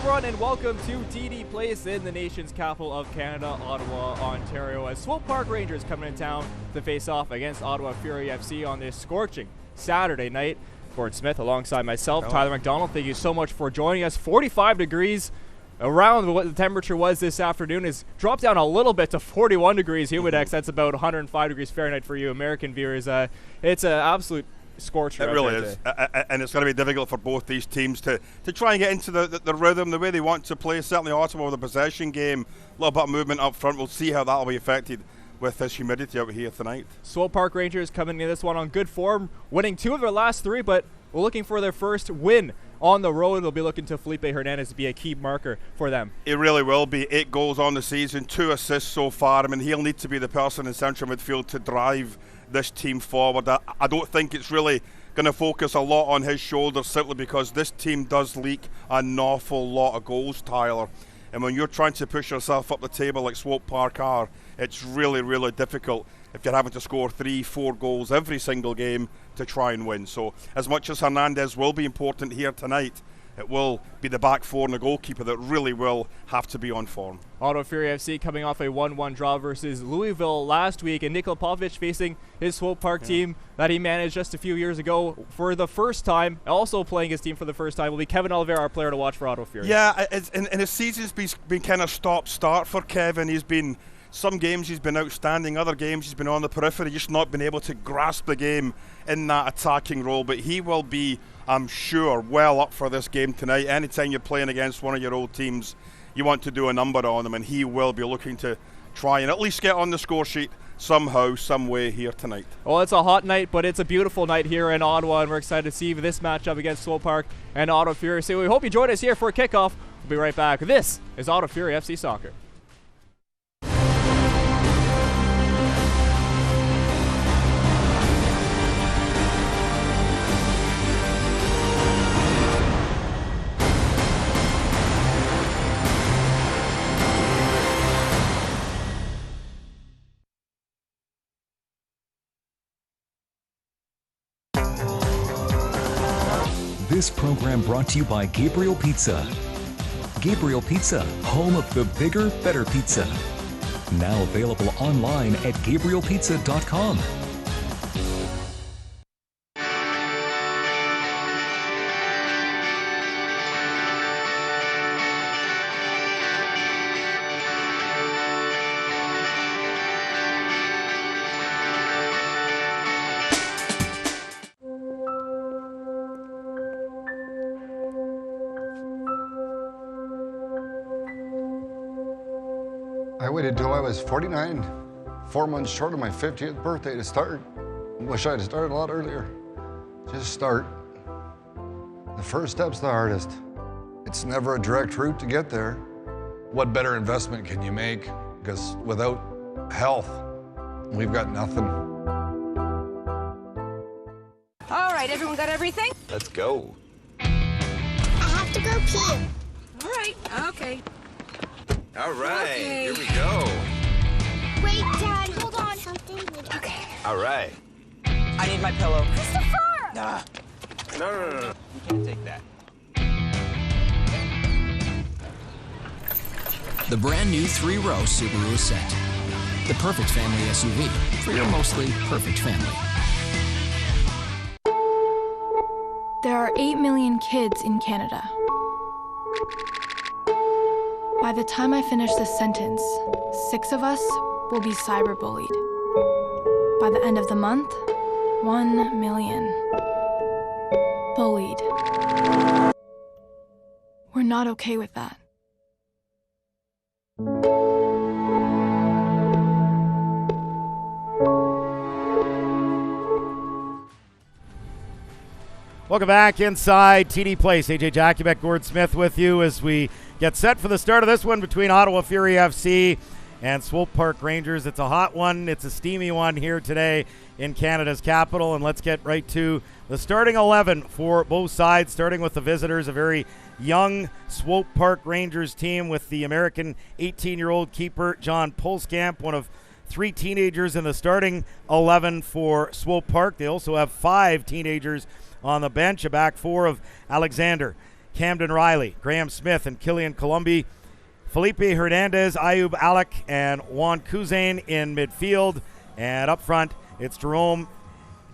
everyone, and welcome to TD Place in the nation's capital of Canada, Ottawa, Ontario, as Swope Park Rangers come into town to face off against Ottawa Fury FC on this scorching Saturday night. Gordon Smith alongside myself, Tyler McDonald. Thank you so much for joining us. 45 degrees around what the temperature was this afternoon is dropped down a little bit to 41 degrees humidex. That's about 105 degrees Fahrenheit for you American viewers. It's an absolute scorcher. It really is, and it's going to be difficult for both these teams to try and get into the rhythm, the way they want to play. Certainly Ottawa with a possession game, a little bit of movement up front. We'll see how that will be affected with this humidity out here tonight. Swope Park Rangers coming into this one on good form, winning 2 of their last 3, but we're looking for their first win on the road. They'll be looking to Felipe Hernandez to be a key marker for them. It really will be. 8 goals on the season, 2 assists so far. I mean, he'll need to be the person in central midfield to drive this team forward. I don't think it's really going to focus a lot on his shoulders, simply because this team does leak an awful lot of goals, Tyler. And when you're trying to push yourself up the table like Swope Park are, it's really, really difficult if you're having to score 3-4 goals every single game to try and win. So as much as Hernandez will be important here tonight, it will be the back 4 and the goalkeeper that really will have to be on form. Ottawa Fury FC coming off a 1-1 draw versus Louisville last week, and Nikola Popovic facing his Swope Park team that he managed just a few years ago for the first time. Also playing his team for the first time will be Kevin Oliveira, our player to watch for Ottawa Fury. Yeah, and his season's been kind of stop-start for Kevin. Some games he's been outstanding, other games he's been on the periphery, just not been able to grasp the game in that attacking role. But he will be, I'm sure, well up for this game tonight. Anytime you're playing against one of your old teams, you want to do a number on them, and he will be looking to try and at least get on the score sheet somehow, some way here tonight. Well, it's a hot night, but it's a beautiful night here in Ottawa, and we're excited to see this matchup against Swope Park and Ottawa Fury. So we hope you join us here for a kickoff. We'll be right back. This is Ottawa Fury FC Soccer. This program brought to you by Gabriel Pizza. Gabriel Pizza, home of the bigger, better pizza. Now available online at gabrielpizza.com. I waited till I was 49, 4 months short of my 50th birthday to start. Wish I'd started a lot earlier. Just start. The first step's the hardest. It's never a direct route to get there. What better investment can you make? Because without health, we've got nothing. All right, everyone got everything? Let's go. I have to go pee. All right, okay. All right, Okay. here we go. Wait, Dad, hold on. Something. Okay. All right. I need my pillow. Christopher! No. You can't take that. The brand new 3-row Subaru Ascent. The perfect family SUV for your mostly perfect family. There are 8 million kids in Canada. By the time I finish this sentence, 6 of us will be cyberbullied. By the end of the month, 1 million. Bullied. We're not okay with that. Welcome back inside TD Place. AJ Jakubek, Gord Smith with you as we get set for the start of this one between Ottawa Fury FC and Swope Park Rangers. It's a hot one. It's a steamy one here today in Canada's capital. And let's get right to the starting 11 for both sides, starting with the visitors, a very young Swope Park Rangers team with the American 18-year-old keeper John Pulskamp, one of 3 teenagers in the starting 11 for Swope Park. They also have 5 teenagers on the bench, a back 4 of Alexander Camden Riley, Graham Smith, and Killian Columbi. Felipe Hernandez, Ayub Alec, and Juan Kuzain in midfield. And up front, it's Jerome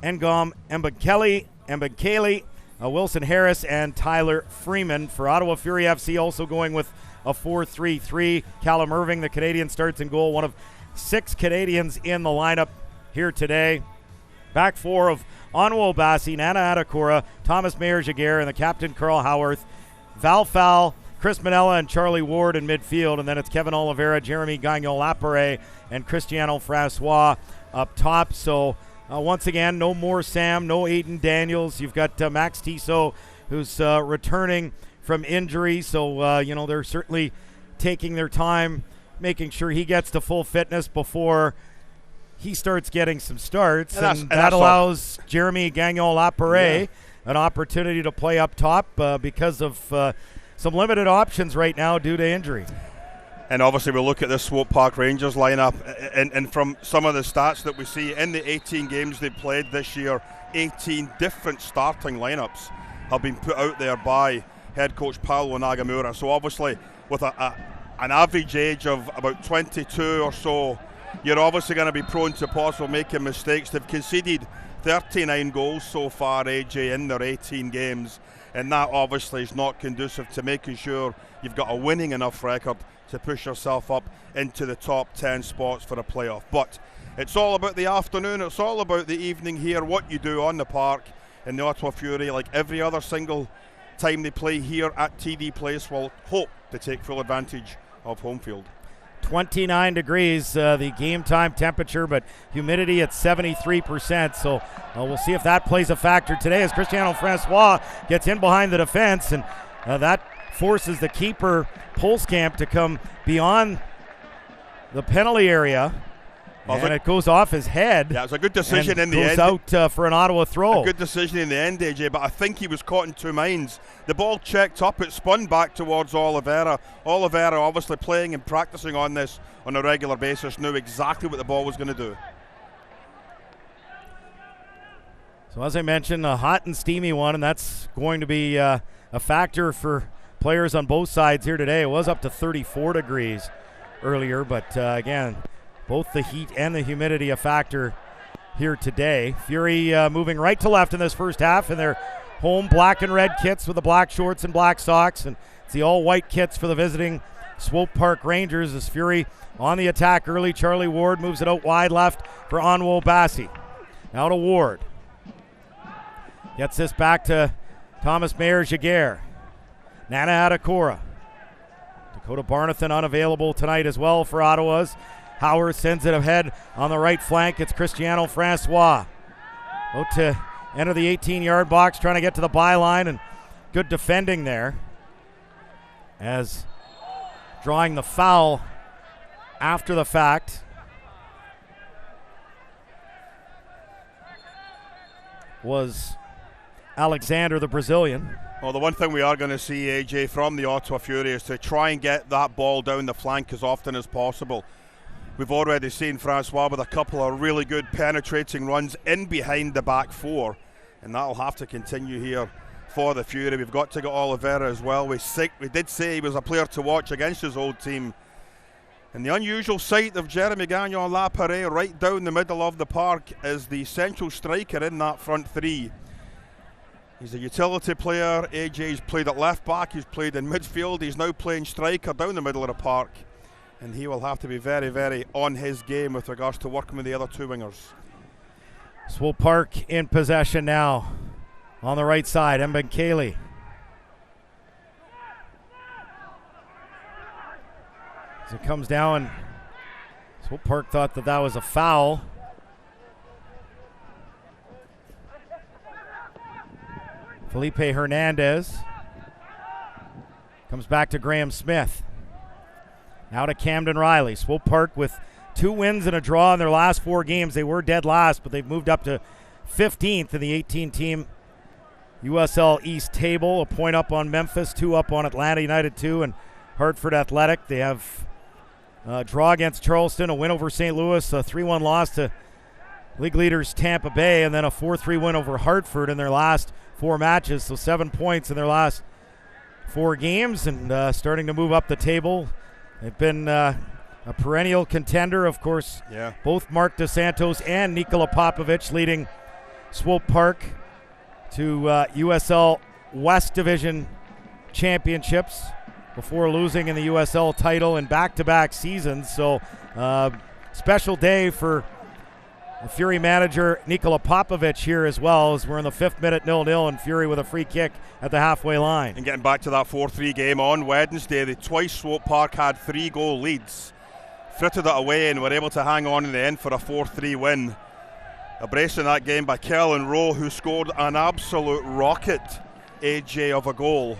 Ngom Mbekele, Wilson Harris, and Tyler Freeman. For Ottawa Fury FC, also going with a 4-3-3. Callum Irving, the Canadian, starts in goal, one of 6 Canadians in the lineup here today. Back four of Onwo Bassi, Nana Adakora, Thomas Mayer-Jaguar, and the captain Carl Howarth. Val Fowl, Chris Manella, and Charlie Ward in midfield. And then it's Kevin Oliveira, Jeremy Gagnon-Lapare, and Cristiano Francois up top. So once again, no more Sam, no Aiden Daniels. You've got Max Tissot, who's returning from injury. So, they're certainly taking their time, making sure he gets to full fitness before he starts getting some starts. And that allows Jeremy Gagnon-Lapare an opportunity to play up top because of some limited options right now due to injury. And obviously we look at the Swope Park Rangers lineup, and from some of the stats that we see in the 18 games they played this year, 18 different starting lineups have been put out there by head coach Paolo Nagamura. So obviously with an average age of about 22 or so, you're obviously going to be prone to possibly making mistakes. They've conceded 39 goals so far, AJ, in their 18 games, and that obviously is not conducive to making sure you've got a winning enough record to push yourself up into the top 10 spots for a playoff. But it's all about the afternoon, it's all about the evening here, what you do on the park. And the Ottawa Fury, like every other single time they play here at TD Place, will hope to take full advantage of home field. 29 degrees, the game time temperature, but humidity at 73%. So we'll see if that plays a factor today as Cristiano Francois gets in behind the defense, and that forces the keeper Polskamp to come beyond the penalty area. And it goes off his head. Yeah, it was a good decision in the end. Goes out for an Ottawa throw. A good decision in the end, AJ, but I think he was caught in two minds. The ball checked up, it spun back towards Oliveira. Oliveira, obviously playing and practicing on this on a regular basis, knew exactly what the ball was going to do. So as I mentioned, a hot and steamy one, and that's going to be a factor for players on both sides here today. It was up to 34 degrees earlier, but again, both the heat and the humidity a factor here today. Fury moving right to left in this first half in their home black and red kits with the black shorts and black socks. And it's the all-white kits for the visiting Swope Park Rangers as Fury on the attack early. Charlie Ward moves it out wide left for Onwo Bassi. Now to Ward. Gets this back to Thomas Mayer-Jaguar. Nana Adakora. Dakota Barnathan unavailable tonight as well for Ottawa's. Howard sends it ahead on the right flank. It's Cristiano Francois. Out to enter the 18-yard box, trying to get to the byline, and good defending there. As drawing the foul after the fact was Alexander, the Brazilian. Well, the one thing we are going to see, AJ, from the Ottawa Fury is to try and get that ball down the flank as often as possible. We've already seen Francois with a couple of really good penetrating runs in behind the back four, and that'll have to continue here for the Fury. We've got to get Oliveira as well. We did say he was a player to watch against his old team. And the unusual sight of Jeremy Gagnon-Lapare right down the middle of the park is the central striker in that front three. He's a utility player. AJ's played at left back, he's played in midfield, he's now playing striker down the middle of the park. And he will have to be very, very on his game with regards to working with the other two wingers. Swope Park in possession now. On the right side, Mbekele. As it comes down, Swope Park thought that was a foul. Felipe Hernandez comes back to Graham Smith. Now to Camden Riley. Swope Park with 2 wins and a draw in their last 4 games. They were dead last, but they've moved up to 15th in the 18-team USL East table. A point up on Memphis, 2 up on Atlanta United 2 and Hartford Athletic. They have a draw against Charleston, a win over St. Louis, a 3-1 loss to league leaders Tampa Bay, and then a 4-3 win over Hartford in their last 4 matches. So 7 points in their last 4 games and starting to move up the table. They've been a perennial contender, of course. Yeah. Both Mark DeSantos and Nikola Popovich leading Swope Park to USL West Division championships before losing in the USL title in back-to-back seasons. So special day for the Fury manager Nikola Popovich here as well, as we're in the 5th minute 0-0 and Fury with a free kick at the halfway line. And getting back to that 4-3 game on Wednesday, twice Swope Park had 3-goal leads, frittered it away and were able to hang on in the end for a 4-3 win. A brace in that game by Kellen Rowe, who scored an absolute rocket, AJ, of a goal.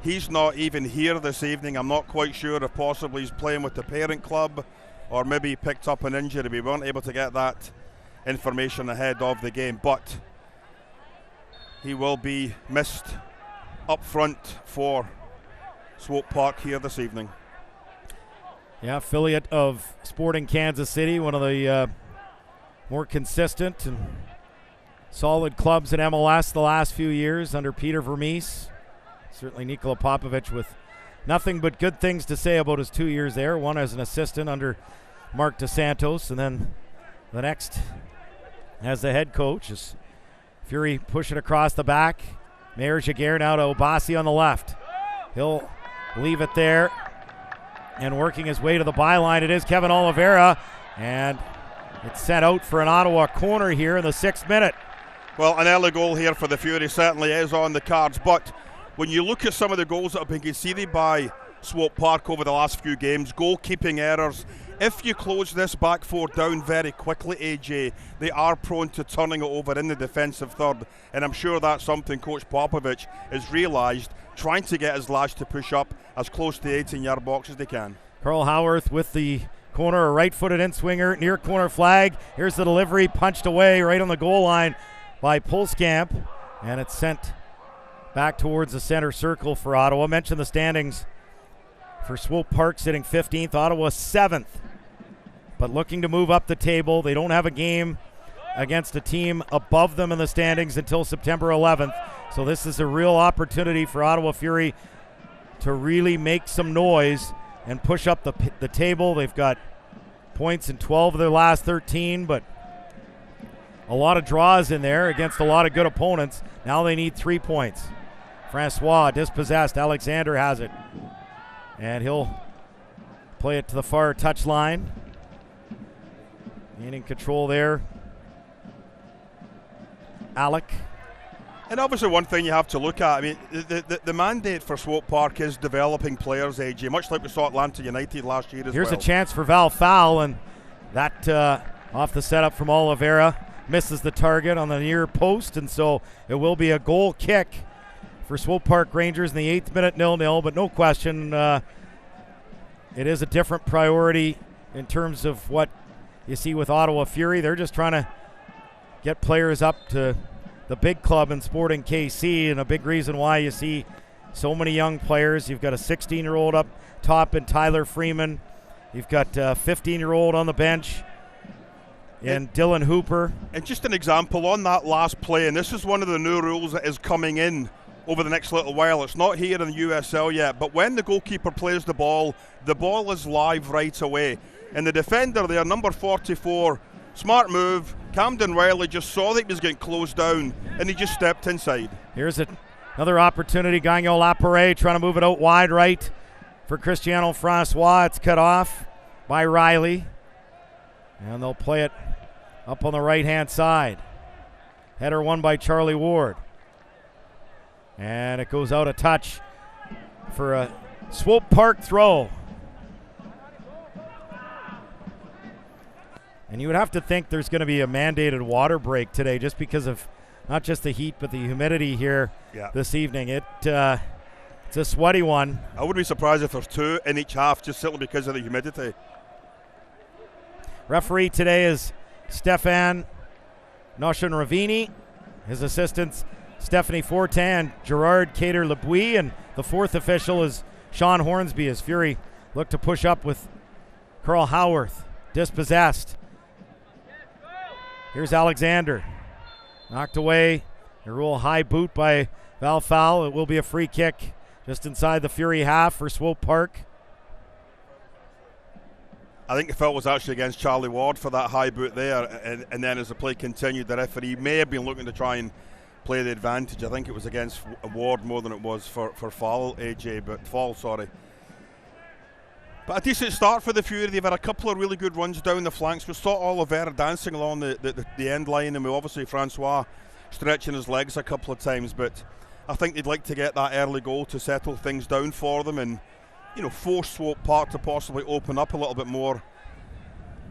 He's not even here this evening. I'm not quite sure if possibly he's playing with the parent club or maybe he picked up an injury. We weren't able to get that information ahead of the game, but he will be missed up front for Swope Park here this evening. Yeah, affiliate of Sporting Kansas City, one of the more consistent and solid clubs in MLS the last few years under Peter Vermees. Certainly Nikola Popovich with nothing but good things to say about his 2 years there. One as an assistant under Mark DeSantos, and then the next as the head coach. As Fury push it across the back. Mayor Jaguar now to Obasi on the left. He'll leave it there. And working his way to the byline, it is Kevin Oliveira. And it's set out for an Ottawa corner here in the 6th minute. Well, an early goal here for the Fury certainly is on the cards, but when you look at some of the goals that have been conceded by Swope Park over the last few games, goalkeeping errors, if you close this back 4 down very quickly, AJ, they are prone to turning it over in the defensive third, and I'm sure that's something Coach Popovich has realised, trying to get his lads to push up as close to the 18-yard box as they can. Carl Howarth with the corner, a right-footed in-swinger, near corner flag. Here's the delivery, punched away right on the goal line by Pulskamp, and it's sent back towards the center circle for Ottawa. Mentioned the standings for Swope Park sitting 15th, Ottawa 7th, but looking to move up the table. They don't have a game against a team above them in the standings until September 11th, so this is a real opportunity for Ottawa Fury to really make some noise and push up the table. They've got points in 12 of their last 13, but a lot of draws in there against a lot of good opponents. Now they need 3 points. Francois dispossessed. Alexander has it. And he'll play it to the far touchline. Gaining control there. Alec. And obviously one thing you have to look at, I mean, the mandate for Swope Park is developing players, AJ, much like we saw Atlanta United last year as Here's well. a chance for Val Fowl, and that off the setup from Oliveira misses the target on the near post, and so it will be a goal kick for Swope Park Rangers in the 8th minute, 0-0, but no question it is a different priority in terms of what you see with Ottawa Fury. They're just trying to get players up to the big club in Sporting KC, and a big reason why you see so many young players. You've got a 16-year-old up top in Tyler Freeman. You've got a 15-year-old on the bench in Dylan Hooper. And just an example on that last play, and this is one of the new rules that is coming in over the next little while. It's not here in the USL yet, but when the goalkeeper plays the ball is live right away. And the defender there, number 44, smart move. Camden Riley just saw that he was getting closed down, and he just stepped inside. Here's another opportunity. Gagnon Lapare trying to move it out wide right for Cristiano Francois. It's cut off by Riley. And they'll play it up on the right-hand side. Header won by Charlie Ward. And it goes out of touch for a Swope Park throw. And you would have to think there's going to be a mandated water break today just because of not just the heat but the humidity here this evening. It's a sweaty one. I wouldn't be surprised if there's 2 in each half just simply because of the humidity. Referee today is Stefan Noshan-Ravini. His assistants Stephanie Fortin and Gerard Cater-Lebuy, and the 4th official is Sean Hornsby as Fury look to push up with Carl Howarth dispossessed. Here's Alexander. Knocked away. A real high boot by Val Fowl. It will be a free kick just inside the Fury half for Swope Park. I think the foul was actually against Charlie Ward for that high boot there, and then as the play continued, the referee may have been looking to try and play the advantage. I think it was against Ward more than it was for fall, AJ, but fall, sorry. But a decent start for the Fury. They've had a couple of really good runs down the flanks. We saw Oliveira dancing along the end line, and we obviously Francois stretching his legs a couple of times, but I think they'd like to get that early goal to settle things down for them and, you know, force Swope Park to possibly open up a little bit more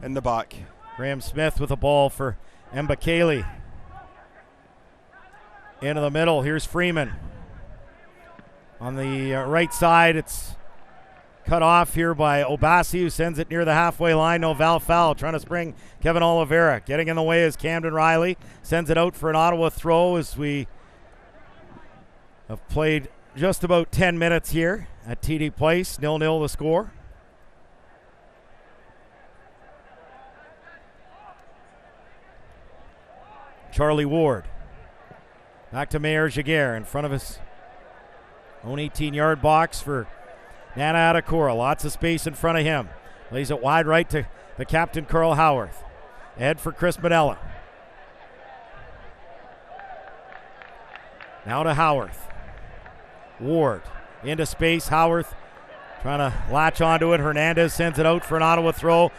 in the back. Graham Smith with a ball for Mbakele. Into the middle, here's Freeman. On the right side, it's cut off here by Obasi, who sends it near the halfway line. No foul, trying to spring Kevin Oliveira. Getting in the way is Camden Riley. Sends it out for an Ottawa throw as we have played just about 10 minutes here at TD Place. 0-0 the score. Charlie Ward. Back to Mayor Jaguar in front of his own 18-yard box for Nana Atakora. Lots of space in front of him. Lays it wide right to the captain, Carl Howarth. Ahead for Chris Manella. Now to Howarth. Ward into space. Howarth trying to latch onto it. Hernandez sends it out for an Ottawa throw.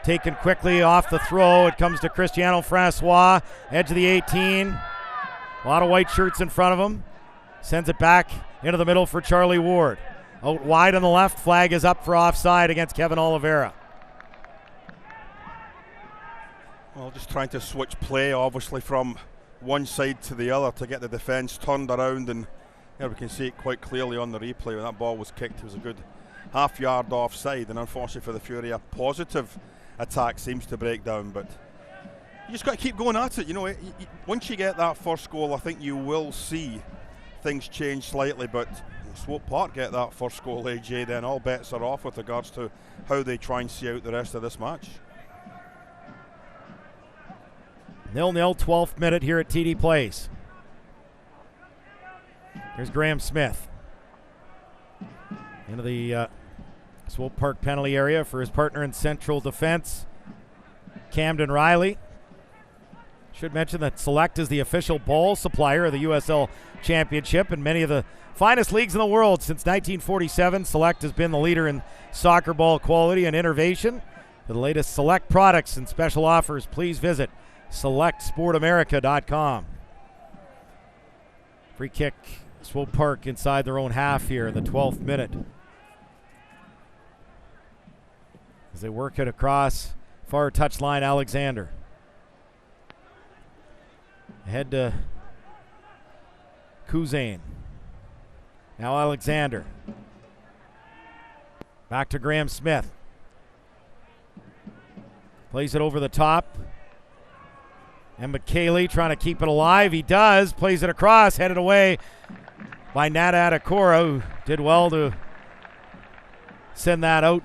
Taken quickly off the throw. It comes to Cristiano Francois. Edge of the 18. A lot of white shirts in front of him. Sends it back into the middle for Charlie Ward. Out wide on the left. Flag is up for offside against Kevin Oliveira. Well, just trying to switch play, obviously, from one side to the other to get the defence turned around. And yeah, we can see it quite clearly on the replay. When that ball was kicked, it was a good half-yard offside. And unfortunately for the Fury, a positive attack seems to break down. But you just got to keep going at it. You know, once you get that first goal, I think you will see things change slightly. But Swope Park get that first goal, AJ, then all bets are off with regards to how they try and see out the rest of this match. 0-0, 12th minute here at TD Place. Here's Graham Smith. Into the Swope Park penalty area for his partner in central defense, Camden Riley. Should mention that Select is the official ball supplier of the USL Championship and many of the finest leagues in the world. Since 1947, Select has been the leader in soccer ball quality and innovation. For the latest Select products and special offers, please visit SelectSportAmerica.com. Free kick, Swope Park inside their own half here in the 12th minute. As they work it across, far touchline, Alexander. Ahead to Kuzane. Now Alexander. Back to Graham Smith. Plays it over the top. And McKaylee trying to keep it alive. He does. Plays it across. Headed away by Nata Atakora, who did well to send that out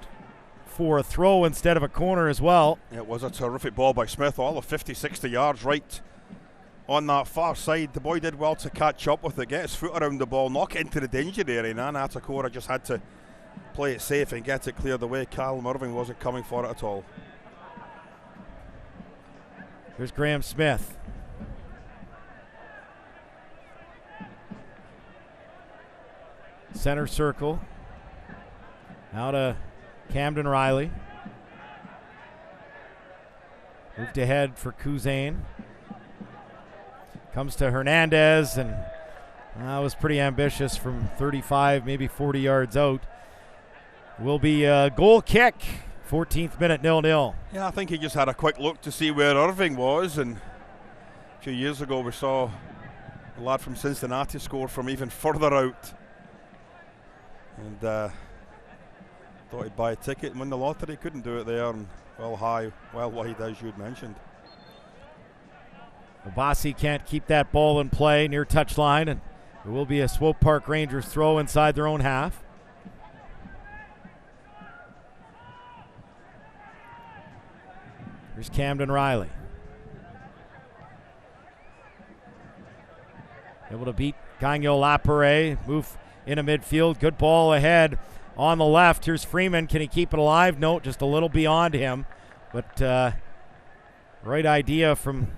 for a throw instead of a corner as well. It was a terrific ball by Smith. All of 50, 60 yards right on that far side. The boy did well to catch up with it, get his foot around the ball, knock it into the danger area. Nana Atakora just had to play it safe and get it cleared away. Callum Irving wasn't coming for it at all. Here's Graham Smith. Center circle. Now to Camden Riley. Moved ahead for Kuzane. Comes to Hernandez, and that was pretty ambitious from 35, maybe 40 yards out. Will be a goal kick. 14th minute, 0-0. Yeah, I think he just had a quick look to see where Irving was, and a few years ago we saw a lad from Cincinnati score from even further out. And thought he'd buy a ticket and win the lottery. Couldn't do it there, and well high, well wide, as you'd mentioned. Obasi can't keep that ball in play near touchline, and it will be a Swope Park Rangers throw inside their own half. Here's Camden Riley. Able to beat Gagnon Lapere, move into midfield. Good ball ahead on the left. Here's Freeman. Can he keep it alive? No, just a little beyond him. But right idea from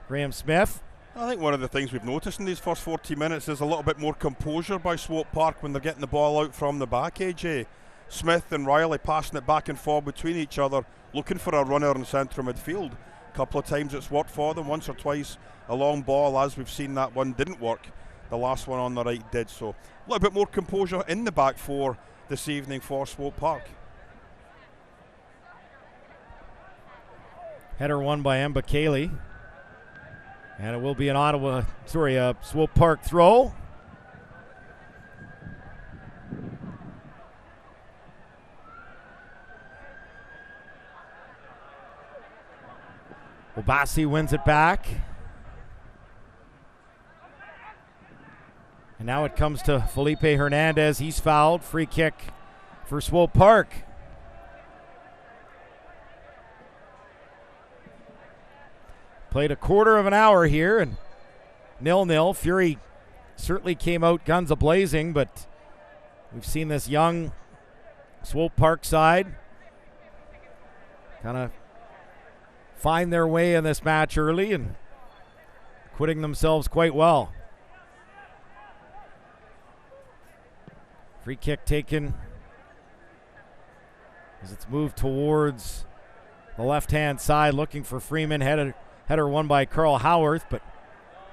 Graham Smith. I think one of the things we've noticed in these first 40 minutes is a little bit more composure by Swope Park when they're getting the ball out from the back, AJ. Smith and Riley passing it back and forth between each other, looking for a runner in central midfield. A couple of times it's worked for them, once or twice a long ball, as we've seen that one didn't work. The last one on the right did. So a little bit more composure in the back four this evening for Swope Park. Header won by Emba Cayley. And it will be a Swope Park throw. Obasi wins it back. And now it comes to Felipe Hernandez. He's fouled. Free kick for Swope Park. Played a quarter of an hour here and 0-0. Fury certainly came out guns a-blazing, but we've seen this young Swope Park side kind of find their way in this match early and acquitting themselves quite well. Free kick taken as it's moved towards the left-hand side, looking for Freeman. Header won by Carl Howarth, but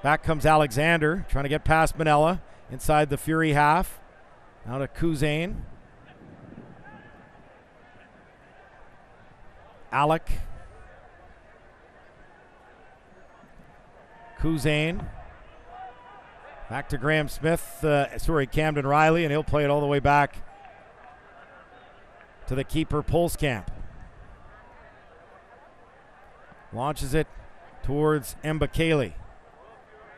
back comes Alexander, trying to get past Manella inside the Fury half. Now to Kuzane. Alec. Kuzane. Back to Graham Smith, Camden Riley, and he'll play it all the way back to the keeper, Polskamp. Launches it towards Emba Cayley.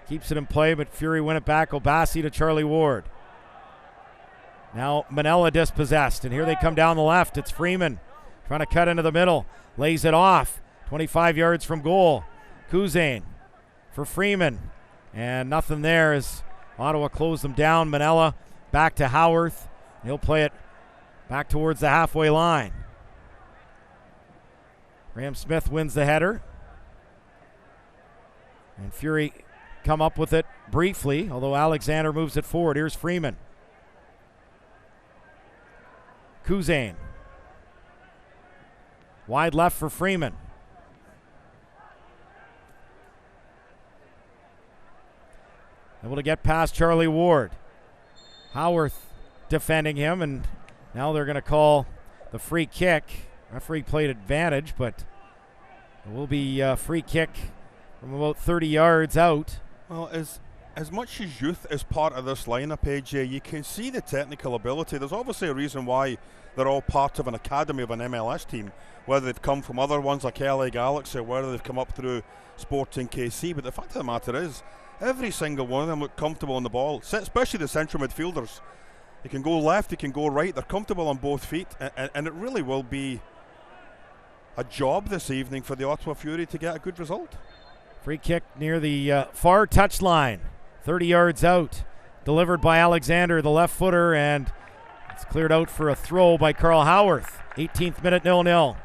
Keeps it in play, but Fury win it back. Obasi to Charlie Ward. Now Manella dispossessed, and here they come down the left. It's Freeman trying to cut into the middle. Lays it off. 25 yards from goal. Kuzane for Freeman. And nothing there as Ottawa closed them down. Manella back to Howarth. He'll play it back towards the halfway line. Graham Smith wins the header. And Fury come up with it briefly, although Alexander moves it forward. Here's Freeman. Kuzane. Wide left for Freeman. Able to get past Charlie Ward. Howarth defending him, and now they're going to call the free kick. Referee played advantage, but it will be a free kick from about 30 yards out. Well, as much as youth is part of this lineup, AJ, you can see the technical ability. There's obviously a reason why they're all part of an academy of an MLS team, whether they've come from other ones like LA Galaxy or whether they've come up through Sporting KC. But the fact of the matter is, every single one of them look comfortable on the ball, especially the central midfielders. They can go left, they can go right, they're comfortable on both feet, and it really will be a job this evening for the Ottawa Fury to get a good result. Free kick near the far touchline, 30 yards out, delivered by Alexander, the left footer, and it's cleared out for a throw by Carl Howarth. 18th minute, 0-0.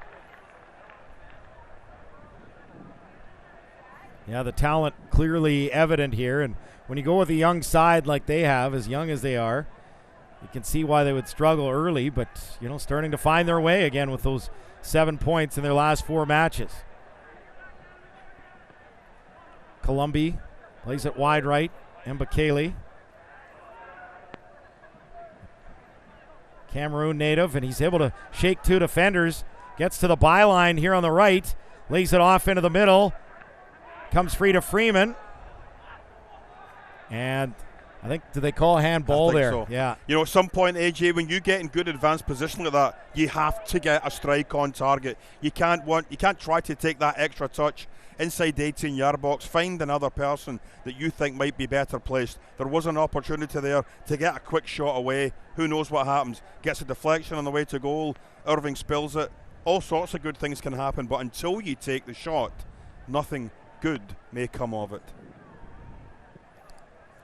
Yeah, the talent clearly evident here, and when you go with a young side like they have, as young as they are, you can see why they would struggle early, but, you know, starting to find their way again with those 7 points in their last 4 matches. Columbi plays it wide right. Emba Cayley. Cameroon native, and he's able to shake 2 defenders. Gets to the byline here on the right. Lays it off into the middle. Comes free to Freeman. And I think, do they call a handball there? So. Yeah. You know, at some point, AJ, when you get in good advanced position like that, you have to get a strike on target. You can't try to take that extra touch inside the 18-yard box. Find another person that you think might be better placed. There was an opportunity there to get a quick shot away. Who knows what happens? Gets a deflection on the way to goal. Irving spills it. All sorts of good things can happen, but until you take the shot, nothing good may come of it.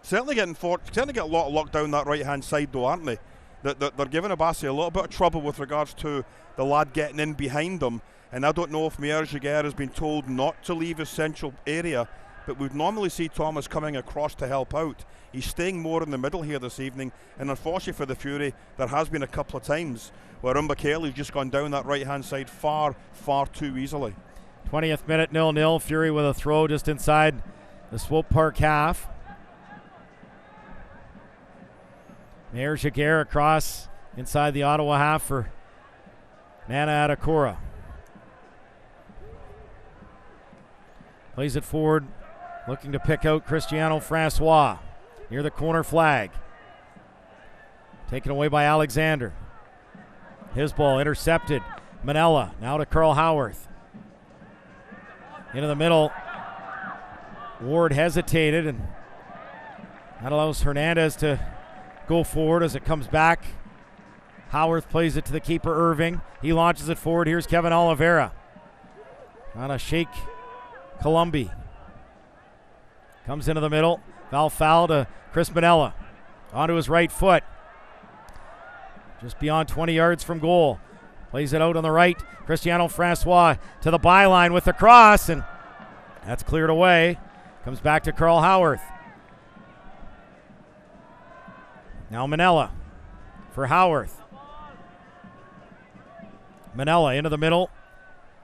certainly getting a lot of luck down that right-hand side, though, aren't they? They're giving Abassi a little bit of trouble with regards to the lad getting in behind them. And I don't know if Meir Jaguar has been told not to leave his central area, but we'd normally see Thomas coming across to help out. He's staying more in the middle here this evening, and unfortunately for the Fury, there has been a couple of times where Mbakele's just gone down that right-hand side far, far too easily. 20th minute, 0-0. Fury with a throw just inside the Swope Park half. Meir Jaguar across inside the Ottawa half for Nana Adakura. Plays it forward, looking to pick out Cristiano Francois near the corner flag. Taken away by Alexander. His ball intercepted. Manella now to Carl Howarth. Into the middle. Ward hesitated, and that allows Hernandez to go forward as it comes back. Howarth plays it to the keeper, Irving. He launches it forward. Here's Kevin Oliveira. On a shake. Columbi comes into the middle. Foul to Chris Manella. Onto his right foot. Just beyond 20 yards from goal. Plays it out on the right. Cristiano Francois to the byline with the cross, and that's cleared away. Comes back to Carl Howarth. Now Manella for Howarth. Manella into the middle.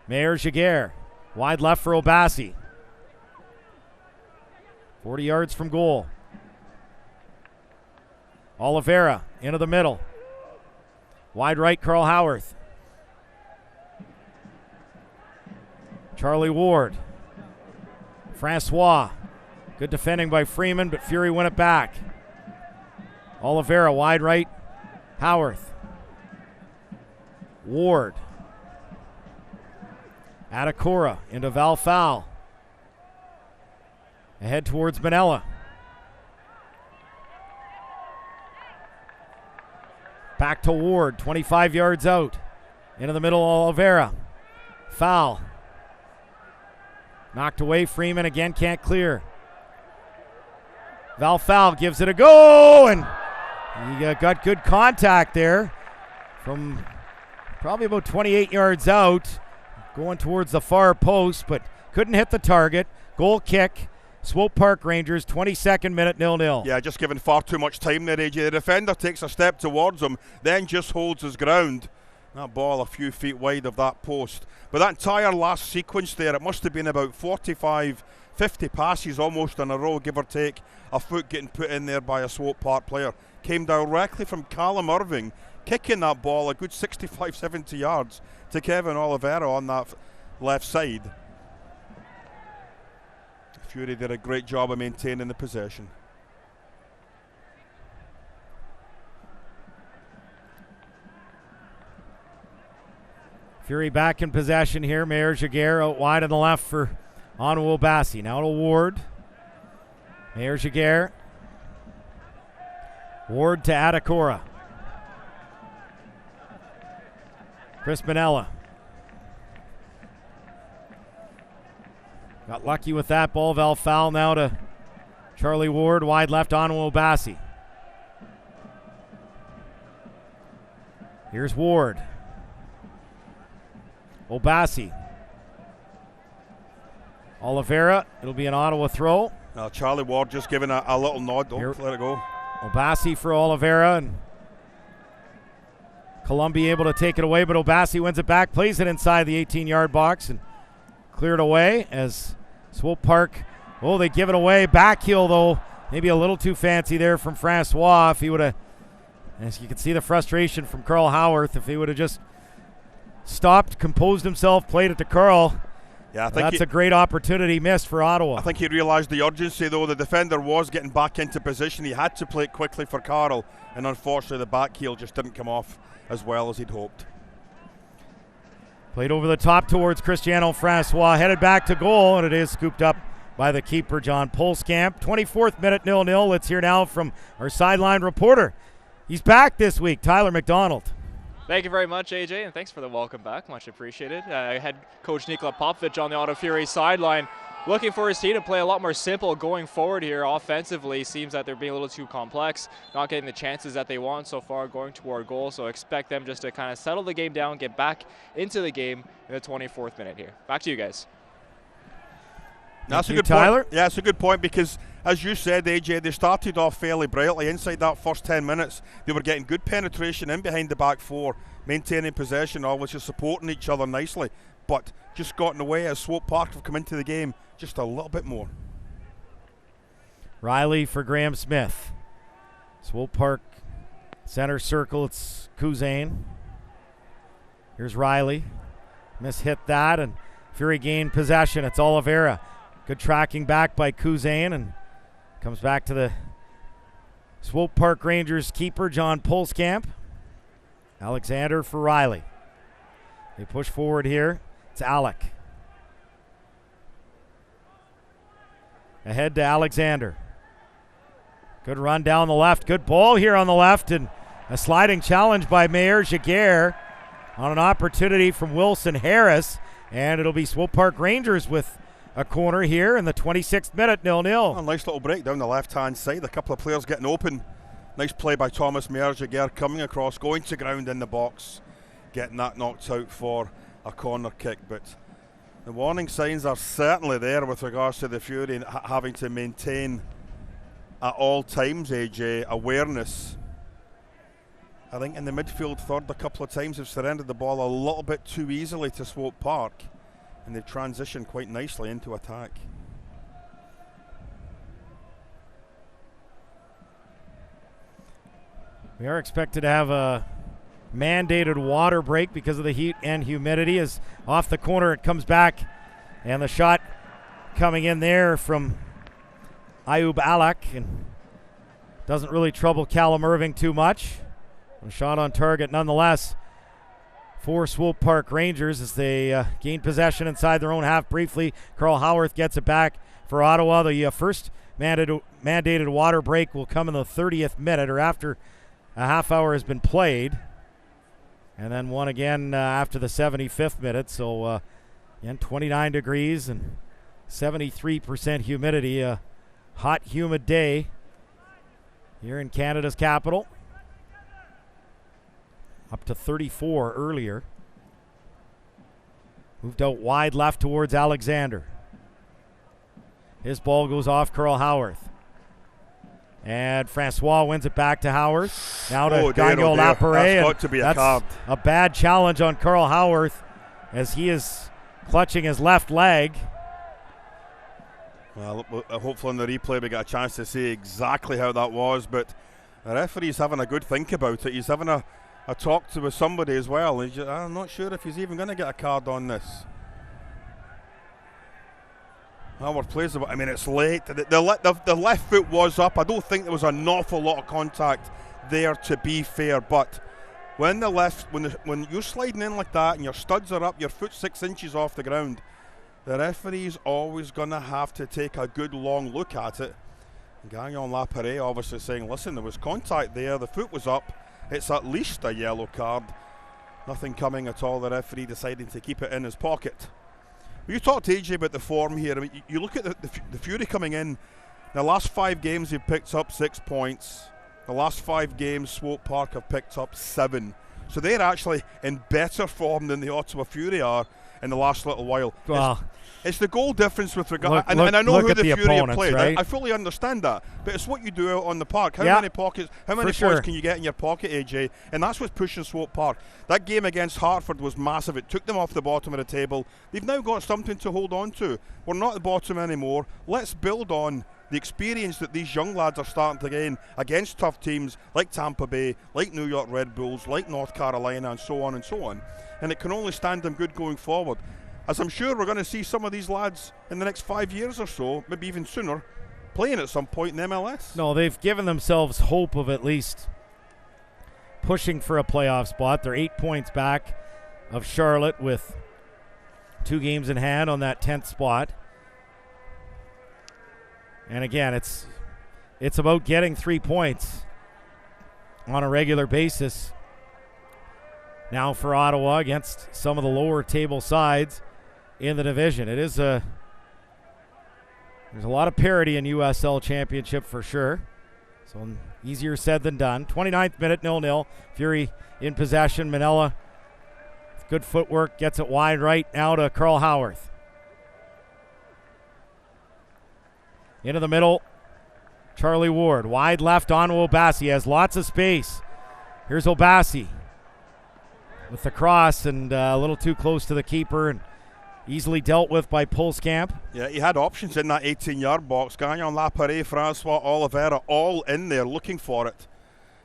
Meir Jaguar. Wide left for Obasi. 40 yards from goal. Oliveira into the middle. Wide right, Carl Howarth. Charlie Ward. Francois. Good defending by Freeman, but Fury win it back. Oliveira, wide right. Howarth. Ward. Adakura into Valfal. Ahead towards Manella. Back to Ward, 25 yards out. Into the middle, Oliveira. Foul. Knocked away, Freeman again can't clear. Valfal gives it a go, and he got good contact there from probably about 28 yards out. Going towards the far post, but couldn't hit the target. Goal kick. Swope Park Rangers, 22nd minute, 0-0. Yeah, just given far too much time there, AJ. The defender takes a step towards him, then just holds his ground. That ball a few feet wide of that post. But that entire last sequence there, it must have been about 45, 50 passes almost in a row, give or take. A foot getting put in there by a Swope Park player. Came directly from Callum Irving, kicking that ball a good 65, 70 yards to Kevin Oliveira on that left side. Fury did a great job of maintaining the possession. Fury back in possession here. Meir Jaguar out wide on the left for Anu Obasi. Now to Ward. Meir Jaguar. Ward to Adakura. Chris Manella. Got lucky with that ball. Valfal now to Charlie Ward. Wide left, Anu Obasi. Here's Ward. Obasi. Oliveira. It'll be an Ottawa throw. Now Charlie Ward just giving a little nod. Don't let it go. Obasi for Oliveira, and Columbia able to take it away, but Obasi wins it back, plays it inside the 18-yard box, and cleared away as Swope Park, they give it away. Back heel, though, maybe a little too fancy there from Francois. If he would have, as you can see the frustration from Carl Howarth, if he would have just stopped, composed himself, played it to Carl. Yeah, I think that's a great opportunity missed for Ottawa. I think he realised the urgency, though. The defender was getting back into position. He had to play it quickly for Carl, and unfortunately the back heel just didn't come off as well as he'd hoped. Played over the top towards Cristiano Francois, headed back to goal, and it is scooped up by the keeper, John Polskamp. 24th minute, 0-0. Let's hear now from our sideline reporter. He's back this week, Tyler McDonald. Thank you very much, AJ, and thanks for the welcome back. Much appreciated. Head coach Nikola Popovic on the Ottawa Fury sideline. looking for his team to play a lot more simple going forward here. Offensively, seems that they're being a little too complex, not getting the chances that they want so far going toward goal. So expect them just to kind of settle the game down, get back into the game in the 24th minute here. Back to you guys. That's a good Tyler. point. Yeah, it's a good point because, as you said, AJ, they started off fairly brightly. Inside that first 10 minutes, they were getting good penetration in behind the back four, maintaining possession, obviously supporting each other nicely, but just gotten away as Swope Park have come into the game just a little bit more. Riley for Graham Smith. Swope Park center circle, it's Cousin. Here's Riley. Mishit that, and Fury gained possession. It's Oliveira. Good tracking back by Cousin, and comes back to the Swope Park Rangers keeper, John Pulskamp. Alexander for Riley. They push forward here. It's Alec. Ahead to Alexander. Good run down the left. Good ball here on the left, and a sliding challenge by Mayer Jaguar on an opportunity from Wilson Harris, and it'll be Swope Park Rangers with a corner here in the 26th minute, 0-0. A nice little break down the left-hand side. A couple of players getting open. Nice play by Thomas Mayer Jaguar coming across, going to ground in the box, getting that knocked out for a corner kick. But the warning signs are certainly there with regards to the Fury having to maintain at all times, AJ, awareness. I think in the midfield third a couple of times have surrendered the ball a little bit too easily to Swope Park, and they've transitioned quite nicely into attack. We are expected to have a mandated water break because of the heat and humidity. As off the corner it comes back, and the shot coming in there from Ayub Alak, and doesn't really trouble Callum Irving too much. A shot on target nonetheless for Swope Park Rangers as they gain possession inside their own half briefly. Carl Howarth gets it back for Ottawa. The first mandated water break will come in the 30th minute, or after a half hour has been played, and then one again after the 75th minute. So again, 29 degrees and 73% humidity. A hot, humid day here in Canada's capital. Up to 34 earlier. Moved out wide left towards Alexander. His ball goes off Carl Howarth. And Francois wins it back to Howarth. Now to Gagnon Lapare. That's got to be a card. A bad challenge on Carl Howarth as he is clutching his left leg. Well, hopefully in the replay we get a chance to see exactly how that was, but the referee's having a good think about it. He's having a talk to with somebody as well. I'm not sure if he's even going to get a card on this. Howard plays it. I mean, it's late. The left foot was up. I don't think there was an awful lot of contact there, to be fair. But when when you're sliding in like that and your studs are up, your foot's 6 inches off the ground, the referee's always going to have to take a good long look at it. Gagnon Lapare obviously saying, listen, there was contact there. The foot was up. It's at least a yellow card. Nothing coming at all. The referee deciding to keep it in his pocket. You talked to AJ about the form here. I mean, you look at the Fury coming in. The last 5 games they've picked up 6 points. The last 5 games Swope Park have picked up 7. So they're actually in better form than the Ottawa Fury are in the last little while. Well, it's the goal difference with regard, and I know who the Fury have played. Right? I fully understand that, but it's what you do out on the park. How many points can you get in your pocket, AJ? And that's what's pushing Swope Park. That game against Hartford was massive. It took them off the bottom of the table. They've now got something to hold on to. We're not at the bottom anymore. Let's build on the experience that these young lads are starting to gain against tough teams like Tampa Bay, like New York Red Bulls, like North Carolina, and so on and so on. And it can only stand them good going forward. As I'm sure we're going to see some of these lads in the next 5 years or so, maybe even sooner, playing at some point in MLS. No, they've given themselves hope of at least pushing for a playoff spot. They're 8 points back of Charlotte with 2 games in hand on that 10th spot. And again, it's about getting 3 points on a regular basis now for Ottawa against some of the lower table sides in the division. It is a There's a lot of parity in USL Championship for sure. So easier said than done. 29th minute, 0-0. Fury in possession. Manella, good footwork, gets it wide right now to Carl Howarth. Into the middle, Charlie Ward. Wide left on Obasi. Has lots of space. Here's Obasi with the cross and a little too close to the keeper and easily dealt with by Pulskamp. Yeah, he had options in that 18-yard box. Gagnon, Lapare, Francois, Oliveira, all in there looking for it.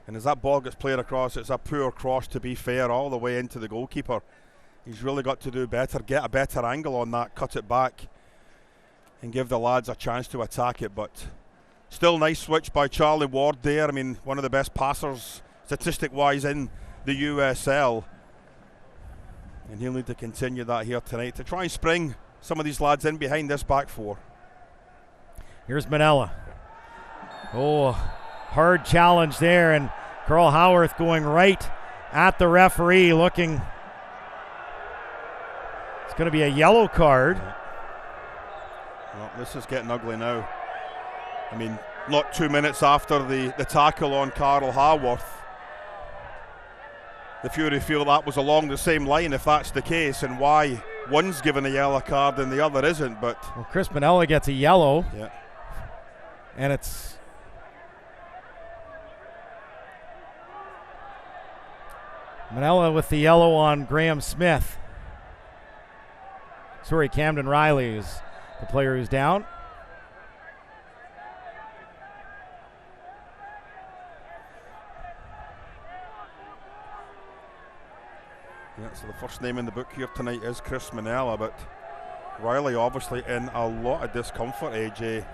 And as that ball gets played across, it's a poor cross, to be fair, all the way into the goalkeeper. He's really got to do better, get a better angle on that, cut it back, and give the lads a chance to attack it. But still nice switch by Charlie Ward there. I mean, one of the best passers statistic-wise in the USL. And he'll need to continue that here tonight to try and spring some of these lads in behind this back four. Here's Manella. Oh, hard challenge there, and Carl Howarth going right at the referee, looking. It's going to be a yellow card. Well, this is getting ugly now. I mean, not 2 minutes after the tackle on Carl Howarth, the Fury feel that was along the same line, if that's the case, and why one's given a yellow card and the other isn't. But well, Chris Manella gets a yellow. Yeah. And it's Manella with the yellow on Graham Smith. Sorry, Camden Riley is the player who's down. Yeah, so the first name in the book here tonight is Chris Manella, but Riley obviously in a lot of discomfort, AJ.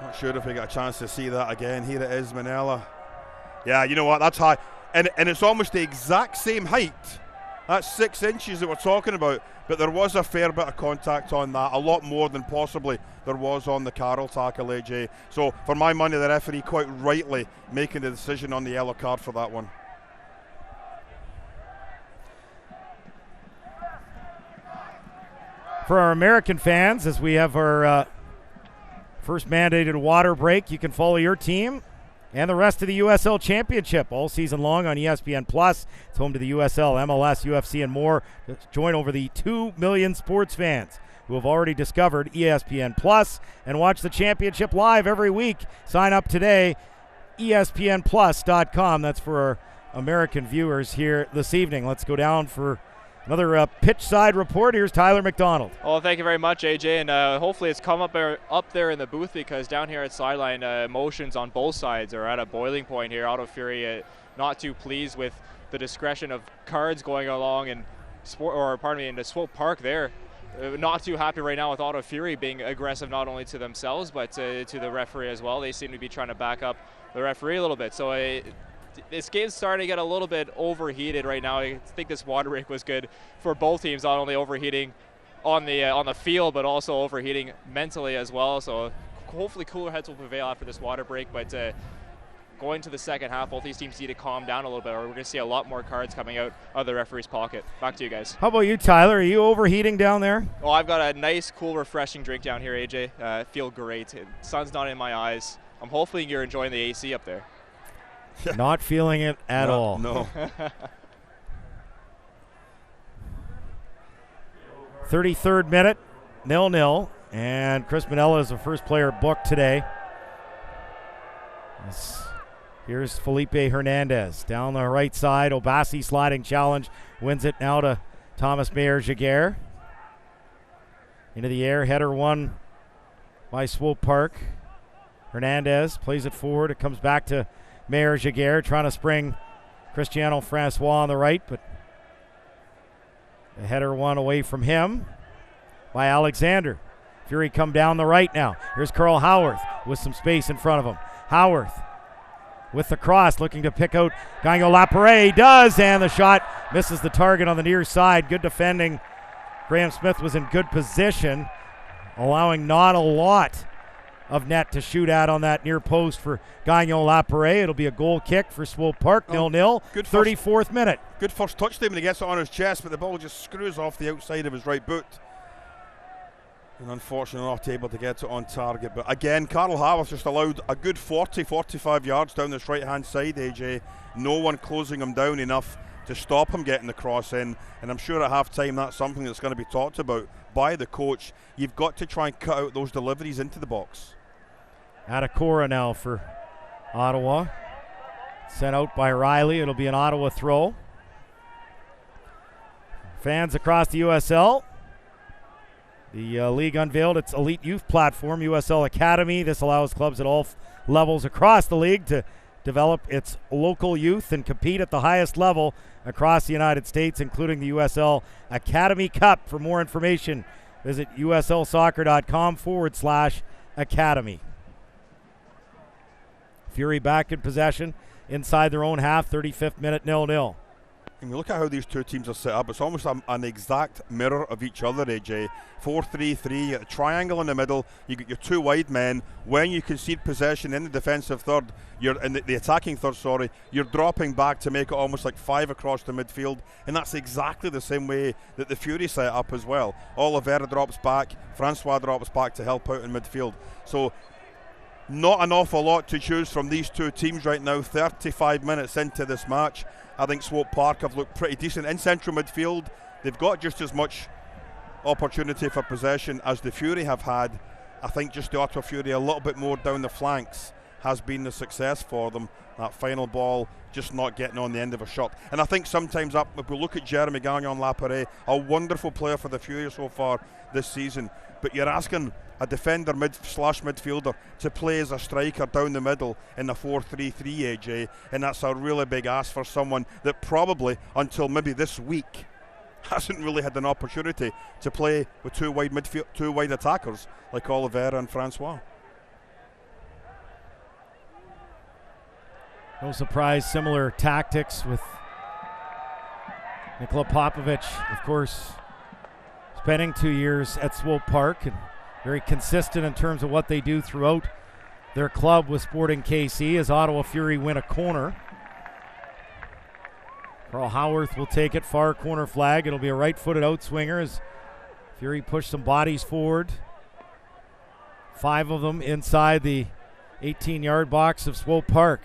Not sure if we get a chance to see that again. Here it is, Manella. Yeah, you know what, that's high. And it's almost the exact same height. That's 6 inches that we're talking about, but there was a fair bit of contact on that, a lot more than possibly there was on the Carroll tackle, AJ. So for my money, the referee quite rightly making the decision on the yellow card for that one. For our American fans, as we have our first mandated water break, you can follow your team and the rest of the USL Championship all season long on ESPN+. It's home to the USL, MLS, UFC, and more. Join over the 2 million sports fans who have already discovered ESPN+ and watch the championship live every week. Sign up today, ESPNplus.com. That's for our American viewers here this evening. Let's go down for another pitch side report. Here's Tyler McDonald. Well, thank you very much, AJ, and hopefully it's come up there in the booth, because down here at sideline, emotions on both sides are at a boiling point here. Ottawa Fury not too pleased with the discretion of cards going along in the Swope Park there. Not too happy right now with Ottawa Fury being aggressive not only to themselves but to the referee as well. They seem to be trying to back up the referee a little bit. So this game's starting to get a little bit overheated right now. I think this water break was good for both teams, not only overheating on the field, but also overheating mentally as well. So hopefully cooler heads will prevail after this water break. But going to the second half, both these teams need to calm down a little bit, or we're going to see a lot more cards coming out of the referee's pocket. Back to you guys. How about you, Tyler? Are you overheating down there? Oh, I've got a nice, cool, refreshing drink down here, AJ. Feel great. Sun's not in my eyes. I'm hoping you're enjoying the AC up there. Not feeling it at all. No. 33rd minute, 0-0. And Chris Manella is the first player booked today. Here's Felipe Hernandez down the right side. Obasi sliding challenge. Wins it now to Thomas Mayer-Jaguar. Into the air. Header won by Swope Park. Hernandez plays it forward. It comes back to Mayer-Jaguar, trying to spring Cristiano Francois on the right, but the header one away from him by Alexander. Fury come down the right now. Here's Carl Howarth with some space in front of him. Howarth with the cross, looking to pick out Gagnon Lapare. He does, and the shot misses the target on the near side. Good defending. Graham Smith was in good position, allowing not a lot of net to shoot at on that near post for Gagnon-Lapierre. It'll be a goal kick for Swope Park, 0-0, good 34th minute. Good first touch there when he gets it on his chest, but the ball just screws off the outside of his right boot. And unfortunately not able to get it on target. But again, Carl Haworth just allowed a good 40-45 yards down this right-hand side, AJ. No one closing him down enough to stop him getting the cross in. And I'm sure at half-time that's something that's going to be talked about by the coach. You've got to try and cut out those deliveries into the box. Adekora now for Ottawa. Sent out by Riley. It'll be an Ottawa throw. Fans across the USL. The league unveiled its elite youth platform, USL Academy. This allows clubs at all levels across the league to develop its local youth and compete at the highest level across the United States, including the USL Academy Cup. For more information, visit uslsoccer.com/academy. Fury back in possession inside their own half, 35th minute, 0-0. And we look at how these two teams are set up. It's almost an exact mirror of each other, AJ. 4-3-3, a triangle in the middle. You get your two wide men. When you concede possession in the defensive third, you're in the attacking third, you're dropping back to make it almost like 5 across the midfield. And that's exactly the same way that the Fury set up as well. Oliveira drops back, Francois drops back to help out in midfield. So not an awful lot to choose from these two teams right now. 35 minutes into this match. I think Swope Park have looked pretty decent in central midfield. They've got just as much opportunity for possession as the Fury have had. I think just the Ottawa Fury a little bit more down the flanks has been the success for them. That final ball just not getting on the end of a shot. And I think sometimes if we look at Jeremy Gagnon-Lapierre, a wonderful player for the Fury so far this season, but you're asking a defender midfielder to play as a striker down the middle in the 4-3-3, AJ, and that's a really big ask for someone that probably until maybe this week hasn't really had an opportunity to play with two wide attackers like Oliveira and Francois. No surprise, similar tactics with Nikola Popovic, of course, spending 2 years at Swope Park and very consistent in terms of what they do throughout their club with Sporting KC as Ottawa Fury win a corner. Carl Haworth will take it, far corner flag. It'll be a right-footed outswinger as Fury push some bodies forward. 5 of them inside the 18-yard box of Swope Park.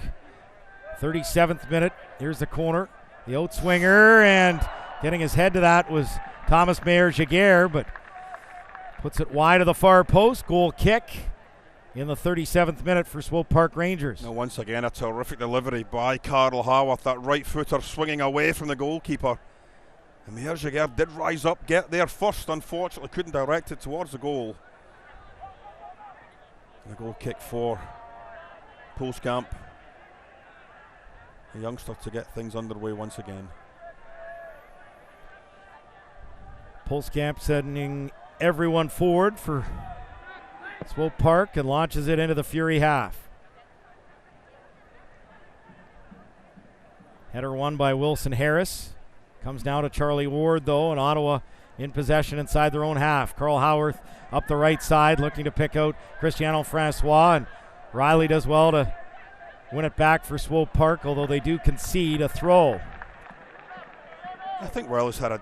37th minute, here's the corner. The outswinger, and getting his head to that was Thomas Mayer-Jaguar, but puts it wide of the far post. Goal kick in the 37th minute for Swope Park Rangers. Now once again, a terrific delivery by Carl Haworth, that right footer swinging away from the goalkeeper. And Mayer-Jaguar did rise up, get there first, unfortunately couldn't direct it towards the goal. And the goal kick for Pulskamp, a youngster, to get things underway once again. Pulskamp sending everyone forward for Swope Park and launches it into the Fury half. Header won by Wilson Harris. Comes now to Charlie Ward, though, and Ottawa in possession inside their own half. Carl Haworth up the right side looking to pick out Cristiano Francois, and Riley does well to win it back for Swope Park, although they do concede a throw. I think Riley's had a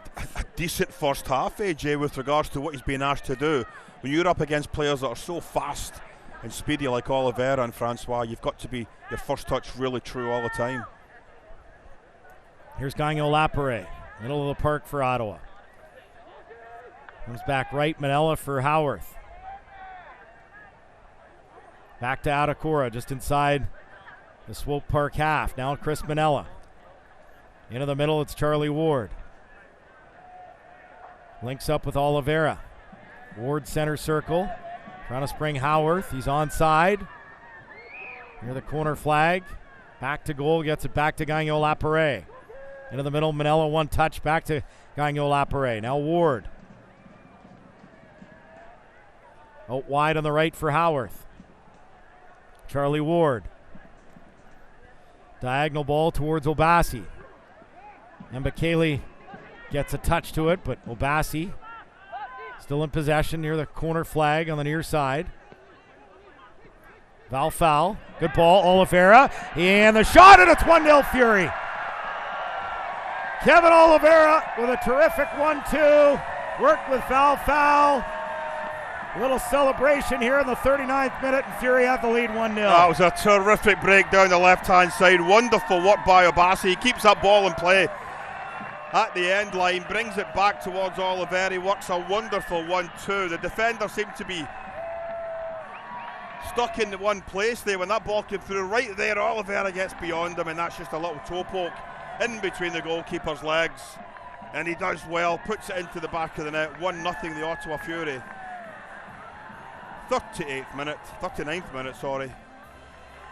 decent first half, AJ, with regards to what he's been asked to do. When you're up against players that are so fast and speedy like Oliveira and Francois, you've got to be your first touch really true all the time. Here's Gagnon-Lapierre, middle of the park for Ottawa. Comes back right, Manella for Haworth. Back to Adekora, just inside the Swope Park half. Now Chris Manella. Into the middle, it's Charlie Ward. Links up with Oliveira. Ward center circle. Trying to spring Haworth. He's onside. Near the corner flag. Back to goal. Gets it back to Gagnon-Lapierre. Into the middle, Manella, one touch. Back to Gagnon-Lapierre. Now Ward. Out wide on the right for Haworth. Charlie Ward. Diagonal ball towards Obasi. And Bekele gets a touch to it, but Obasi still in possession near the corner flag on the near side. Val foul. Good ball, Oliveira. And the shot, and it's 1-0 Fury. Kevin Oliveira with a terrific 1-2. Worked with Val foul. A little celebration here in the 39th minute, and Fury have the lead 1-0. That was a terrific break down the left-hand side. Wonderful work by Obasi. He keeps that ball in play at the end line, brings it back towards Oliveira. He works a wonderful 1-2. The defender seemed to be stuck in the one place there when that ball came through. Right there, Oliveira gets beyond him, and that's just a little toe poke in between the goalkeeper's legs. And he does well, puts it into the back of the net. 1-0 the Ottawa Fury. 39th minute, sorry.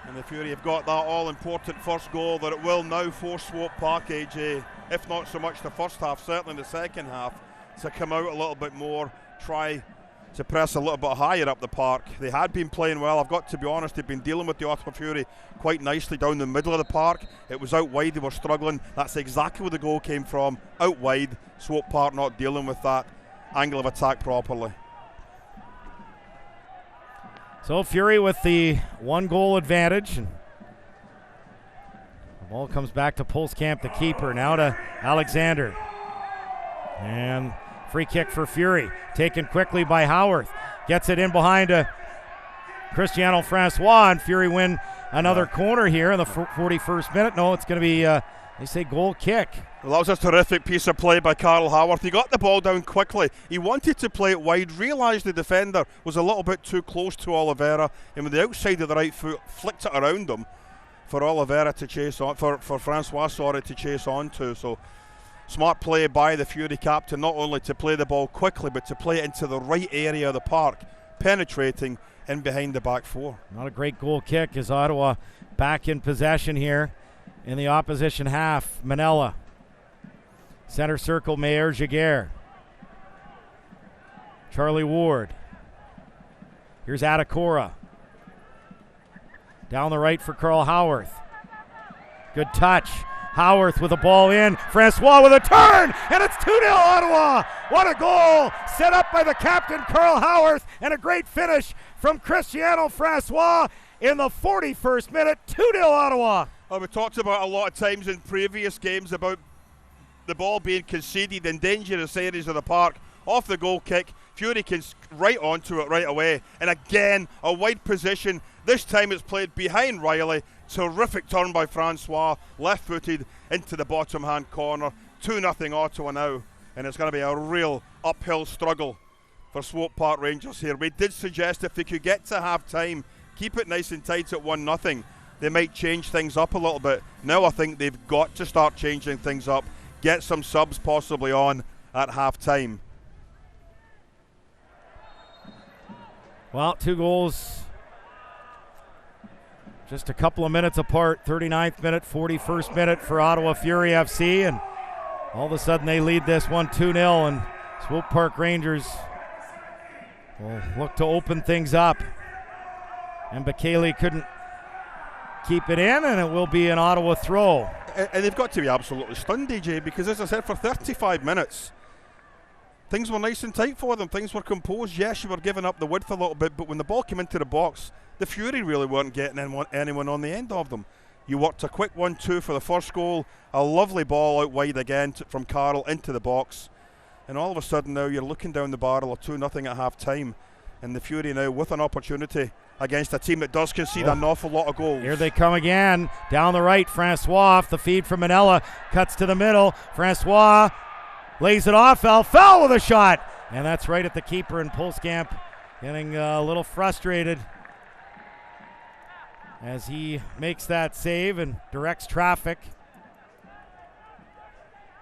And the Fury have got that all-important first goal that it will now force Swope Park, AJ, if not so much the first half, certainly the second half, to come out a little bit more, try to press a little bit higher up the park. They had been playing well. I've got to be honest, they've been dealing with the Ottawa Fury quite nicely down the middle of the park. It was out wide, they were struggling. That's exactly where the goal came from, out wide. Swope Park not dealing with that angle of attack properly. So Fury with the 1-goal advantage. And the ball comes back to Pulskamp, the keeper. Now to Alexander. And free kick for Fury. Taken quickly by Howarth. Gets it in behind Cristiano Francois. And Fury win another corner here in the 41st minute. No, it's going to be, they say, goal kick. Well, that was a terrific piece of play by Carl Howarth. He got the ball down quickly. He wanted to play it wide, realised the defender was a little bit too close to Oliveira, and with the outside of the right foot, flicked it around him for Oliveira to chase on, for Francois, to chase on to. So smart play by the Fury captain, not only to play the ball quickly, but to play it into the right area of the park, penetrating in behind the back four. Not a great goal kick as Ottawa back in possession here in the opposition half. Manella. Center circle, Mayer Jaguar. Charlie Ward. Here's Adekora. Down the right for Carl Howarth. Good touch. Howarth with the ball in. Francois with a turn, and it's 2-0 Ottawa. What a goal set up by the captain, Carl Howarth, and a great finish from Cristiano Francois in the 41st minute. 2-0 Ottawa. Well, we talked about a lot of times in previous games about the ball being conceded in dangerous areas of the park. Off the goal kick, Fury can right onto it right away. And again, a wide position. This time it's played behind Riley. Terrific turn by Francois, left-footed into the bottom-hand corner. 2-0 Ottawa now. And it's going to be a real uphill struggle for Swope Park Rangers here. We did suggest if they could get to half-time, keep it nice and tight at 1-0, they might change things up a little bit. Now I think they've got to start changing things up. Get some subs possibly on at half-time. Well, 2 goals just a couple of minutes apart. 39th minute, 41st minute for Ottawa Fury FC, and all of a sudden they lead this one 2-0, and Swope Park Rangers will look to open things up. And Bekele couldn't keep it in, and it will be an Ottawa throw. And they've got to be absolutely stunned, DJ, because as I said, for 35 minutes, things were nice and tight for them. Things were composed. Yes, you were giving up the width a little bit, but when the ball came into the box, the Fury really weren't getting anyone on the end of them. You worked a quick 1-2 for the first goal, a lovely ball out wide again from Carl into the box, and all of a sudden now you're looking down the barrel of 2-0 at half-time, and the Fury now with an opportunity against a team that does concede an awful lot of goals. Here they come again. Down the right, Francois off the feed from Manella. Cuts to the middle. Francois lays it off. Foul with a shot. And that's right at the keeper, and Pulskamp getting a little frustrated as he makes that save and directs traffic.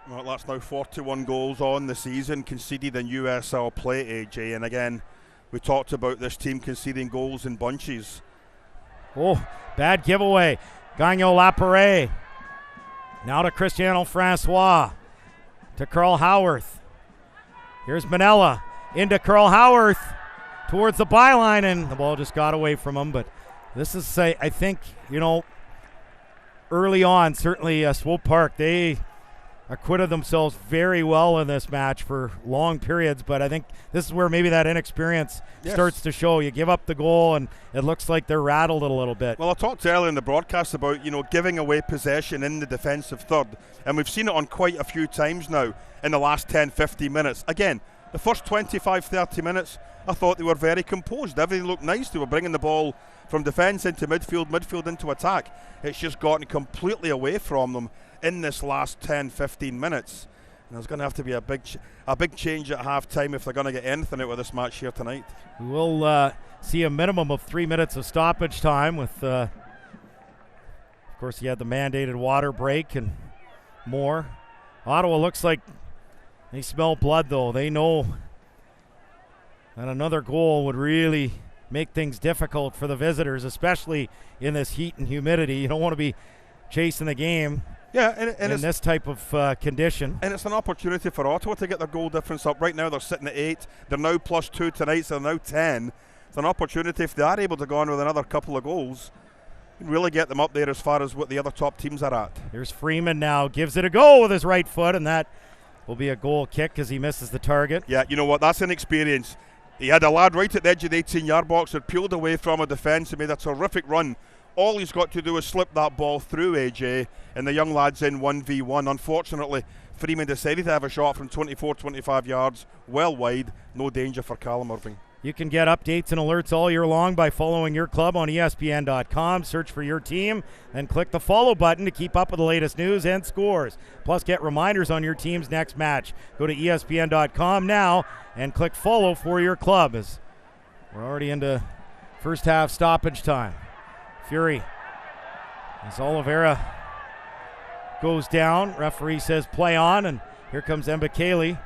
Well, that's now 41 goals on the season conceded in USL play, AJ. And again, we talked about this team conceding goals in bunches. Oh, bad giveaway. Gagnon Laparé. Now to Cristiano Francois. To Carl Howarth. Here's Manella. Into Carl Howarth. Towards the byline, and the ball just got away from him. But this is, I think, early on, certainly Swope Park, they acquitted themselves very well in this match for long periods, but I think this is where maybe that inexperience starts to show. You give up the goal, and it looks like they're rattled a little bit. Well, I talked earlier in the broadcast about, giving away possession in the defensive third, and we've seen it on quite a few times now in the last 10-15 minutes. Again, the first 25-30 minutes, I thought they were very composed. Everything looked nice. They were bringing the ball from defence into midfield into attack. It's just gotten completely away from them in this last 10-15 minutes. And there's going to have to be a big change at half-time if they're going to get anything out of this match here tonight. We will see a minimum of 3 minutes of stoppage time with, of course, you had the mandated water break and more. Ottawa looks like they smell blood, though. They know that another goal would really make things difficult for the visitors, especially in this heat and humidity. You don't want to be chasing the game in this type of condition. And it's an opportunity for Ottawa to get their goal difference up. Right now they're sitting at 8. They're now +2 tonight, so they're now 10. It's an opportunity, if they are able to go on with another couple of goals, really get them up there as far as what the other top teams are at. Here's Freeman now, gives it a go with his right foot, and that will be a goal kick as he misses the target. Yeah, you know what, that's an experience. He had a lad right at the edge of the 18-yard box that peeled away from a defence and made a terrific run. All he's got to do is slip that ball through AJ, and the young lad's in 1v1. Unfortunately, Freeman decided to have a shot from 24-25 yards, well wide. No danger for Callum Irving. You can get updates and alerts all year long by following your club on ESPN.com. Search for your team and click the follow button to keep up with the latest news and scores. Plus, get reminders on your team's next match. Go to ESPN.com now and click follow for your club, as we're already into first half stoppage time. Fury, as Oliveira goes down, referee says play on, and here comes Mbakele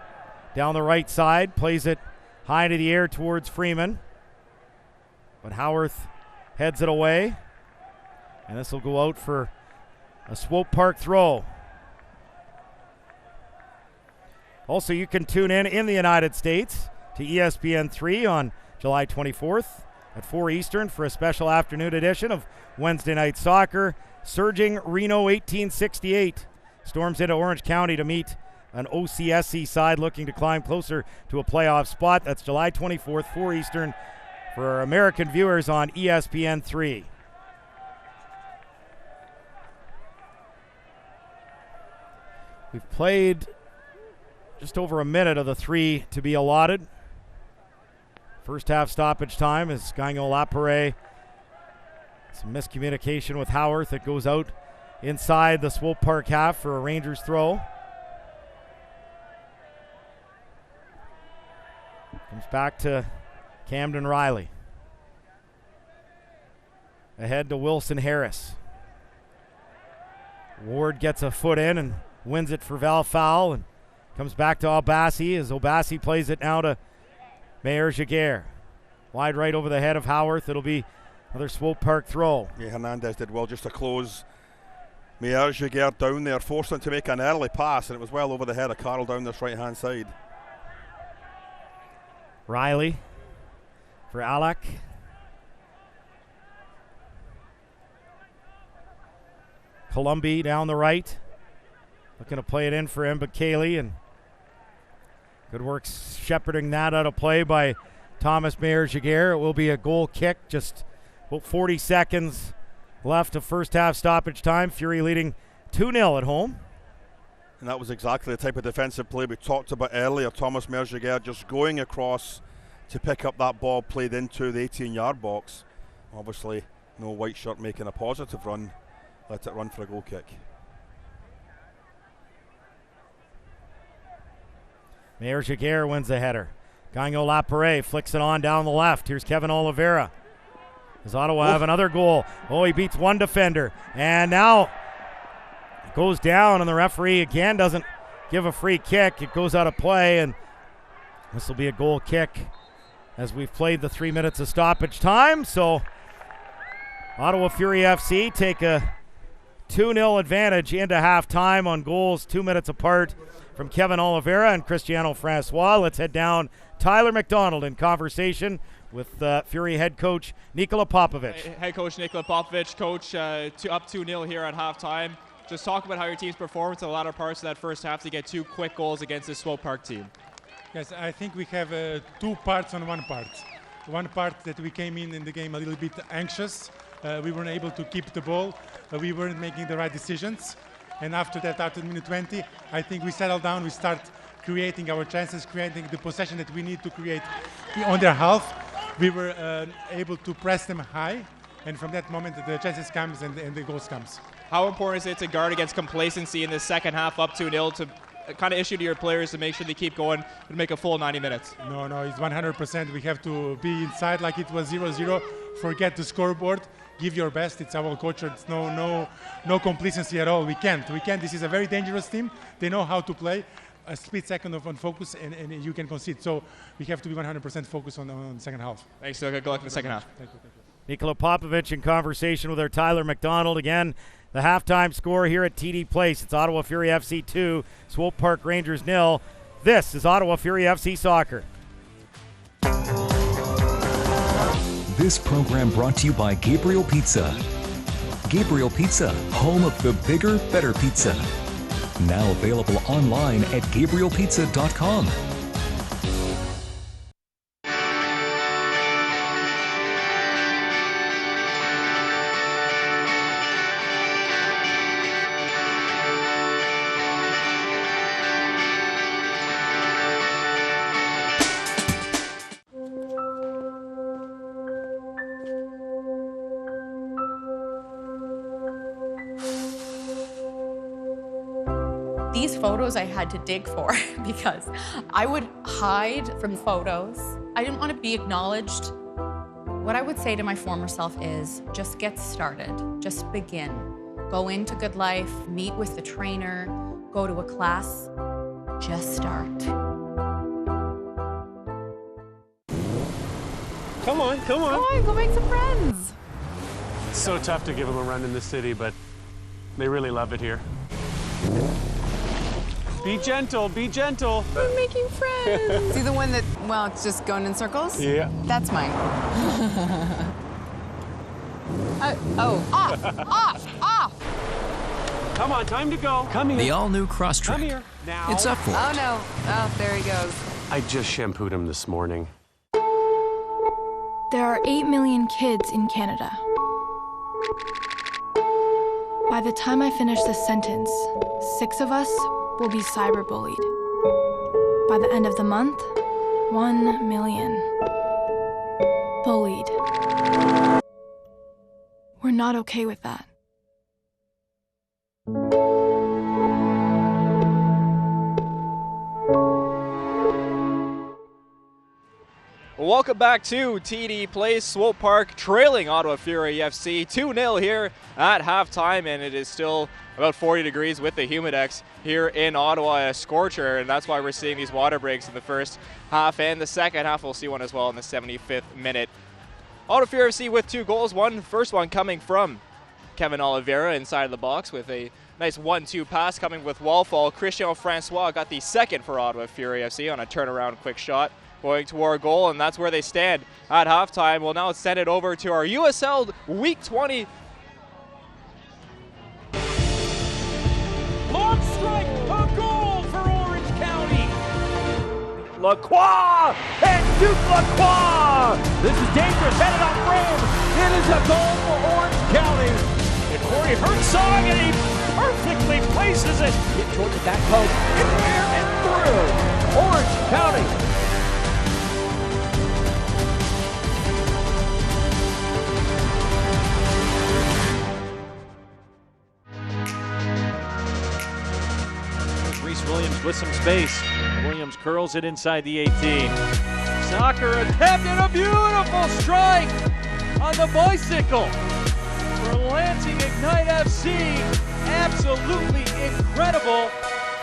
down the right side, plays it high to the air towards Freeman, but Howarth heads it away, and this will go out for a Swope Park throw. Also, you can tune in the United States to ESPN3 on July 24th at 4 Eastern for a special afternoon edition of Wednesday Night Soccer. Surging Reno 1868 storms into Orange County to meet an OCSC side looking to climb closer to a playoff spot. That's July 24th, 4 Eastern, for our American viewers on ESPN3. We've played just over a minute of the 3 to be allotted. First half stoppage time is Gagnon Lapare. Some miscommunication with Howarth. It goes out inside the Swope Park half for a Rangers throw. Comes back to Camden Riley. Ahead to Wilson Harris. Ward gets a foot in and wins it for Val Fowl, and comes back to Obasi as Obasi plays it now to Mayer Jaguar. Wide right over the head of Howarth. It'll be another Swope Park throw. Yeah, Hernandez did well just to close Mayer Jaguar down there, forced him to make an early pass, and it was well over the head of Carroll down this right-hand side. Riley for Alak. Columbi down the right. Looking to play it in for Mbakele, and good work shepherding that out of play by Thomas Mayer Jaguar. It will be a goal kick, just about 40 seconds left of first half stoppage time. Fury leading 2-0 at home. And that was exactly the type of defensive play we talked about earlier. Thomas Mayer Jaguar just going across to pick up that ball played into the 18-yard box. Obviously, no white shirt making a positive run. Let it run for a goal kick. Mayer Jaguar wins the header. Gagnon Lapare flicks it on down the left. Here's Kevin Oliveira. Does Ottawa have another goal? Oh, he beats one defender. And now it goes down, and the referee again doesn't give a free kick. It goes out of play, and this will be a goal kick as we've played the 3 minutes of stoppage time. So Ottawa Fury FC take a 2-0 advantage into halftime on goals 2 minutes apart from Kevin Oliveira and Cristiano Francois. Let's head down. Tyler McDonald in conversation with Fury head coach Nikola Popovic. Head coach Nikola Popovic. Coach, up 2-0 here at halftime. Just talk about how your team's performance in the latter parts of that first half to get 2 quick goals against this Swope Park team. Yes, I think we have 2 parts on one part. One part that we came in the game a little bit anxious. We weren't able to keep the ball. We weren't making the right decisions. And after that, after minute 20, I think we settled down. We start creating our chances, creating the possession that we need to create on their half. We were able to press them high. And from that moment, the chances comes and the goals comes. How important is it to guard against complacency in the second half up 2-0 to kind of issue to your players to make sure they keep going and make a full 90 minutes? No, it's 100%. We have to be inside like it was 0-0. Forget the scoreboard. Give your best. It's our culture. It's no complacency at all. We can't. This is a very dangerous team. They know how to play. A split second of unfocus and you can concede. So we have to be 100% focused on the second half. Thanks, Phil. Good luck in the second half. Thank you. Nikola Popovich in conversation with our Tyler McDonald. Again, the halftime score here at TD Place. It's Ottawa Fury FC 2, Swope Park Rangers 0. This is Ottawa Fury FC Soccer. This program brought to you by Gabriel Pizza. Gabriel Pizza, home of the bigger, better pizza. Now available online at GabrielPizza.com. These photos I had to dig for because I would hide from photos. I didn't want to be acknowledged. What I would say to my former self is just get started, just begin. Go into Good Life, meet with the trainer, go to a class, just start. Come on. Come on, go make some friends. It's so tough to give them a run in the city, but they really love it here. Be gentle, be gentle. We're making friends. See the one that, well, it's just going in circles? Yeah. That's mine. Off. Come on, time to go. Come here. The all-new cross-track. Come here. Now. It's up for it. Oh, no. Oh, there he goes. I just shampooed him this morning. There are 8 million kids in Canada. By the time I finish this sentence, 6 of us will be cyberbullied. By the end of the month, 1 million. Bullied. We're not okay with that. Welcome back to TD Place, Swope Park, trailing Ottawa Fury FC 2-0 here at halftime, and it is still about 40 degrees with the Humidex here in Ottawa, a scorcher, and that's why we're seeing these water breaks in the first half and the second half. We'll see one as well in the 75th minute. Ottawa Fury FC with 2 goals, first one coming from Kevin Oliveira inside of the box with a nice 1-2 pass coming with Wallfall. Christian Francois got the second for Ottawa Fury FC on a turnaround quick shot going toward goal, and that's where they stand at halftime. We'll now send it over to our USL Week 20. Long strike, a goal for Orange County. Lacroix and Duke Lacroix. This is dangerous, headed on frame. It is a goal for Orange County. And Corey Herzog, and he perfectly places it. Get toward the back post, in the air and through. Orange County. Williams with some space. Williams curls it inside the 18. Soccer attempt and a beautiful strike on the bicycle for Lansing Ignite FC. Absolutely incredible.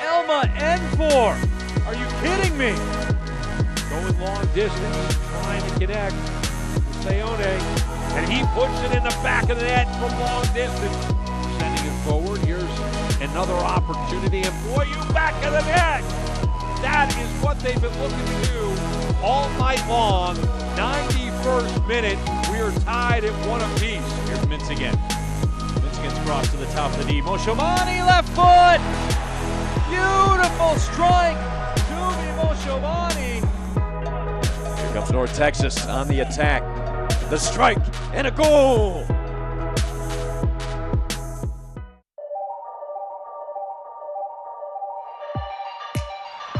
Elma Enfor. Are you kidding me? Going long distance, trying to connect with Sayone. And he puts it in the back of the net from long distance. Sending it forward. Here's another opportunity, and boy, you back of the net. That is what they've been looking to do all night long. 91st minute, we are tied at 1 apiece. Here's Mintz again. Mintz against across to the top of the D. Moshomani, left foot! Beautiful strike! Jumi Moshomani. Here comes North Texas on the attack. The strike and a goal!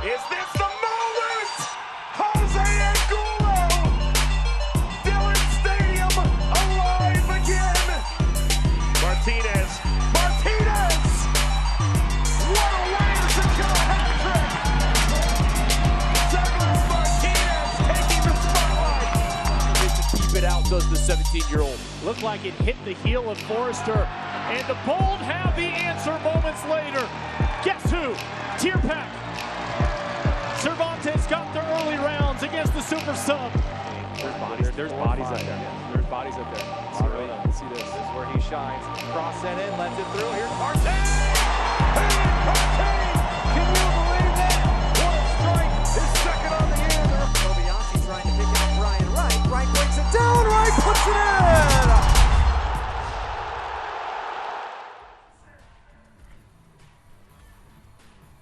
Is this the moment? Jose Angulo! Dillon Stadium alive again! Martinez! What a way to secure a hat-trick! Douglas Martinez taking the spotlight! Keep it out, does the 17-year-old. Looked like it hit the heel of Forrester, and the Bold have the answer moments later. Guess who? Tierpak. Cervantes got the early rounds against the super sub. There's bodies up there. There's bodies up there. Let's see this. This is where he shines. Cross set in, lets it through. Here's Marte! Can you believe that? What a strike! His second on the year. Tobiasi trying to pick it up Ryan Wright. Wright breaks it down. Wright puts it in!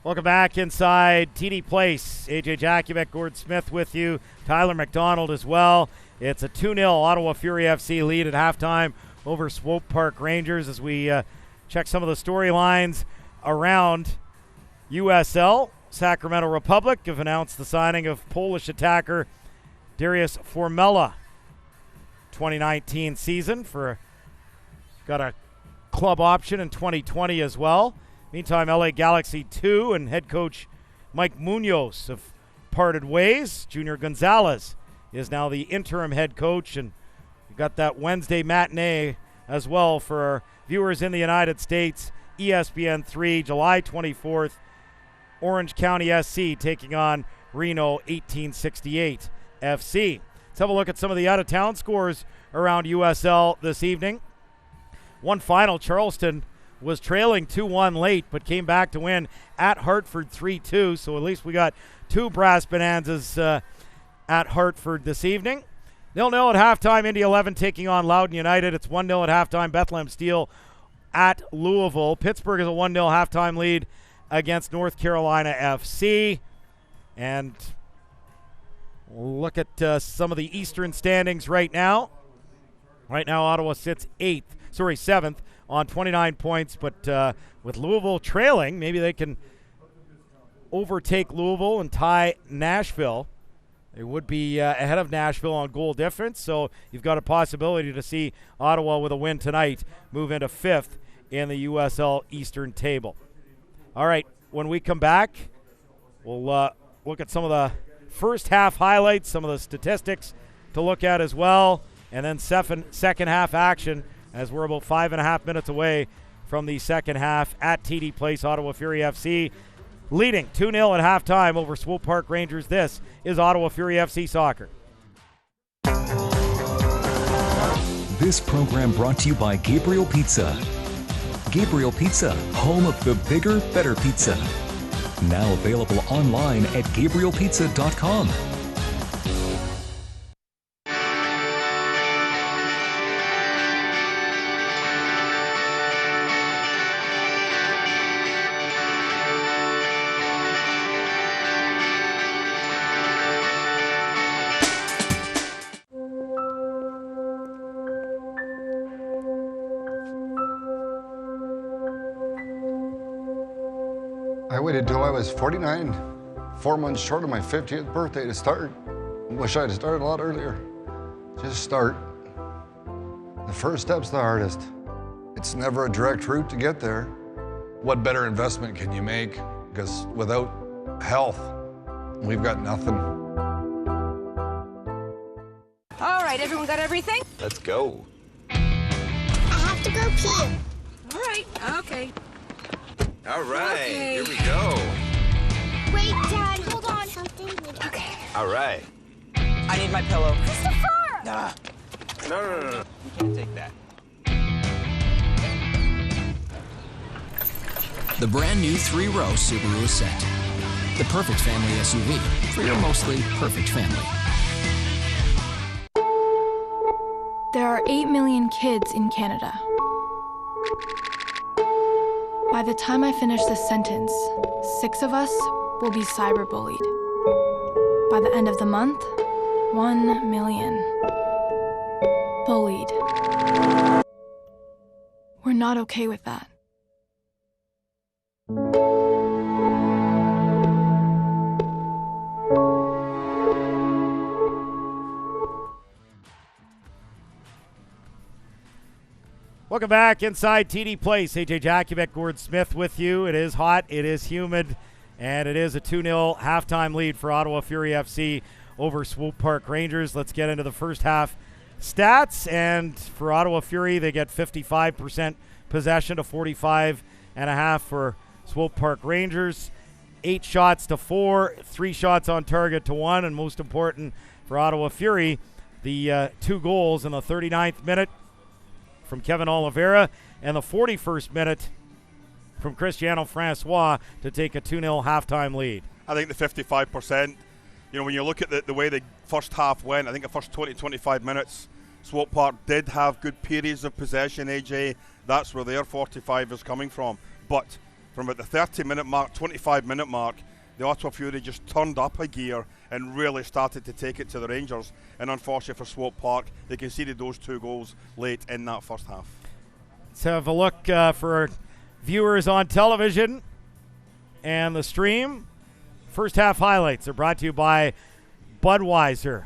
Welcome back inside TD Place. AJ Jakubek, Gord Smith with you. Tyler McDonald as well. It's a 2-0 Ottawa Fury FC lead at halftime over Swope Park Rangers as we check some of the storylines around USL. Sacramento Republic have announced the signing of Polish attacker Darius Formella. 2019 season got a club option in 2020 as well. Meantime, LA Galaxy 2 and head coach Mike Munoz have parted ways. Junior Gonzalez is now the interim head coach, and we got that Wednesday matinee as well for our viewers in the United States. ESPN 3, July 24th, Orange County SC taking on Reno 1868 FC. Let's have a look at some of the out-of-town scores around USL this evening. One final, Charleston was trailing 2-1 late, but came back to win at Hartford 3-2. So at least we got two brass bonanzas at Hartford this evening. 0-0 at halftime, Indy 11 taking on Loudoun United. It's 1-0 at halftime, Bethlehem Steel at Louisville. Pittsburgh is a 1-0 halftime lead against North Carolina FC. And we'll look at some of the Eastern standings right now. Right now, Ottawa sits 7th. On 29 points, but with Louisville trailing, maybe they can overtake Louisville and tie Nashville. They would be ahead of Nashville on goal difference, so you've got a possibility to see Ottawa with a win tonight move into 5th in the USL Eastern table. All right, when we come back, we'll look at some of the first half highlights, some of the statistics to look at as well, and then second half action, as we're about 5.5 minutes away from the second half at TD Place. Ottawa Fury FC leading 2-0 at halftime over Swope Park Rangers. This is Ottawa Fury FC Soccer. This program brought to you by Gabriel Pizza. Gabriel Pizza, home of the bigger, better pizza. Now available online at GabrielPizza.com. I waited till I was 49, 4 months short of my 50th birthday to start. Wish I'd started a lot earlier. Just start. The first step's the hardest. It's never a direct route to get there. What better investment can you make? Because without health, we've got nothing. All right, everyone got everything? Let's go. I have to go pee. All right, okay. All right, Okay. here we go. Wait, Dad, hold on. Something. Okay. All right. I need my pillow. Christopher! No. You can't take that. The brand new 3-row Subaru Ascent. The perfect family SUV for your mostly perfect family. There are 8 million kids in Canada. By the time I finish this sentence, 6 of us will be cyberbullied. By the end of the month, 1 million. Bullied. We're not okay with that. Welcome back inside TD Place. AJ Jakubek, Gord Smith with you. It is hot, it is humid, and it is a 2-0 halftime lead for Ottawa Fury FC over Swope Park Rangers. Let's get into the first half stats. And for Ottawa Fury, they get 55% possession to 45.5 for Swope Park Rangers. 8 shots to 4, 3 shots on target to 1, and most important for Ottawa Fury, the 2 goals in the 39th minute from Kevin Oliveira and the 41st minute from Cristiano Francois to take a 2-0 halftime lead. I think the 55%, when you look at the way the first half went, I think the first 20-25 minutes, Swope Park did have good periods of possession, AJ. That's where their 45 is coming from. But from at the 30-minute mark, 25-minute mark, the Ottawa Fury just turned up a gear and really started to take it to the Rangers. And unfortunately for Swope Park, they conceded those 2 goals late in that first half. Let's have a look for our viewers on television and the stream. First half highlights are brought to you by Budweiser.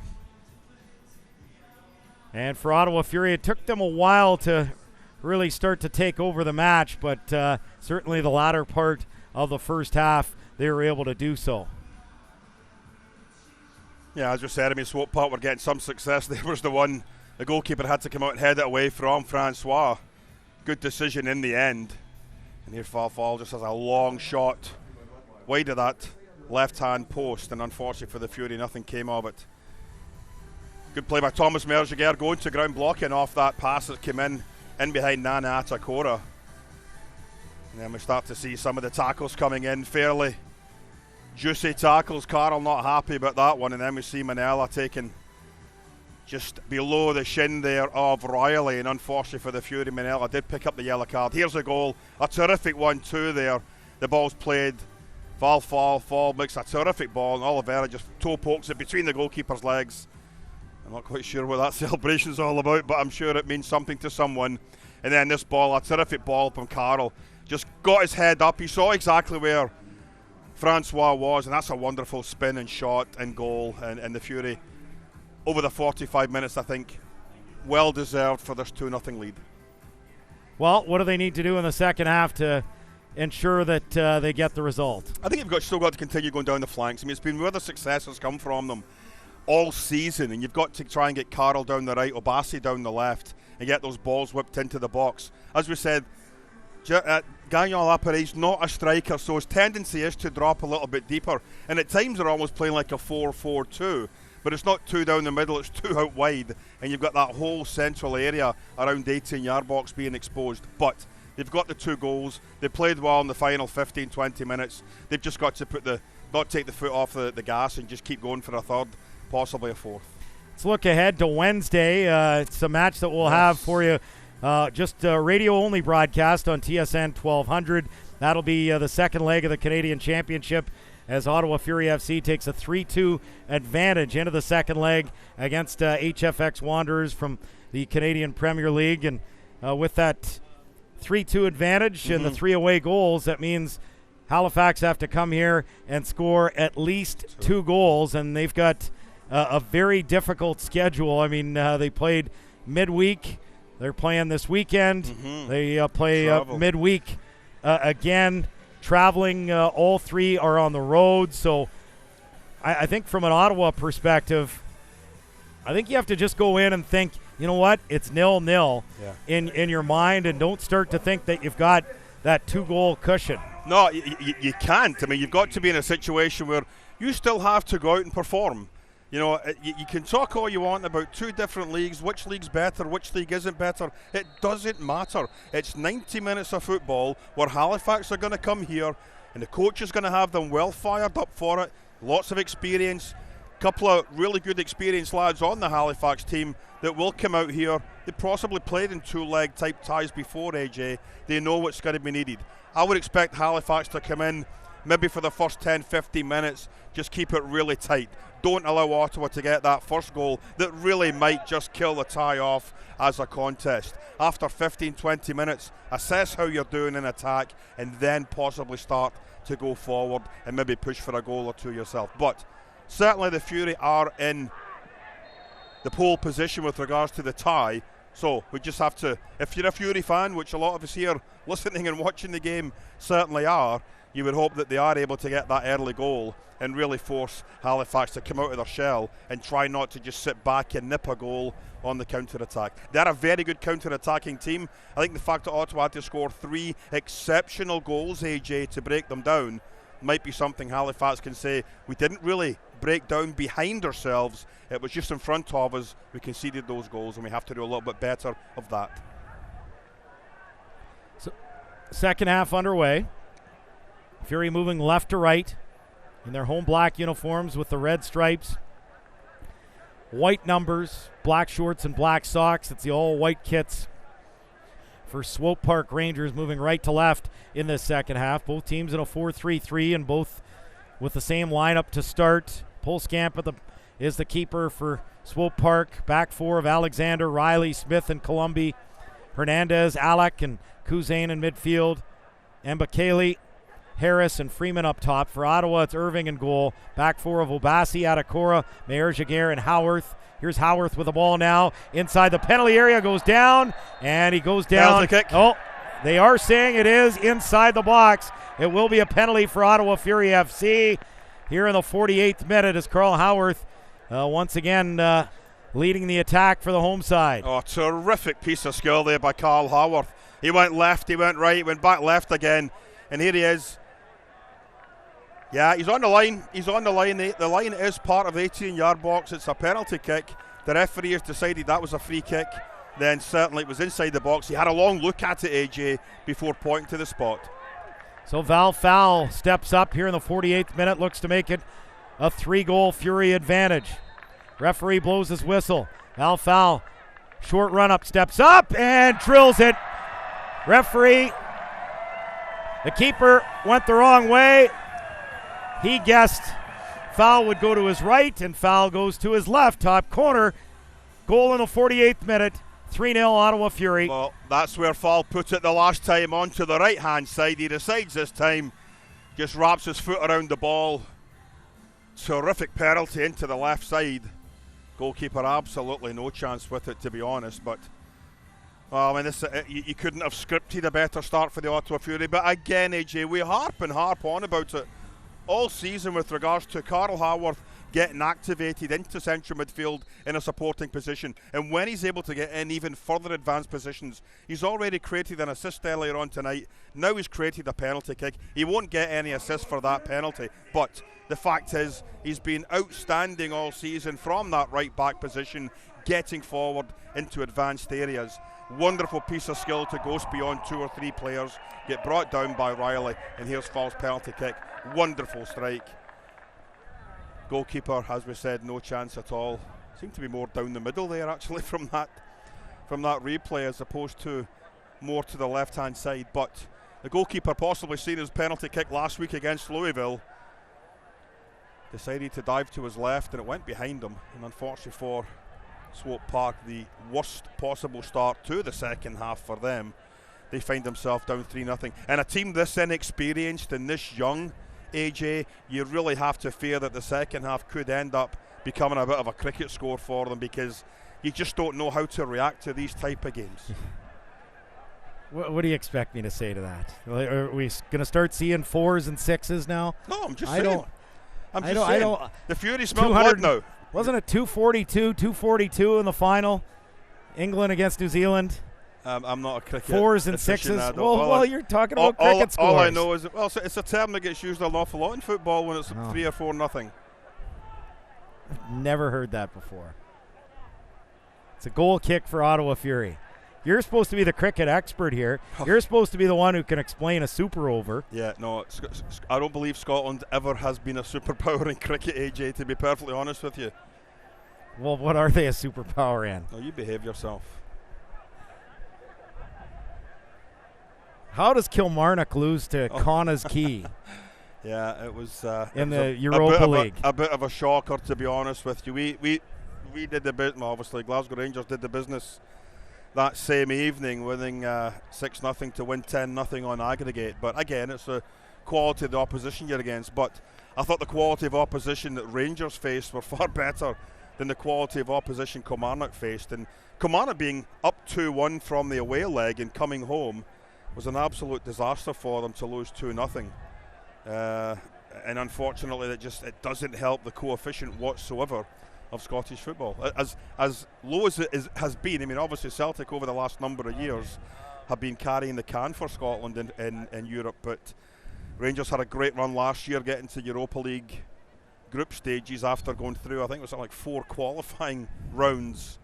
And for Ottawa Fury, it took them a while to really start to take over the match, but certainly the latter part of the first half, they were able to do so. Yeah, as you said, Swope Park were getting some success. There was the one the goalkeeper had to come out and head it away from Francois. Good decision in the end. And here Fall just has a long shot wide of that left-hand post, and unfortunately for the Fury, nothing came of it. Good play by Thomas Merziger, going to ground blocking off that pass that came in behind Nana Atakora. And then we start to see some of the tackles coming in, fairly juicy tackles. Carl not happy about that one, and then we see Manella taking just below the shin there of Riley, and unfortunately for the Fury, Manella did pick up the yellow card. Here's a goal, a terrific one too there. The ball's played, Fall makes a terrific ball, and Oliveira just toe pokes it between the goalkeeper's legs. I'm not quite sure what that celebration's all about, but I'm sure it means something to someone. And then this ball, a terrific ball from Carl, just got his head up. He saw exactly where Francois was, and that's a wonderful spin and shot and goal. And the Fury, over the 45 minutes, I think, well deserved for this 2-0 lead. Well, what do they need to do in the second half to ensure that they get the result? I think you've still got to continue going down the flanks. It's been where the success has come from them all season, and you've got to try and get Carl down the right, Obasi down the left, and get those balls whipped into the box. As we said, Gagnon Lapare's not a striker, so his tendency is to drop a little bit deeper, and at times they're almost playing like a 4-4-2, but it's not 2 down the middle, it's 2 out wide, and you've got that whole central area around 18-yard box being exposed. But they've got the 2 goals, they played well in the final 15-20 minutes. They've just got to not take the foot off the gas and just keep going for a third, possibly a fourth. Let's look ahead to Wednesday. It's a match that we'll have for you. Just a radio-only broadcast on TSN 1200. That'll be the second leg of the Canadian Championship as Ottawa Fury FC takes a 3-2 advantage into the second leg against HFX Wanderers from the Canadian Premier League. And with that 3-2 advantage and the 3 away goals, that means Halifax have to come here and score at least 2 goals, and they've got a very difficult schedule. They played midweek. They're playing this weekend. They play midweek again. Traveling, all 3 are on the road. So I think from an Ottawa perspective, I think you have to just go in and think, you know what, it's 0-0 in your mind, and don't start to think that you've got that 2-goal cushion. No, you can't. You've got to be in a situation where you still have to go out and perform. You can talk all you want about 2 different leagues, which league's better, which league isn't better. It doesn't matter. It's 90 minutes of football where Halifax are going to come here and the coach is going to have them well fired up for it, lots of experience, couple of really good experienced lads on the Halifax team that will come out here. They possibly played in two-leg type ties before, AJ. They know what's going to be needed. I would expect Halifax to come in maybe for the first 10-15 minutes, just keep it really tight. Don't allow Ottawa to get that first goal that really might just kill the tie off as a contest. After 15-20 minutes, assess how you're doing in attack and then possibly start to go forward and maybe push for a goal or two yourself. But certainly the Fury are in the pole position with regards to the tie. So we just have to, if you're a Fury fan, which a lot of us here listening and watching the game certainly are, you would hope that they are able to get that early goal and really force Halifax to come out of their shell and try not to just sit back and nip a goal on the counter-attack. They're a very good counter-attacking team. I think the fact that Ottawa had to score 3 exceptional goals, AJ, to break them down might be something Halifax can say, we didn't really break down behind ourselves, it was just in front of us, we conceded those goals, and we have to do a little bit better of that. So, second half underway. Fury moving left to right in their home black uniforms with the red stripes. White numbers, black shorts and black socks. It's the all-white kits for Swope Park Rangers, moving right to left in this second half. Both teams in a 4-3-3 and both with the same lineup to start. Polskamp is the keeper for Swope Park. Back four of Alexander, Riley, Smith, and Columbi. Hernandez, Alec, and Kuzane in midfield. Mbakele, Harris, and Freeman up top. For Ottawa, it's Irving in goal. Back four of Obasi, Adekora, Mayer Jaguar, and Howarth. Here's Howarth with the ball now. Inside the penalty area, goes down, and he goes down. Penalty kick. Oh, they are saying it is inside the box. It will be a penalty for Ottawa Fury FC here in the 48th minute as Carl Howarth once again leading the attack for the home side. Oh, terrific piece of skill there by Carl Howarth. He went left, he went right, he went back left again, and here he is. Yeah, he's on the line. He's on the line. The line is part of the 18-yard box. It's a penalty kick. The referee has decided that was a free kick. Then certainly it was inside the box. He had a long look at it, AJ, before pointing to the spot. So Val Fowl steps up here in the 48th minute, looks to make it a 3-goal Fury advantage. Referee blows his whistle. Val Fowl, short run up, steps up and drills it. Referee, the keeper went the wrong way. He guessed foul would go to his right, and foul goes to his left, top corner. Goal in the 48th minute, 3-0 Ottawa Fury. Well, that's where Fowl put it the last time, onto the right-hand side. He decides this time, just wraps his foot around the ball. Terrific penalty into the left side. Goalkeeper absolutely no chance with it, to be honest, but well, I mean, you couldn't have scripted a better start for the Ottawa Fury. But again, AJ, we harp on about it all season with regards to Carl Howarth getting activated into central midfield in a supporting position, and when he's able to get in even further advanced positions, he's already created an assist earlier on tonight. Now he's created a penalty kick. He won't get any assist for that penalty, but the fact is he's been outstanding all season from that right back position, getting forward into advanced areas. Wonderful piece of skill to ghost beyond 2 or 3 players, get brought down by Riley, and here's Fall's penalty kick. Wonderful strike. Goalkeeper, as we said, no chance at all. Seemed to be more down the middle there actually from that replay, as opposed to more to the left hand side. But the goalkeeper, possibly seen his penalty kick last week against Louisville, decided to dive to his left and it went behind him, and unfortunately for Swope Park, the worst possible start to the second half for them. They find themselves down 3-0, and a team this inexperienced and this young, AJ, you really have to fear that the second half could end up becoming a bit of a cricket score for them, because you just don't know how to react to these type of games. What do you expect me to say to that? Are we going to start seeing 4s and 6s now? No, I'm just saying. The Fury smell blood now. Wasn't it 242 in the final? England against New Zealand. I'm not a cricket 4s and 6s. Well, you're talking about cricket scores. All I know is, well, it's a term that gets used an awful lot in football when it's 3 or 4-0. I've never heard that before. It's a goal kick for Ottawa Fury. You're supposed to be the cricket expert here. You're supposed to be the one who can explain a super over. Yeah, no, I don't believe Scotland ever has been a superpower in cricket, AJ, to be perfectly honest with you. Well, what are they a superpower in? No, you behave yourself. How does Kilmarnock lose to Connah's Quay? Yeah, it was in the Europa League. A bit of a shocker, to be honest with you. We did the business. Obviously, Glasgow Rangers did the business that same evening, winning 6-0 to win 10-0 on aggregate. But again, it's the quality of the opposition you're against. But I thought the quality of opposition that Rangers faced were far better than the quality of opposition Kilmarnock faced. And Kilmarnock being up 2-1 from the away leg and coming home was an absolute disaster for them to lose 2-0. And unfortunately, it doesn't help the coefficient whatsoever of Scottish football. As low as it has been, I mean, obviously Celtic over the last number of years have been carrying the can for Scotland in Europe, but Rangers had a great run last year getting to Europa League group stages after going through, I think it was something like 4 qualifying rounds,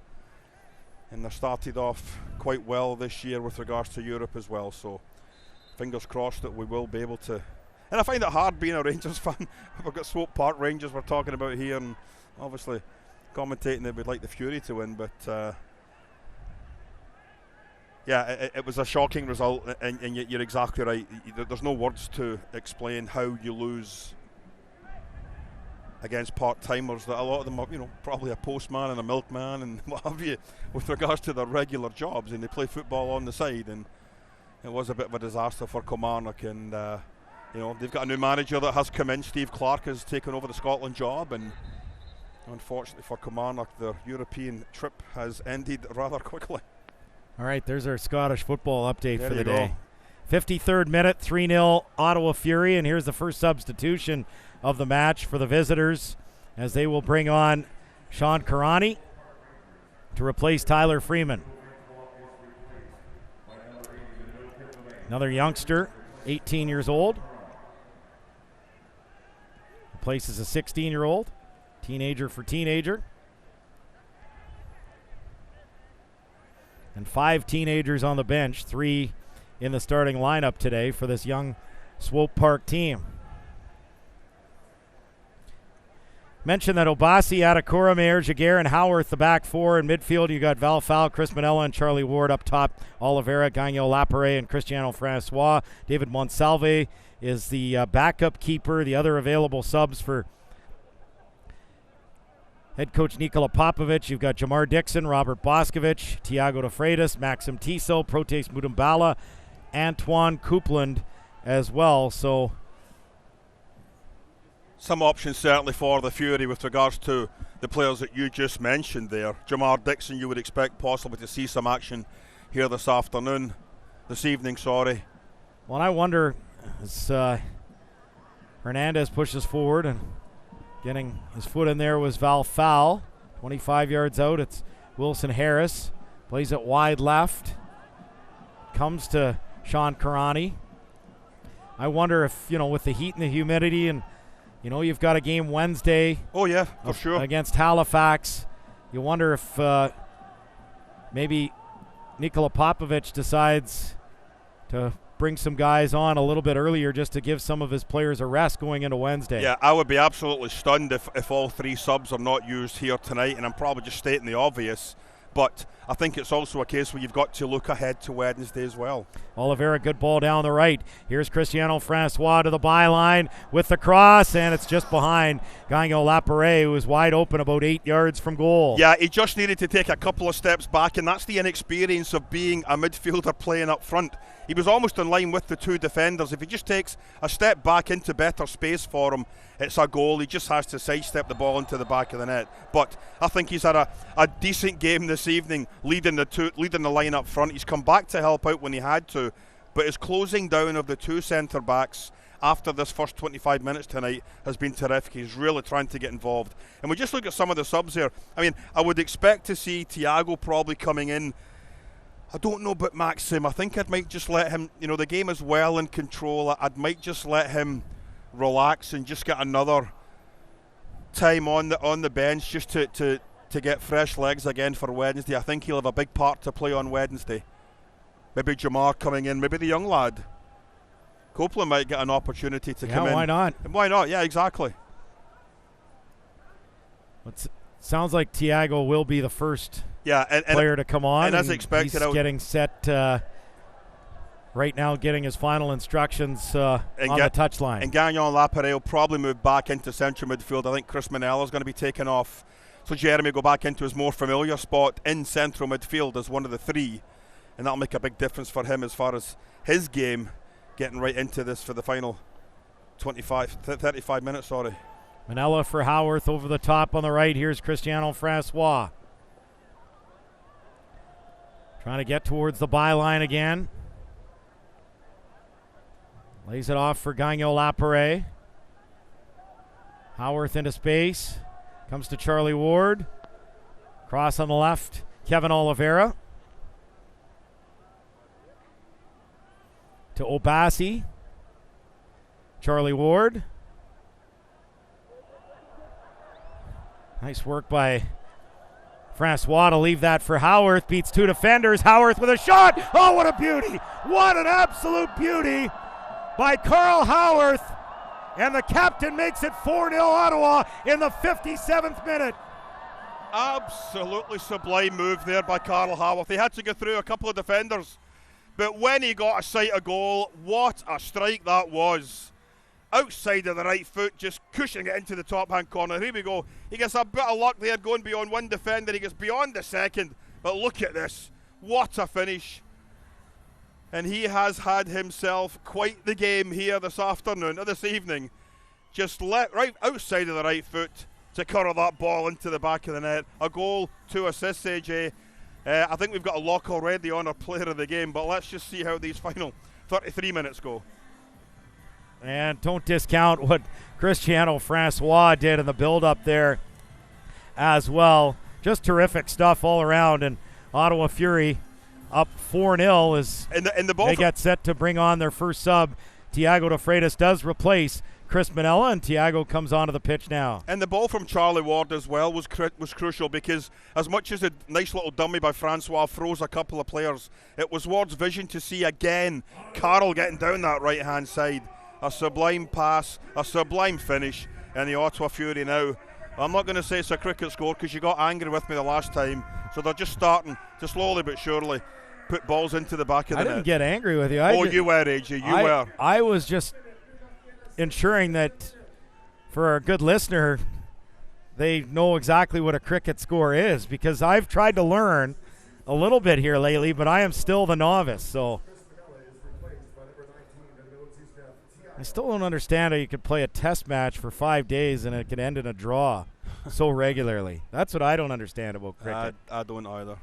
and they started off quite well this year with regards to Europe as well, so fingers crossed that we will be able to. And I find it hard being a Rangers fan. We've got Swope Park Rangers we're talking about here, and obviously commentating that we'd like the Fury to win, but yeah, it was a shocking result, and you're exactly right. There's no words to explain how you lose against part-timers, that a lot of them are, probably a postman and a milkman and what have you, with regards to their regular jobs, and they play football on the side, and it was a bit of a disaster for Kilmarnock, and they've got a new manager that has come in. Steve Clark has taken over the Scotland job, and unfortunately for Kilmarnock, their European trip has ended rather quickly. All right, there's our Scottish football update for the day. 53rd minute, 3-0 Ottawa Fury, and here's the first substitution of the match for the visitors, as they will bring on Sean Karani to replace Tyler Freeman. Another youngster, 18 years old, replaces a 16-year-old, teenager for teenager. And 5 teenagers on the bench, 3 in the starting lineup today for this young Swope Park team. Mentioned that Obasi, Adekora, Mayer, Jaguar, and Howarth, the back 4. In midfield, you got Val Fowl, Chris Manella, and Charlie Ward up top. Oliveira, Gagnon Lapare, and Cristiano Francois. David Monsalve is the backup keeper. The other available subs for head coach Nikola Popovic, you've got Jamar Dixon, Robert Boscovich, Tiago de Freitas, Maxim Tiso, Protes Mudumbala, Antoine Coupland as well. So some options certainly for the Fury with regards to the players that you just mentioned there. Jamar Dixon, you would expect possibly to see some action here this evening. Well, I wonder as Hernandez pushes forward and getting his foot in there was Val Fowl. 25 yards out, it's Wilson Harris. Plays it wide left. Comes to Sean Karani. I wonder if, with the heat and the humidity, and, you've got a game Wednesday. Oh, yeah, for sure. Against Halifax. You wonder if maybe Nikola Popovic decides to bring some guys on a little bit earlier just to give some of his players a rest going into Wednesday. Yeah, I would be absolutely stunned if all 3 subs are not used here tonight, and I'm probably just stating the obvious, but I think it's also a case where you've got to look ahead to Wednesday as well. Oliveira, good ball down the right. Here's Cristiano Francois to the byline with the cross, and it's just behind Gagnon Lapare, who is wide open about 8 yards from goal. Yeah, he just needed to take a couple of steps back, and that's the inexperience of being a midfielder playing up front. He was almost in line with the 2 defenders. If he just takes a step back into better space for him, it's a goal. He just has to sidestep the ball into the back of the net. But I think he's had a decent game this evening, leading the line up front. He's come back to help out when he had to, but his closing down of the 2 centre backs after this first 25 minutes tonight has been terrific. He's really trying to get involved. And we just look at some of the subs here. I mean, I would expect to see Tiago probably coming in. I don't know about Maxim. I think I might just let him, the game is well in control. I might just let him relax and just get another time on the bench just to get fresh legs again for Wednesday. I think he'll have a big part to play on Wednesday. maybe Jamar coming in, maybe the young lad. Copeland might get an opportunity to come in. Yeah, why not? And why not? Yeah, exactly. Sounds like Tiago will be the first player to come on. And as expected, he's getting set right now, getting his final instructions on the touchline. And Gagnon Lapare will probably move back into central midfield. I think Chris Manella is going to be taken off. So Jeremy will go back into his more familiar spot in central midfield as one of the three. And that'll make a big difference for him as far as his game getting right into this for the final 35 minutes, sorry. Manella for Howarth over the top on the right. Here's Cristiano Francois. Trying to get towards the byline again. Lays it off for Gagnon Lapare. Howarth into space. Comes to Charlie Ward. Cross on the left. Kevin Oliveira. To Obasi. Charlie Ward. Nice work by Francois to leave that for Howarth. Beats two defenders. Howarth with a shot. Oh, what a beauty. What an absolute beauty by Carl Howarth. And the captain makes it 4-0 Ottawa in the 57th minute. Absolutely sublime move there by Carl Howarth. He had to go through a couple of defenders. But when he got a sight of goal, what a strike that was. Outside of the right foot, just cushioning it into the top-hand corner. Here we go. He gets a bit of luck there going beyond one defender. He gets beyond the second. But look at this. What a finish. And he has had himself quite the game here this afternoon, or this evening. Just right outside of the right foot to curl that ball into the back of the net. A goal, 2 assists, AJ. I think we've got a lock already on our player of the game, but let's just see how these final 33 minutes go. And don't discount what Cristiano Francois did in the build-up there as well. Just terrific stuff all around. And Ottawa Fury up 4-0 as they get set to bring on their first sub. Tiago de Freitas does replace Chris Manella, and Tiago comes onto the pitch now. And the ball from Charlie Ward as well was crucial, because as much as a nice little dummy by Francois froze a couple of players, it was Ward's vision to see again Carroll getting down that right-hand side. A sublime pass, a sublime finish, and the Ottawa Fury now, I'm not going to say it's a cricket score because you got angry with me the last time, so they're just starting to slowly but surely put balls into the back of the net. I didn't get angry with you. You were, AJ, you were. I was just ensuring that for a good listener, they know exactly what a cricket score is, because I've tried to learn a little bit here lately, but I am still the novice, so I still don't understand how you could play a test match for 5 days and it could end in a draw so regularly. That's what I don't understand about cricket. I don't either.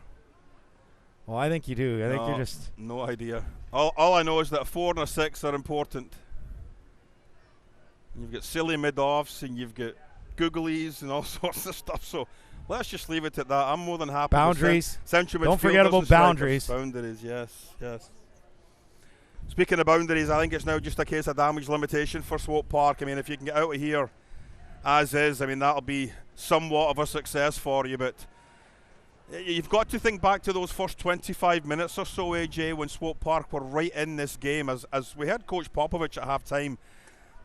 Well, I think you do. I think you're just... No idea. All I know is that 4 and a 6 are important. You've got silly mid-offs and you've got googlies and all sorts of stuff. So let's just leave it at that. I'm more than happy. Boundaries. Don't forget about boundaries. Boundaries, yes. Speaking of boundaries, I think it's now just a case of damage limitation for Swope Park. I mean, if you can get out of here as is, I mean, that'll be somewhat of a success for you. But you've got to think back to those first 25 minutes or so, AJ, when Swope Park were right in this game. As we heard Coach Popovich at half-time,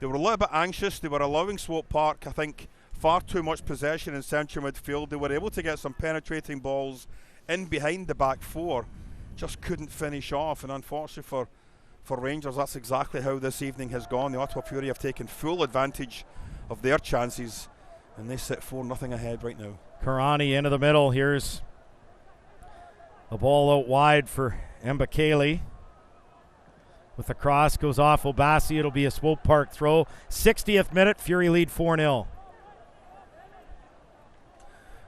they were a little bit anxious. They were allowing Swope Park, I think, far too much possession in central midfield. They were able to get some penetrating balls in behind the back four. Just couldn't finish off. And unfortunately for Rangers, that's exactly how this evening has gone. The Ottawa Fury have taken full advantage of their chances, and they sit 4-0 ahead right now. Karani into the middle. Here's the ball out wide for Mbakele. With the cross, goes off Obasi. It'll be a Swope Park throw. 60th minute, Fury lead 4-0.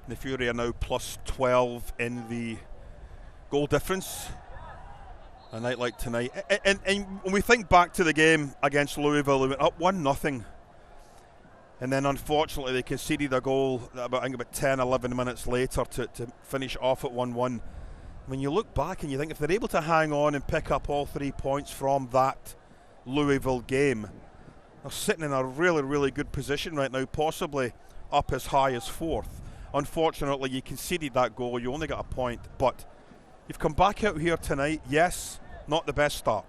The Fury are now plus 12 in the goal difference. A night like tonight. And when we think back to the game against Louisville, they went up 1-0. And then unfortunately they conceded a goal about 10, 11 minutes later to finish off at 1-1. When you look back and you think if they're able to hang on and pick up all 3 points from that Louisville game, they're sitting in a really, really good position right now, possibly up as high as 4th. Unfortunately, you conceded that goal, you only got a point, but you've come back out here tonight. Yes, not the best start.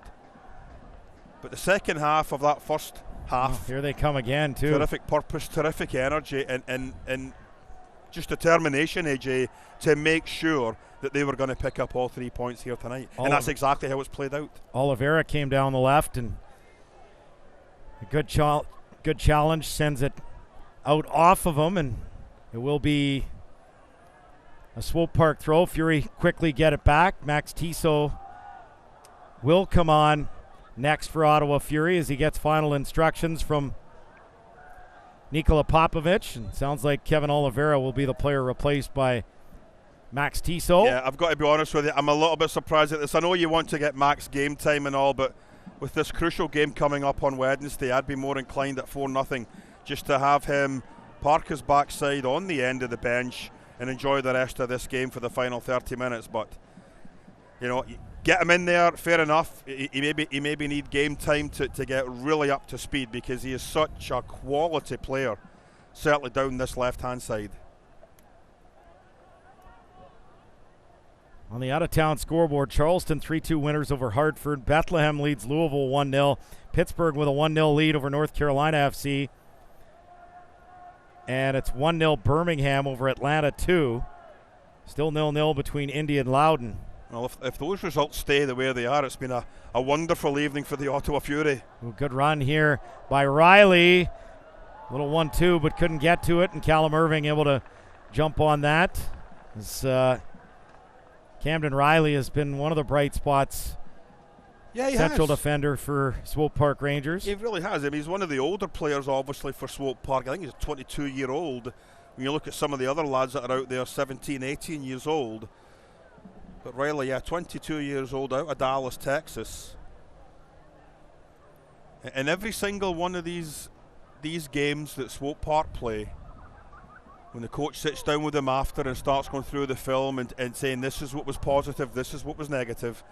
But the second half of that first half, here they come again too. Terrific purpose, terrific energy, and just determination, AJ, to make sure that they were going to pick up all 3 points here tonight. And that's exactly how it's played out. Oliveira came down the left, and a good challenge, sends it out off of him, and it will be a Swope Park throw. Fury quickly get it back. Max Tissot will come on next for Ottawa Fury as he gets final instructions from Nikola Popovic. And sounds like Kevin Oliveira will be the player replaced by Max Tissot. Yeah, I've got to be honest with you. I'm a little bit surprised at this. I know you want to get Max game time and all, but with this crucial game coming up on Wednesday, I'd be more inclined at 4-0 just to have him park his backside on the end of the bench and enjoy the rest of this game for the final 30 minutes. But, you know, get him in there, fair enough. He maybe need game time to get really up to speed, because he is such a quality player, certainly down this left-hand side. On the out-of-town scoreboard, Charleston 3-2 winners over Hartford. Bethlehem leads Louisville 1-0. Pittsburgh with a 1-0 lead over North Carolina FC. And it's 1-0 Birmingham over Atlanta 2. Still 0-0 between Indy and Loudoun. Well, if those results stay the way they are, it's been a wonderful evening for the Ottawa Fury. Good run here by Riley. Little 1-2, but couldn't get to it, and Callum Irving able to jump on that. Camden Riley has been one of the bright spots. Yeah, he Central has. defender for Swope Park Rangers. He really has. I mean, he's one of the older players, obviously, for Swope Park. I think he's 22-year-old. When you look at some of the other lads that are out there, 17, 18 years old. But Riley, 22 years old, out of Dallas, Texas. And every single one of these games that Swope Park play, when the coach sits down with them after and starts going through the film and saying this is what was positive, this is what was negative,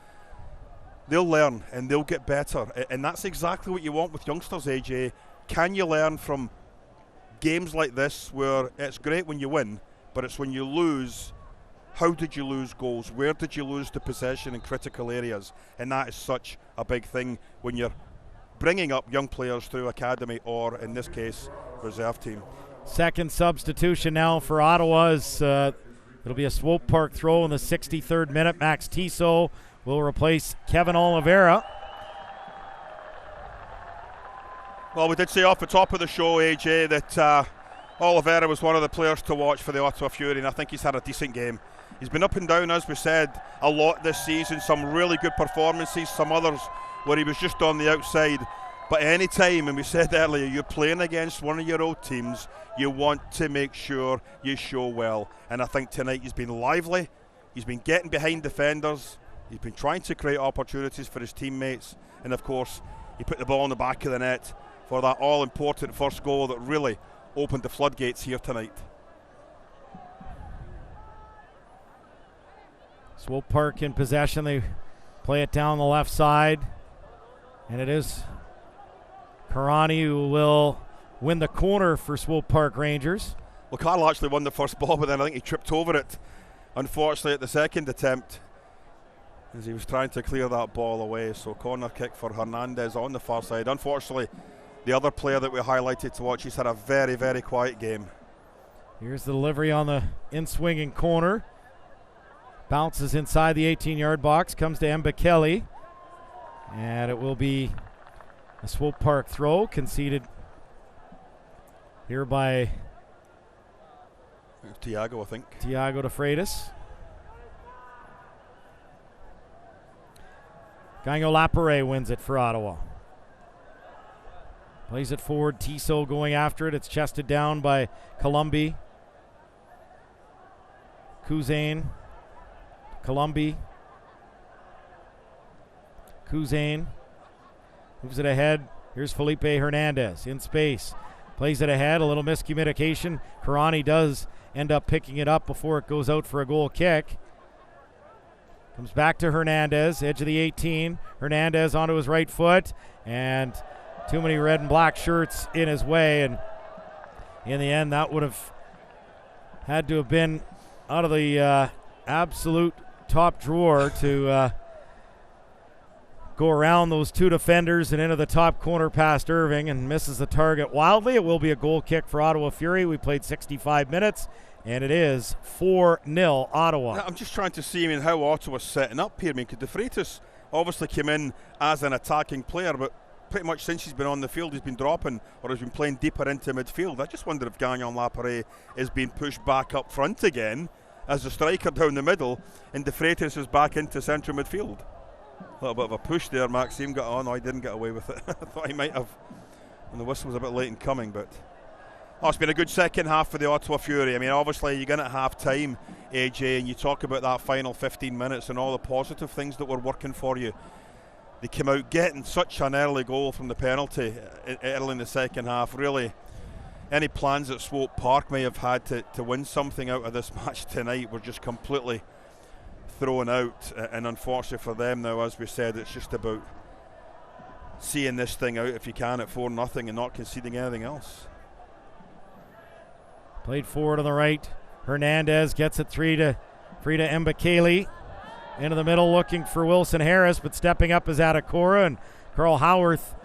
they'll learn and they'll get better. And that's exactly what you want with youngsters, AJ. Can you learn from games like this, where it's great when you win, but it's when you lose, how did you lose goals? Where did you lose the possession in critical areas? And that is such a big thing when you're bringing up young players through academy, or in this case, reserve team. Second substitution now for Ottawa. It'll be a Swope Park throw in the 63rd minute. Max Tissot will replace Kevin Oliveira. Well, we did say off the top of the show, AJ, that Oliveira was one of the players to watch for the Ottawa Fury, and I think he's had a decent game. He's been up and down, as we said, a lot this season. Some really good performances, some others where he was just on the outside. But any time, and we said earlier, you're playing against one of your old teams, you want to make sure you show well. And I think tonight he's been lively, he's been getting behind defenders, he's been trying to create opportunities for his teammates, and of course, he put the ball in the back of the net for that all-important first goal that really opened the floodgates here tonight. Swope Park in possession. They play it down the left side, and it is Karani who will win the corner for Swope Park Rangers. Well, Carl actually won the first ball, but then I think he tripped over it, unfortunately, at the second attempt, as he was trying to clear that ball away. So corner kick for Hernandez on the far side. Unfortunately, the other player that we highlighted to watch, he's had a very, very quiet game. Here's the delivery on the in-swinging corner. Bounces inside the 18-yard box, comes to Emba Kelly, and it will be a Swope Park throw, conceded here by Tiago, I think. Tiago de Freitas. Gagno Lapare wins it for Ottawa. Plays it forward, Tissot going after it. It's chested down by Columbi. Kuzane. Columbi. Kuzane moves it ahead. Here's Felipe Hernandez in space. Plays it ahead. A little miscommunication. Karani does end up picking it up before it goes out for a goal kick. Comes back to Hernandez, edge of the 18. Hernandez onto his right foot, and too many red and black shirts in his way. And in the end, that would have had to have been out of the absolute top drawer to go around those two defenders and into the top corner past Irving and misses the target wildly. It will be a goal kick for Ottawa Fury. We played 65 minutes, and it is 4-0 Ottawa. I'm just trying to see, how Ottawa's setting up here. Because De Freitas obviously came in as an attacking player, but pretty much since he's been on the field, he's been dropping or has been playing deeper into midfield. I just wonder if Gagnon Laparé is being pushed back up front again as a striker down the middle, and De Freitas is back into central midfield. A little bit of a push there. Maxime got on. No, he didn't get away with it. I thought he might have, and the whistle was a bit late in coming, but it's been a good second half for the Ottawa Fury. Obviously you get at half time, AJ, and you talk about that final 15 minutes and all the positive things that were working for you. They came out getting such an early goal from the penalty early in the second half. Really, any plans that Swope Park may have had to win something out of this match tonight were just completely thrown out. And unfortunately for them now, as we said, it's just about seeing this thing out if you can at 4-0 and not conceding anything else. Played forward on the right. Hernandez gets it free to Mbakele. Into the middle looking for Wilson Harris, but stepping up is Adekora, and Carl Howarth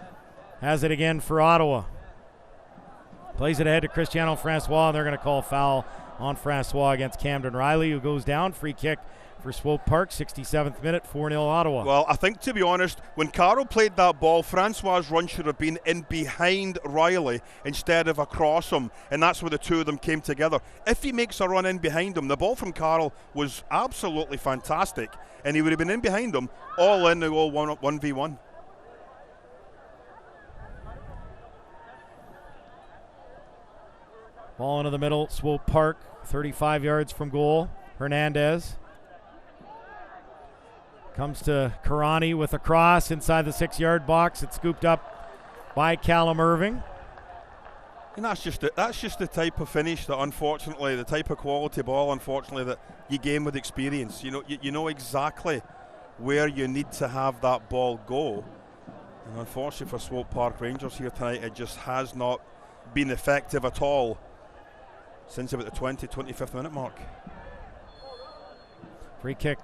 has it again for Ottawa. Plays it ahead to Cristiano Francois, and they're going to call foul on Francois against Camden Riley, who goes down. Free kick for Swope Park, 67th minute, 4-0 Ottawa. Well, I think, to be honest, when Carroll played that ball, Francois' run should have been in behind Riley instead of across him, and that's where the two of them came together. If he makes a run in behind him, the ball from Carroll was absolutely fantastic, and he would have been in behind him, all in the goal 1v1. Ball into the middle, Swope Park, 35 yards from goal. Hernandez comes to Karani with a cross inside the 6-yard box. It's scooped up by Callum Irving. And that's just the type of finish that, unfortunately, the type of quality ball, unfortunately, that you gain with experience. You know exactly where you need to have that ball go. And unfortunately for Swope Park Rangers here tonight, it just has not been effective at all since about the 25th minute mark. Free kick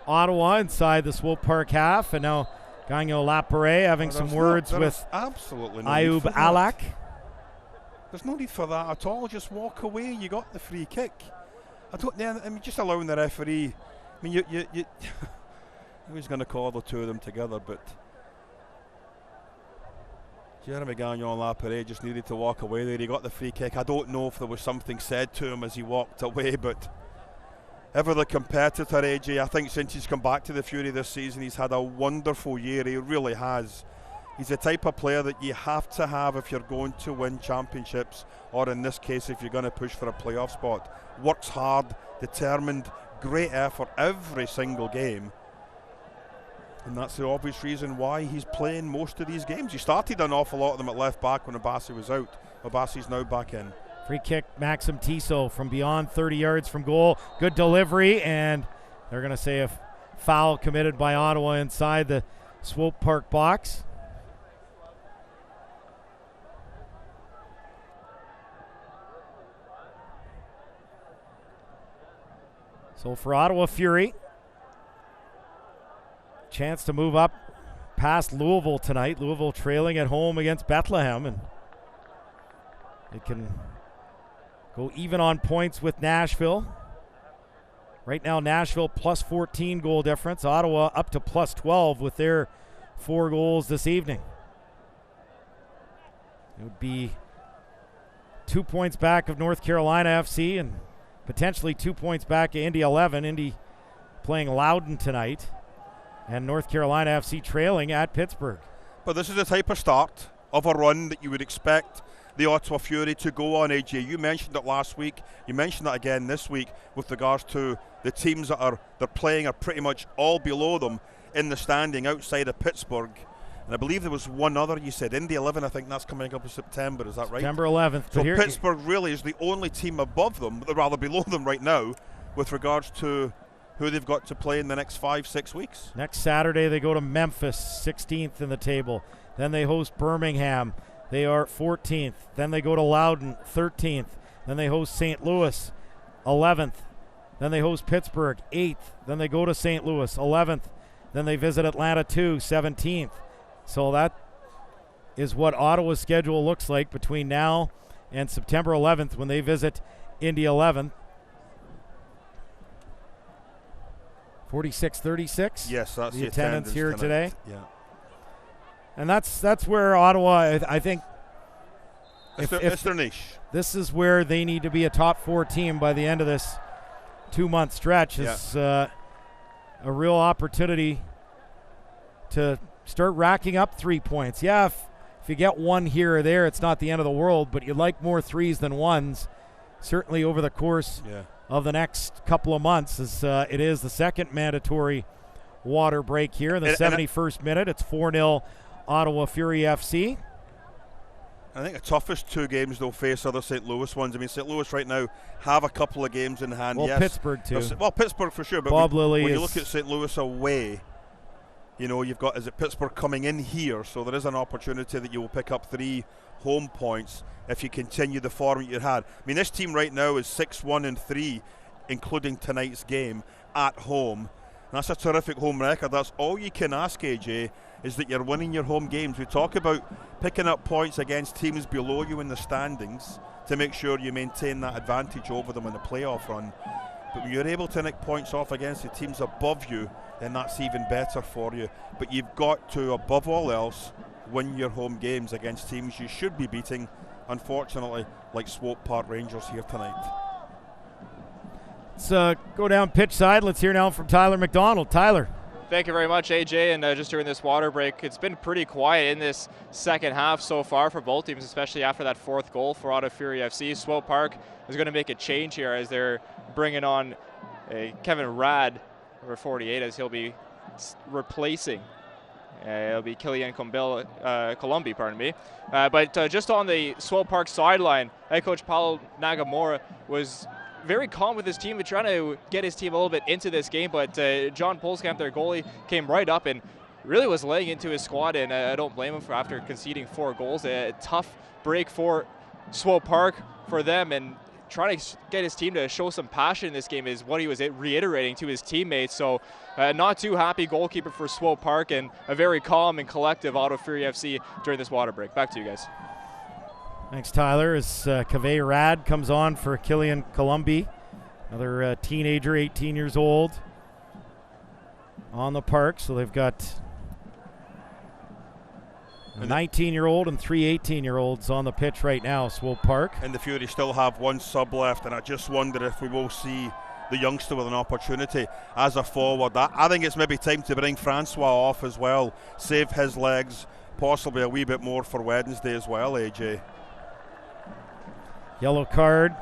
Ottawa inside the Swope Park half, and now Gagnon Laparé having some words with Ayoub Alak. There's no need for that at all. Just walk away. You got the free kick. Just allowing the referee. Who's going to call the two of them together? But Jeremy Gagnon Laparé just needed to walk away there. He got the free kick. I don't know if there was something said to him as he walked away, but ever the competitor, AJ, I think since he's come back to the Fury this season, he's had a wonderful year. He really has. He's the type of player that you have to have if you're going to win championships, or in this case, if you're going to push for a playoff spot. Works hard, determined, great effort every single game. And that's the obvious reason why he's playing most of these games. He started an awful lot of them at left back when Abassi was out. Abassi's now back in. Free kick, Maxim Tissot from beyond 30 yards from goal. Good delivery, and they're going to say a foul committed by Ottawa inside the Swope Park box. So for Ottawa Fury, chance to move up past Louisville tonight. Louisville trailing at home against Bethlehem, and it can go even on points with Nashville. Right now, Nashville plus 14 goal difference. Ottawa up to plus 12 with their 4 goals this evening. It would be 2 points back of North Carolina FC and potentially 2 points back of Indy 11. Indy playing Loudoun tonight, and North Carolina FC trailing at Pittsburgh. But this is the type of start of a run that you would expect the Ottawa Fury to go on, AJ. You mentioned it last week. You mentioned it again this week with regards to the teams that they're playing are pretty much all below them in the standing outside of Pittsburgh. And I believe there was one other, you said Indy 11, I think that's coming up in September, is that right? September 11th. So Pittsburgh really is the only team above them, rather below them right now, with regards to who they've got to play in the next 5-6 weeks. Next Saturday they go to Memphis, 16th in the table. Then they host Birmingham. They are 14th. Then they go to Loudoun, 13th. Then they host St. Louis, 11th. Then they host Pittsburgh, 8th. Then they go to St. Louis, 11th. Then they visit Atlanta 2, 17th. So that is what Ottawa's schedule looks like between now and September 11th when they visit Indy 11th. 46-36. Yes, that's the attendance here tonight. today. Yeah. And that's where Ottawa, I think, it's their niche. This is where they need to be a top 4 team by the end of this 2-month stretch. It's a real opportunity to start racking up 3 points. Yeah, if you get one here or there, it's not the end of the world, but you'd like more threes than ones, certainly over the course of the next couple of months, as it is the second mandatory water break here in the 71st minute. It's 4-0 Ottawa Fury FC. I think the toughest 2 games they'll face are the St. Louis ones. I mean, St. Louis right now have a couple of games in hand. Well, yes. Pittsburgh too. Well, Pittsburgh for sure. But Bob Lilly when you look at St. Louis away, you know, you've got, is it Pittsburgh coming in here? So there is an opportunity that you will pick up 3 home points if you continue the form you had. I mean, this team right now is 6-1-3, including tonight's game at home. And that's a terrific home record. That's all you can ask, AJ, is that you're winning your home games. We talk about picking up points against teams below you in the standings to make sure you maintain that advantage over them in the playoff run. But when you're able to nick points off against the teams above you, then that's even better for you. But you've got to, above all else, win your home games against teams you should be beating, unfortunately, like Swope Park Rangers here tonight. Let's go down pitch side. Let's hear now from Tyler McDonald. Tyler. Thank you very much, AJ. And just during this water break, it's been pretty quiet in this second half so far for both teams, especially after that 4th goal for Ottawa Fury FC. Swope Park is going to make a change here as they're bringing on Kevin Rad, number 48, as he'll be replacing. It'll be Killian Colombi, pardon me. But just on the Swope Park sideline, head coach Paulo Nagamura was very calm with his team, but trying to get his team a little bit into this game. But John Polskamp, their goalie, came right up and really was laying into his squad, and I don't blame him for after conceding 4 goals. A tough break for Swope Park for them, and trying to get his team to show some passion in this game is what he was reiterating to his teammates. So not too happy goalkeeper for Swope Park, and a very calm and collective Ottawa Fury FC during this water break. Back to you guys. Thanks, Tyler. As Kaveh Rad comes on for Killian Colombi, another teenager, 18 years old, on the park. So they've got a 19-year-old and 3 18-year-olds on the pitch right now, Swope Park. And the Fury still have 1 sub left, and I just wonder if we will see the youngster with an opportunity as a forward. I think it's maybe time to bring Francois off as well, save his legs, possibly a wee bit more for Wednesday as well, AJ. Yellow card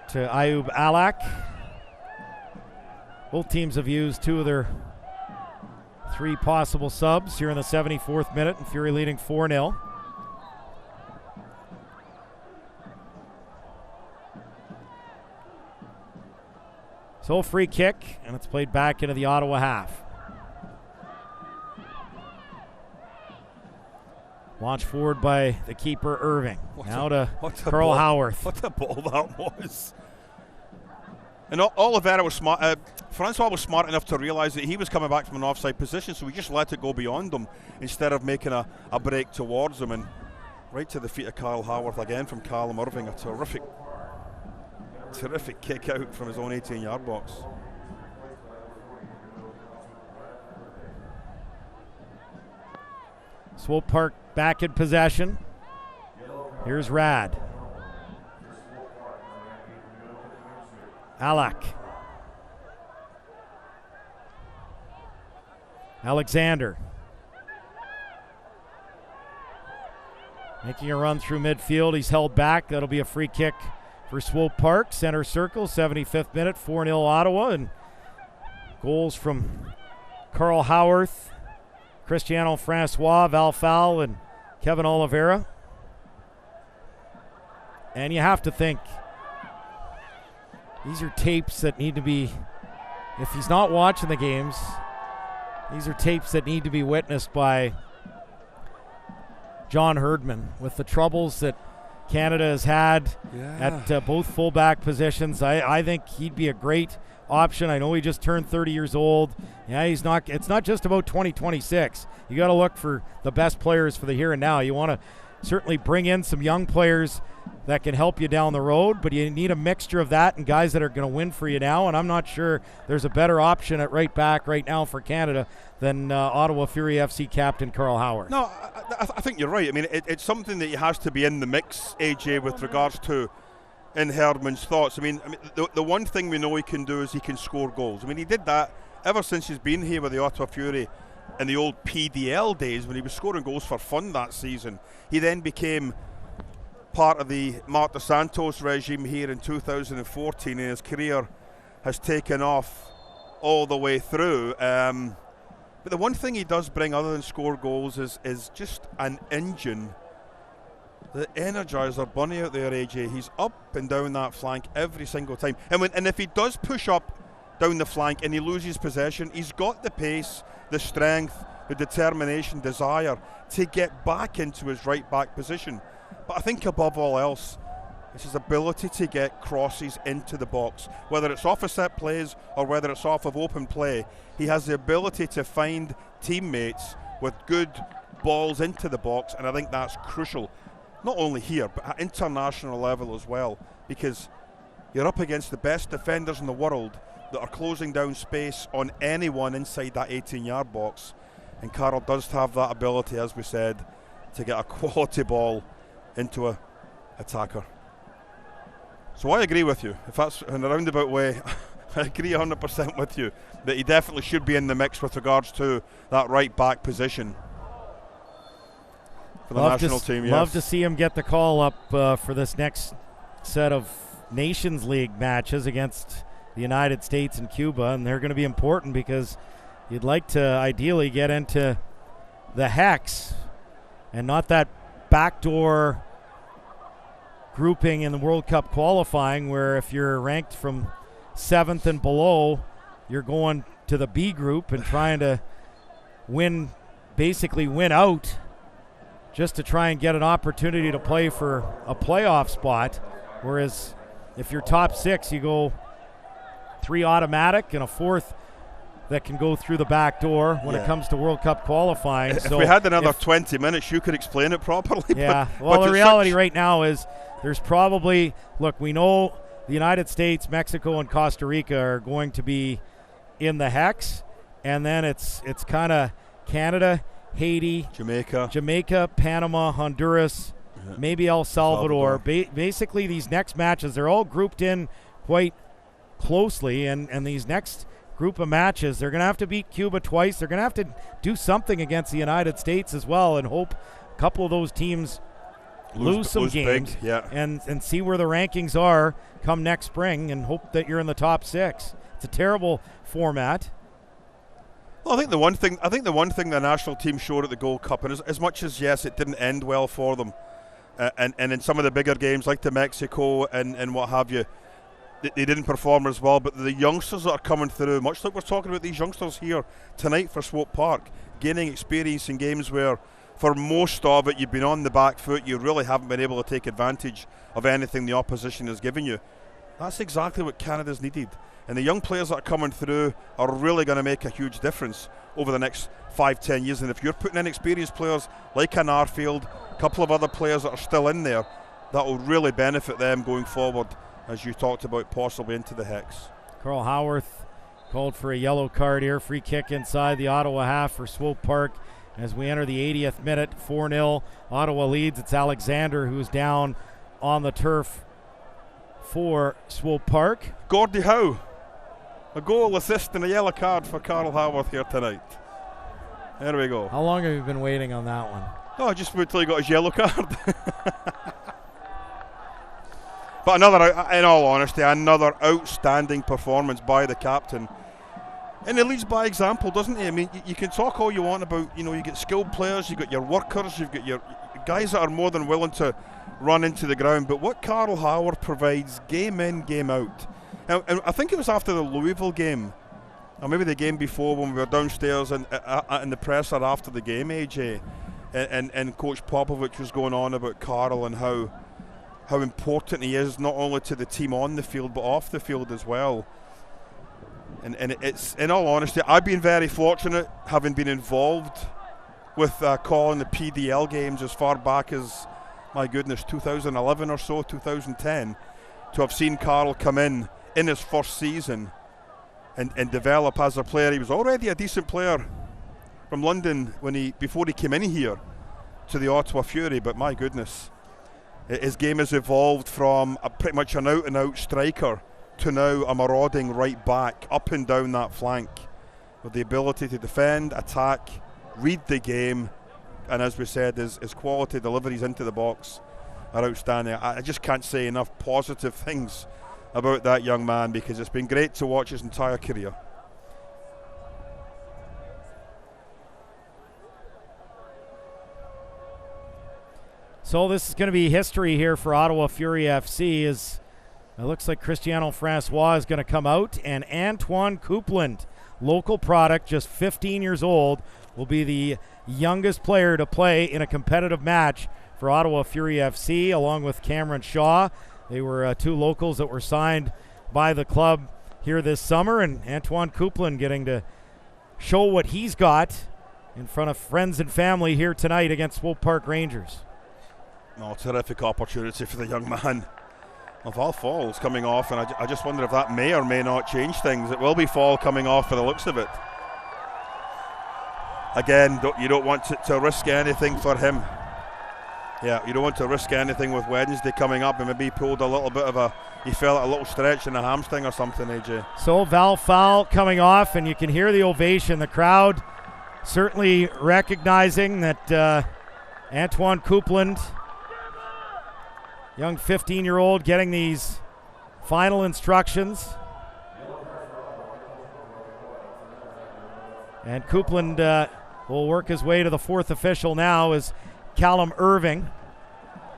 to Ayub Alak. Both teams have used 2 of their 3 possible subs here in the 74th minute, and Fury leading 4-0. So free kick, and it's played back into the Ottawa half. Launched forward by the keeper, Irving. Now to Carl Howarth. What a ball that was. And Oliveira was smart. Francois was smart enough to realize that he was coming back from an offside position, so he just let it go beyond him instead of making a break towards him. And right to the feet of Carl Howarth again from Callum Irving. A terrific kick out from his own 18-yard box. Swope Park back in possession. Here's Rad. Alak. Alexander. Making a run through midfield. He's held back. That'll be a free kick for Swope Park. Center circle, 75th minute, 4-0 Ottawa. And goals from Carl Howarth, Cristiano Francois, Val Fowl, and Kevin Oliveira. And you have to think, these are tapes that need to be, if he's not watching the games, these are tapes that need to be witnessed by John Herdman with the troubles that Canada has had at both fullback positions. I think he'd be a great option. I know he just turned 30 years old. Yeah, he's not. It's not just about 2026. You got to look for the best players for the here and now. You want to certainly bring in some young players that can help you down the road, but you need a mixture of that and guys that are going to win for you now. And I'm not sure there's a better option at right back right now for Canada than Ottawa Fury FC captain Carl Howard. No, I think you're right. I mean, it's something that has to be in the mix, AJ, with regards to in Herdman's thoughts. I mean the one thing we know he can do is he can score goals. I mean, he did that ever since he's been here with the Ottawa Fury in the old PDL days when he was scoring goals for fun that season. He then became part of the Mark Dos Santos regime here in 2014, and his career has taken off all the way through. But the one thing he does bring other than score goals is just an engine. The Energizer Bunny out there, AJ, he's up and down that flank every single time. And if he does push up down the flank and he loses possession, he's got the pace, the strength, the determination, desire to get back into his right back position. But I think above all else, it's his ability to get crosses into the box. Whether it's off of set plays or whether it's off of open play, he has the ability to find teammates with good balls into the box, and I think that's crucial. Not only here, but at international level as well, because you're up against the best defenders in the world that are closing down space on anyone inside that 18-yard box. And Carl does have that ability, as we said, to get a quality ball into a attacker. So I agree with you. If that's in a roundabout way, I agree 100% with you that he definitely should be in the mix with regards to that right back position for the national team. Love to see him get the call up for this next set of Nations League matches against the United States and Cuba, and they're going to be important because you'd like to ideally get into the hex and not that backdoor grouping in the World Cup qualifying where if you're ranked from 7th and below, you're going to the B group and trying to basically win out just to try and get an opportunity to play for a playoff spot. Whereas if you're top 6, you go 3 automatic and a 4th that can go through the back door when it comes to World Cup qualifying. If we had another 20 minutes, you could explain it properly. Yeah, well, the reality right now is there's probably, look, we know the United States, Mexico, and Costa Rica are going to be in the hex, and then it's kind of Canada, Haiti, Jamaica, Panama, Honduras, maybe El Salvador. Basically, these next matches, they're all grouped in quite closely, and these next group of matches, they're going to have to beat Cuba twice. They're going to have to do something against the United States as well and hope a couple of those teams lose some games and see where the rankings are come next spring and hope that you're in the top 6. It's a terrible format. Well, I think the one thing the national team showed at the Gold Cup, and as much as yes, it didn't end well for them, and in some of the bigger games like the Mexico and what have you, they didn't perform as well. But the youngsters that are coming through, much like we're talking about these youngsters here tonight for Swope Park, gaining experience in games where for most of it you've been on the back foot, you really haven't been able to take advantage of anything the opposition has given you. That's exactly what Canada's needed. And the young players that are coming through are really going to make a huge difference over the next 5-10 years. And if you're putting in experienced players like an Arfield, a couple of other players that are still in there, that will really benefit them going forward, as you talked about, possibly into the hex. Carl Howarth called for a yellow card here. Free kick inside the Ottawa half for Swope Park as we enter the 80th minute. 4-0. Ottawa leads. It's Alexander who's down on the turf for Swope Park. Gordie Howe. A goal, assist, and a yellow card for Carl Howarth here tonight. There we go. How long have you been waiting on that one? Oh, just wait till he got his yellow card. But in all honesty, another outstanding performance by the captain. And he leads by example, doesn't he? I mean, you can talk all you want about, you get skilled players, you've got your workers, you've got your guys that are more than willing to run into the ground. But what Carl Howarth provides game in, game out. And I think it was after the Louisville game, or maybe the game before when we were downstairs in the presser after the game, AJ, and Coach Popovich was going on about Carl and how how important he is, not only to the team on the field, but off the field as well. And it's, in all honesty, I've been very fortunate, having been involved with calling the PDL games as far back as, my goodness, 2011 or so, 2010, to have seen Carl come in his first season and develop as a player. He was already a decent player from London before he came in here to the Ottawa Fury, but my goodness, his game has evolved from pretty much an out-and-out striker to now a marauding right back, up and down that flank, with the ability to defend, attack, read the game, and as we said, his quality deliveries into the box are outstanding. I just can't say enough positive things about that young man, because it's been great to watch his entire career. So this is going to be history here for Ottawa Fury FC, as it looks like Cristiano Francois is going to come out, and Antoine Coupland, local product, just 15 years old, will be the youngest player to play in a competitive match for Ottawa Fury FC, along with Cameron Shaw. They were two locals that were signed by the club here this summer, and Antoine Coupland getting to show what he's got in front of friends and family here tonight against Swope Park Rangers. Oh, terrific opportunity for the young man. Well, Val Fall's coming off, and I just wonder if that may or may not change things. It will be Fall coming off for the looks of it. Again, you don't want to risk anything for him. Yeah, you don't want to risk anything with Wednesday coming up, and maybe he pulled a little bit of he felt a little stretch in the hamstring or something, AJ. So Val Fowl coming off, and you can hear the ovation. The crowd certainly recognizing that Antoine Coupland, young 15-year-old, getting these final instructions. And Coupland will work his way to the fourth official now as Callum Irving.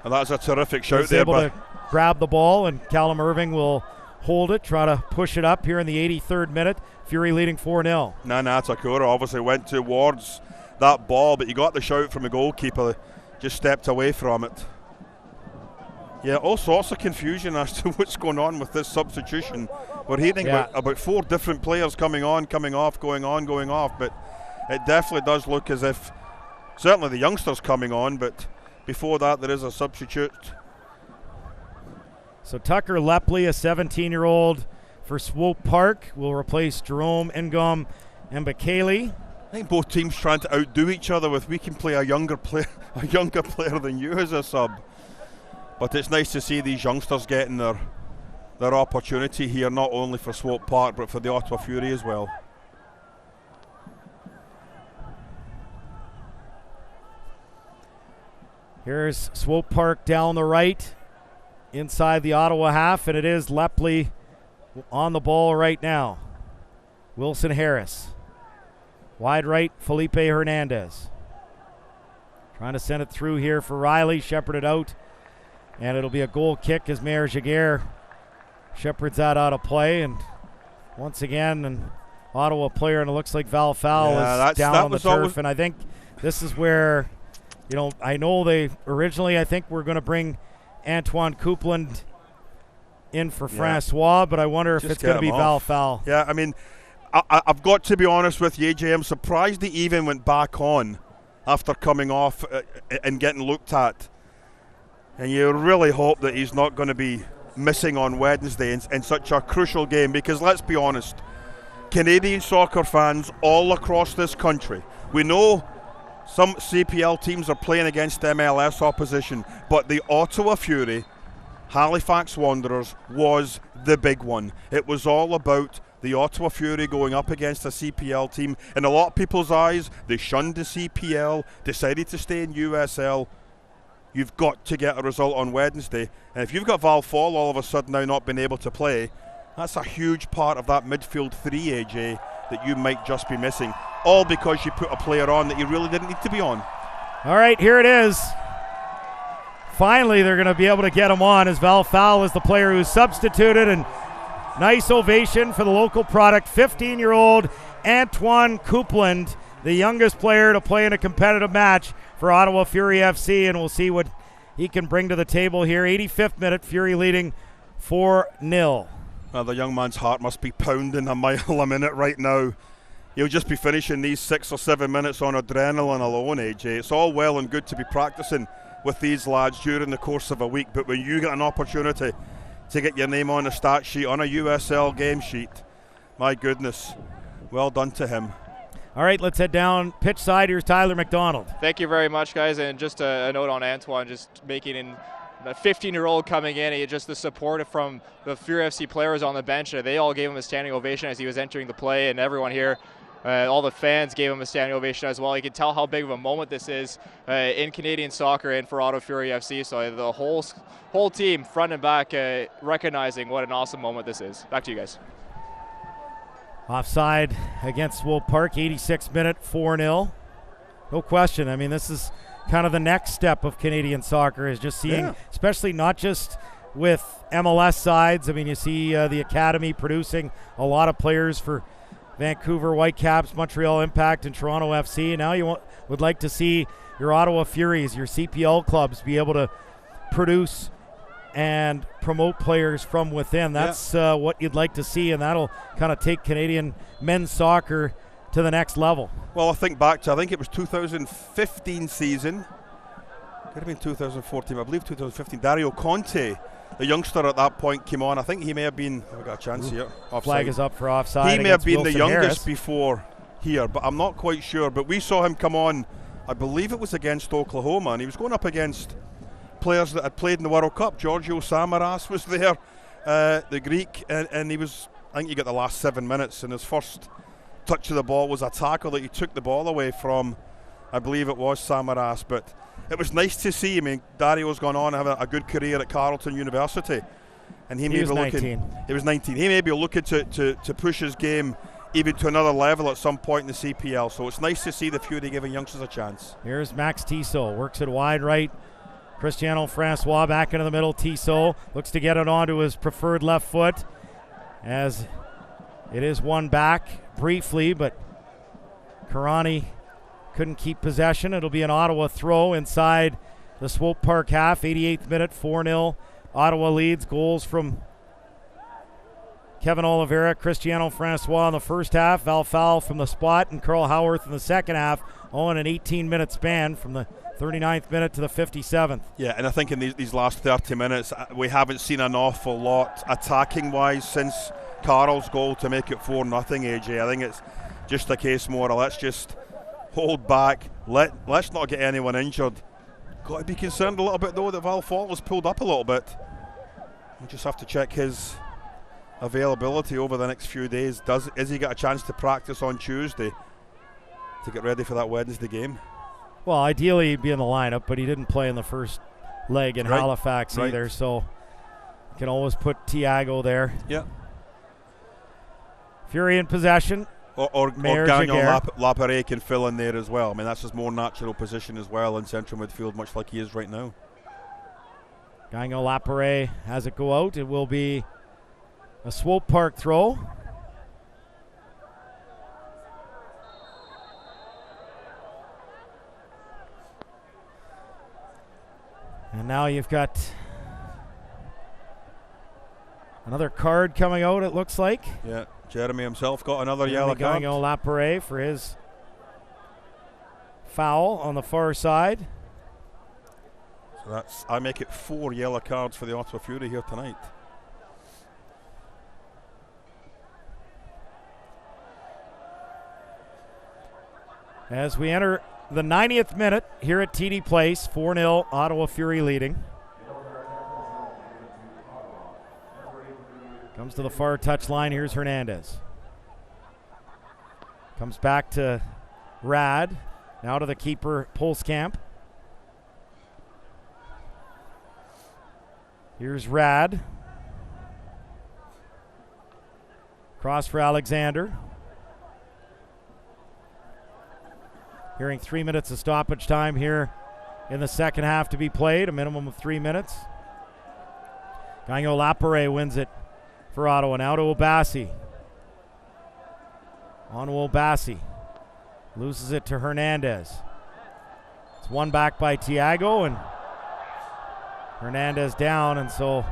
And that's a terrific shout there. Able to grab the ball, and Callum Irving will hold it, try to push it up here in the 83rd minute. Fury leading 4-0. Nana Takura obviously went towards that ball, but you got the shout from the goalkeeper, just stepped away from it. Yeah, all sorts of confusion as to what's going on with this substitution. We're hearing about 4 different players coming on, coming off, going on, going off, but it definitely does look as if certainly the youngster's coming on, but before that there is a substitute. So Tucker Lepley, a 17-year-old for Swope Park, will replace Jerome Ingom and Bakali. I think both teams trying to outdo each other with, we can play a younger player than you as a sub. But it's nice to see these youngsters getting their opportunity here, not only for Swope Park but for the Ottawa Fury as well. Here's Swope Park down the right, inside the Ottawa half, and it is Lepley on the ball right now. Wilson Harris. Wide right, Felipe Hernandez. Trying to send it through here for Riley, shepherded out. And it'll be a goal kick as Mayor Jaguar shepherds that out of play. And once again, an Ottawa player, and it looks like Val Fowl is down on the turf. And I think this is where, I know they originally, I think, were going to bring Antoine Coupland in for Francois, but I wonder if it's going to be Val Fowl. Yeah, I mean, I've got to be honest with you, AJ, I'm surprised he even went back on after coming off and getting looked at. And you really hope that he's not going to be missing on Wednesday in such a crucial game, because let's be honest, Canadian soccer fans all across this country, we know some CPL teams are playing against MLS opposition, but the Ottawa Fury, Halifax Wanderers was the big one. It was all about the Ottawa Fury going up against a CPL team. In a lot of people's eyes, they shunned the CPL, decided to stay in USL. You've got to get a result on Wednesday. And if you've got Val Fall all of a sudden now not being able to play, that's a huge part of that midfield 3, AJ, that you might just be missing. All because you put a player on that you really didn't need to be on. All right, here it is. Finally, they're going to be able to get him on, as Val Fowl is the player who's substituted. And nice ovation for the local product, 15-year-old Antoine Coupland, the youngest player to play in a competitive match for Ottawa Fury FC, and we'll see what he can bring to the table here. 85th minute, Fury leading 4-0. Well, the young man's heart must be pounding a mile a minute right now. He'll just be finishing these 6 or 7 minutes on adrenaline alone, AJ. It's all well and good to be practicing with these lads during the course of a week, but when you get an opportunity to get your name on the stat sheet, on a USL game sheet, my goodness, well done to him. All right, let's head down pitch side. Here's Tyler McDonald. Thank you very much, guys. And just a note on Antoine, just making in a 15-year-old coming in, just the support from the Fury FC players on the bench. They all gave him a standing ovation as he was entering the play, and everyone here, all the fans gave him a standing ovation as well. You can tell how big of a moment this is in Canadian soccer and for Ottawa Fury FC. So the whole team, front and back, recognizing what an awesome moment this is. Back to you guys. Offside against Swope Park, 86th minute, 4-0. No question. I mean, this is kind of the next step of Canadian soccer, is just seeing, especially not just with MLS sides. I mean, you see the academy producing a lot of players for Vancouver Whitecaps, Montreal Impact, and Toronto FC. And now you would like to see your Ottawa Furies, your CPL clubs be able to produce and promote players from within. That's what you'd like to see, and that'll kind of take Canadian men's soccer to the next level. Well, I think it was 2015 season. Could have been 2014, I believe 2015. Dario Conte, the youngster at that point, came on. I think he may have been, we got a chance here. Offside. Flag is up for offside. He may have been Wilson the youngest Harris before here, but I'm not quite sure. But we saw him come on, I believe it was against Oklahoma, and he was going up against players that had played in the World Cup. Giorgio Samaras was there, the Greek, and he was, I think he got the last 7 minutes, and his first touch of the ball was a tackle that he took the ball away from, I believe it was Samaras. But it was nice to see. I mean, Dario's gone on to have a good career at Carleton University, and he may be looking. He was 19. He may be looking to push his game even to another level at some point in the CPL. So it's nice to see the Fury giving youngsters a chance. Here's Max Tissot, works it wide right. Cristiano Francois back into the middle. Tissot looks to get it onto his preferred left foot, as it is won back briefly, but Karani couldn't keep possession. It'll be an Ottawa throw inside the Swope Park half. 88th minute, 4-0. Ottawa leads. Goals from Kevin Oliveira, Cristiano Francois in the first half, Val Fowl from the spot, and Carl Howarth in the second half, all in an 18-minute span from the 39th minute to the 57th. Yeah, and I think in these last 30 minutes, we haven't seen an awful lot attacking-wise since Carl's goal to make it 4-0, AJ. I think it's just a case more of let's just hold back, let's not get anyone injured. Got to be concerned a little bit, though, that Val Fowl was pulled up a little bit. We'll just have to check his availability over the next few days. Is he got a chance to practice on Tuesday to get ready for that Wednesday game? Well, ideally he'd be in the lineup, but he didn't play in the first leg in Halifax either, so you can always put Thiago there. Yeah. Fury in possession. Or Gagnon Lapare can fill in there as well. I mean, that's his more natural position as well in central midfield, much like he is right now. Gagnon Lapare has it go out. It will be a Swope Park throw. And now you've got another card coming out, it looks like. Yeah, Jeremy himself got another yellow card. Gagnon Lapare for his foul on the far side. So I make it 4 yellow cards for the Ottawa Fury here tonight. As we enter the 90th minute here at TD Place, 4-0, Ottawa Fury leading. Comes to the far touchline. Here's Hernandez. Comes back to Rad. Now to the keeper, Polskamp. Here's Rad. Cross for Alexander. Hearing 3 minutes of stoppage time here in the second half to be played, a minimum of 3 minutes. Gagnon Lapare wins it for Ottawa. Now to Obasi. On to Obasi. Loses it to Hernandez. It's won back by Thiago, and Hernandez down, and so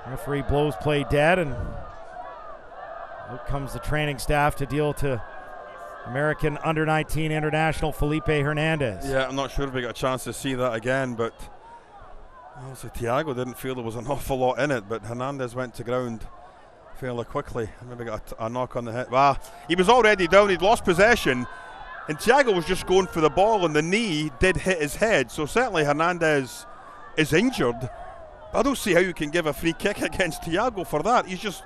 referee blows play dead, and out comes the training staff to deal to American under-19 international Felipe Hernandez. Yeah, I'm not sure if we got a chance to see that again, but also Thiago didn't feel there was an awful lot in it, but Hernandez went to ground fairly quickly. Maybe got a knock on the head. Well, he was already down, he'd lost possession, and Thiago was just going for the ball, and the knee did hit his head, so certainly Hernandez is injured. I don't see how you can give a free kick against Thiago for that. He's just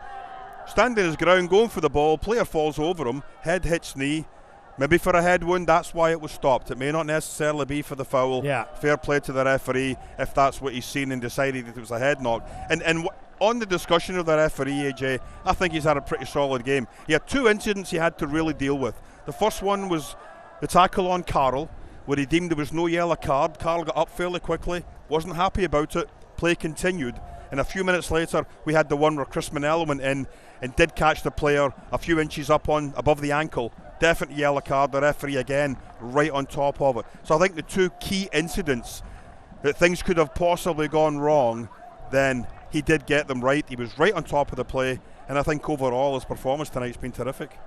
standing his ground, going for the ball, player falls over him, head hits knee, maybe for a head wound, that's why it was stopped. It may not necessarily be for the foul. Yeah. Fair play to the referee if that's what he's seen and decided that it was a head knock. And on the discussion of the referee, AJ, I think he's had a pretty solid game. He had 2 incidents he had to really deal with. The first one was the tackle on Carl, where he deemed there was no yellow card. Carl got up fairly quickly, wasn't happy about it, play continued, and a few minutes later we had the one where Chris Manello went in and did catch the player a few inches up on above the ankle. Definite yellow card, the referee again right on top of it. So I think the 2 key incidents that things could have possibly gone wrong, then he did get them right. He was right on top of the play, and I think overall his performance tonight's been terrific.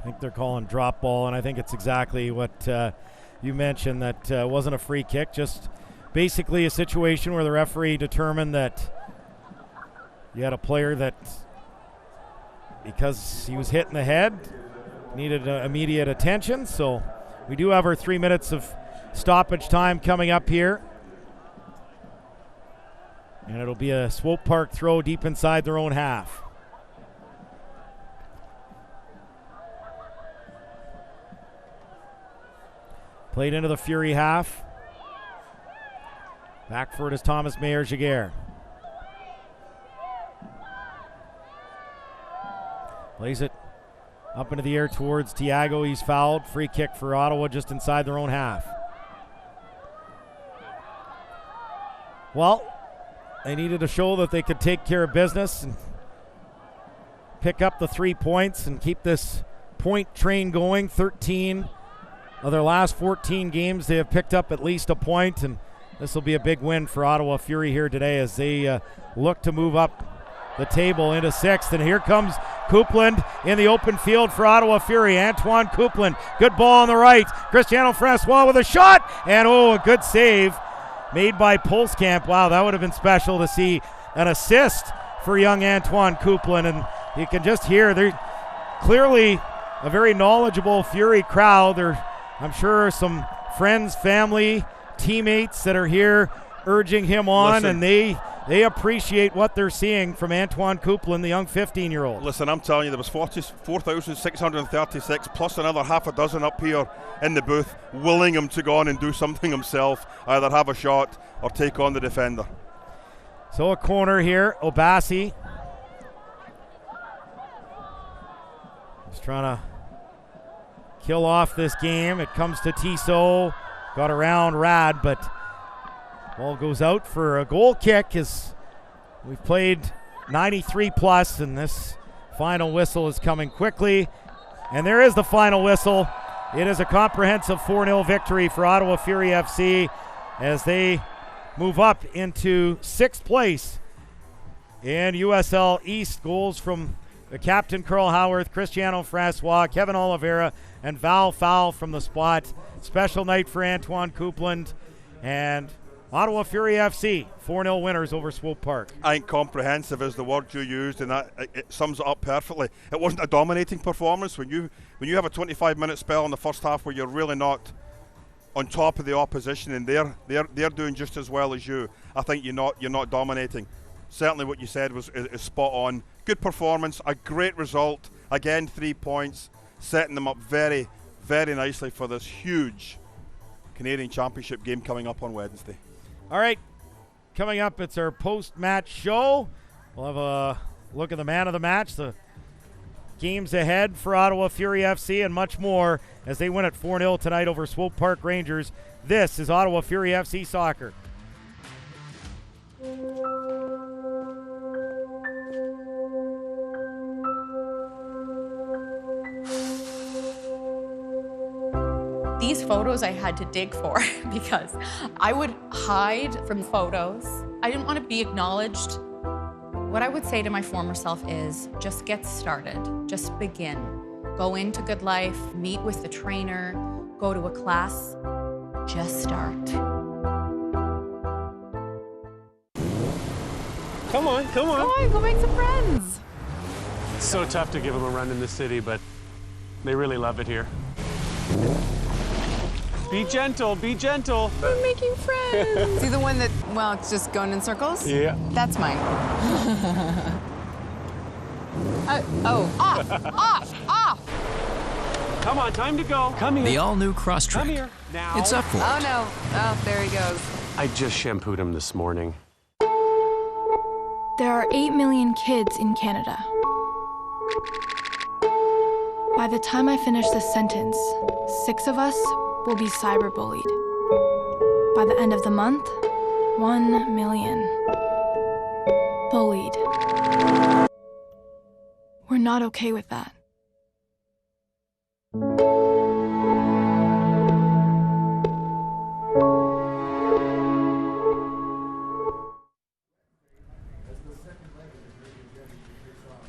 I think they're calling drop ball, and I think it's exactly what you mentioned, that wasn't a free kick, just basically a situation where the referee determined that you had a player that, because he was hit in the head, needed immediate attention. So we do have our 3 minutes of stoppage time coming up here. And it'll be a Swope Park throw deep inside their own half. Played into the Fury half. Back for it is Thomas Mayer-Giguère. Plays it up into the air towards Thiago. He's fouled. Free kick for Ottawa just inside their own half. Well, they needed to show that they could take care of business and pick up the 3 points and keep this point train going. 13 of their last 14 games, they have picked up at least a point, and this will be a big win for Ottawa Fury here today as they look to move up the table into 6th. And here comes Coupland in the open field for Ottawa Fury. Antoine Coupland, good ball on the right. Cristiano Francois with a shot, and a good save made by Pulskamp. Wow, that would have been special to see an assist for young Antoine Coupland. And you can just hear they're clearly a very knowledgeable Fury crowd. I'm sure some friends, family, teammates that are here urging him on. Listen, and they appreciate what they're seeing from Antoine Coupland, the young 15-year-old. Listen, I'm telling you, there was 44,636 plus another half a dozen up here in the booth willing him to go on and do something himself, either have a shot or take on the defender. So a corner here, Obasi. Just trying to kill off this game. It comes to Tissot. Got around Rad, but ball goes out for a goal kick as we've played 93 plus, and this final whistle is coming quickly. And there is the final whistle. It is a comprehensive 4-0 victory for Ottawa Fury FC as they move up into 6th place in USL East. Goals from the captain, Carl Howarth, Cristiano Francois, Kevin Oliveira, and Val Fowl from the spot. Special night for Antoine Coupland, and Ottawa Fury FC, 4-0 winners over Swope Park. I think comprehensive is the word you used, and that it sums it up perfectly. It wasn't a dominating performance. When you have a 25-minute spell in the first half where you're really not on top of the opposition, and they're doing just as well as you, I think you're not dominating. Certainly what you said is spot on. Good performance, a great result. Again, 3 points, setting them up very, very nicely for this huge Canadian Championship game coming up on Wednesday. All right, coming up, it's our post-match show. We'll have a look at the man of the match, the games ahead for Ottawa Fury FC, and much more as they win at 4-0 tonight over Swope Park Rangers. This is Ottawa Fury FC Soccer. These These photos I had to dig for because I would hide from photos. I didn't want to be acknowledged. What I would say to my former self is just get started, just begin. Go into Good Life, meet with the trainer, go to a class, just start. Come on, come on. Come on, go make some friends. It's so tough to give them a run in the city, but they really love it here. Be gentle, be gentle. We're making friends. See the one that, well, it's just going in circles? Yeah. That's mine. Off. Come on, time to go. Come here. The all-new Cross Track. Come here. Now. It's up for Oh, it. no. Oh, there he goes. I just shampooed him this morning. There are 8 million kids in Canada. By the time I finish this sentence, 6 of us will be cyberbullied. By the end of the month, 1 million. Bullied. We're not okay with that.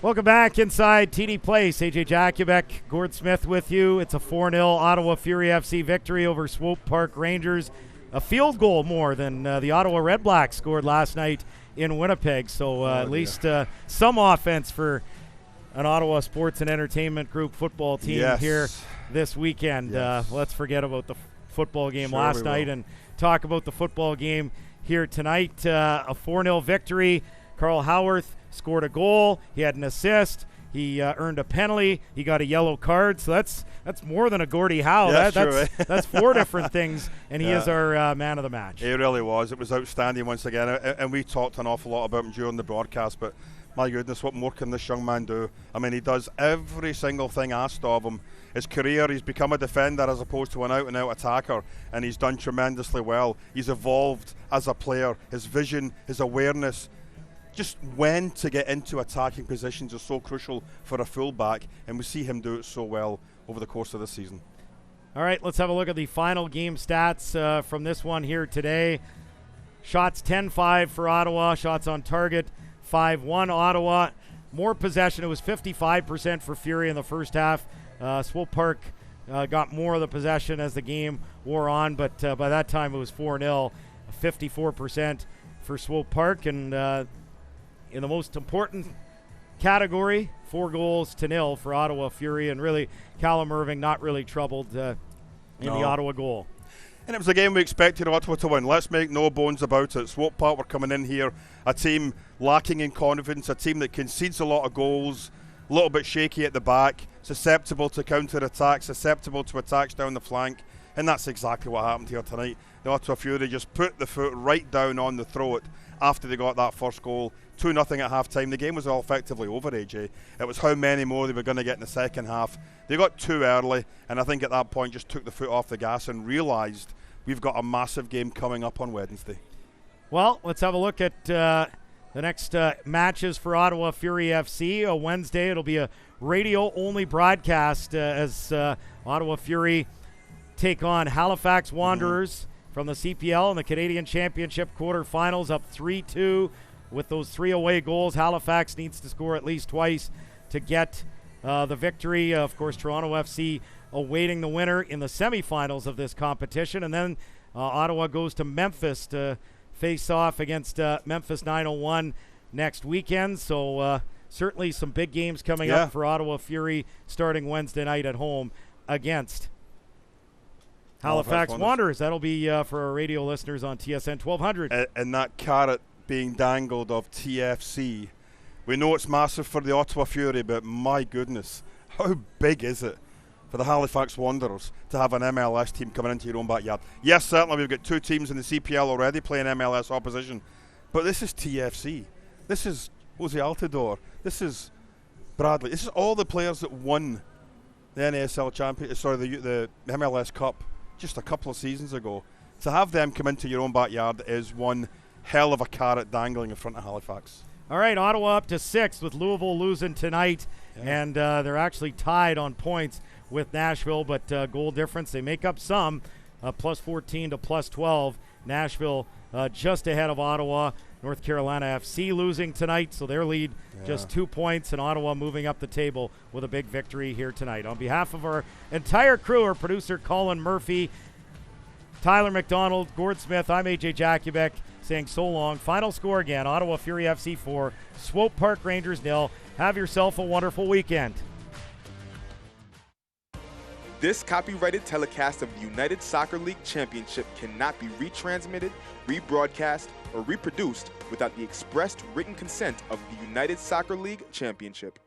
Welcome back inside TD Place. AJ Jakubek, Gord Smith with you. It's a 4-0 Ottawa Fury FC victory over Swope Park Rangers. A field goal more than the Ottawa Red Blacks scored last night in Winnipeg. So at least some offense for an Ottawa Sports and Entertainment Group football team here this weekend. Let's forget about the football game last night and talk about the football game here tonight. A 4-0 victory. Carl Howarth scored a goal. He had an assist. He earned a penalty. He got a yellow card. So that's more than a Gordie Howe. Yeah, That's 4 different things, and he is our man of the match. He really was. It was outstanding once again. And we talked an awful lot about him during the broadcast, but my goodness, what more can this young man do? I mean, he does every single thing asked of him. His career, he's become a defender as opposed to an out-and-out attacker, and he's done tremendously well. He's evolved as a player. His vision, his awareness, just when to get into attacking positions is so crucial for a fullback, and we see him do it so well over the course of this season. All right, let's have a look at the final game stats from this one here today. Shots 10-5 for Ottawa. Shots on target 5-1 Ottawa. More possession. It was 55% for Fury in the first half. Swope Park got more of the possession as the game wore on, but by that time it was 4-0, 54% for Swope Park, and in the most important category, 4-0 for Ottawa Fury, and really Callum Irving not really troubled in the Ottawa goal. And it was a game we expected Ottawa to win. Let's make no bones about it. Swope Park were coming in here, a team lacking in confidence, a team that concedes a lot of goals, a little bit shaky at the back, susceptible to counter-attack, susceptible to attacks down the flank, and that's exactly what happened here tonight. The Ottawa Fury just put the foot right down on the throat after they got that first goal. 2-0 at half-time. The game was all effectively over, AJ. It was how many more they were going to get in the second half. They got too early, and I think at that point just took the foot off the gas and realised we've got a massive game coming up on Wednesday. Well, let's have a look at the next matches for Ottawa Fury FC. Wednesday, it'll be a radio-only broadcast as Ottawa Fury take on Halifax Wanderers from the CPL in the Canadian Championship quarterfinals, up 3-2. With those 3 away goals, Halifax needs to score at least twice to get the victory. Of course, Toronto FC awaiting the winner in the semifinals of this competition. And then Ottawa goes to Memphis to face off against Memphis 901 next weekend. So certainly some big games coming up for Ottawa Fury starting Wednesday night at home against Halifax Wanderers. That'll be for our radio listeners on TSN 1200. And that carrot being dangled of TFC. We know it's massive for the Ottawa Fury, but my goodness, how big is it for the Halifax Wanderers to have an MLS team coming into your own backyard? Yes, certainly we've got 2 teams in the CPL already playing MLS opposition, but this is TFC. This is Jose Altidore. This is Bradley. This is all the players that won the NASL the MLS Cup just a couple of seasons ago. To have them come into your own backyard is one hell of a carrot dangling in front of Halifax. All right, Ottawa up to 6th with Louisville losing tonight, and they're actually tied on points with Nashville, but goal difference, they make up some, plus 14 to plus 12. Nashville just ahead of Ottawa. North Carolina FC losing tonight, so their lead just 2 points, and Ottawa moving up the table with a big victory here tonight. On behalf of our entire crew, our producer Colin Murphy, Tyler McDonald, Gord Smith, I'm AJ Jakubek saying so long. Final score again, Ottawa Fury FC 4, Swope Park Rangers 0. Have yourself a wonderful weekend. This copyrighted telecast of the United Soccer League Championship cannot be retransmitted, rebroadcast, or reproduced without the expressed written consent of the United Soccer League Championship.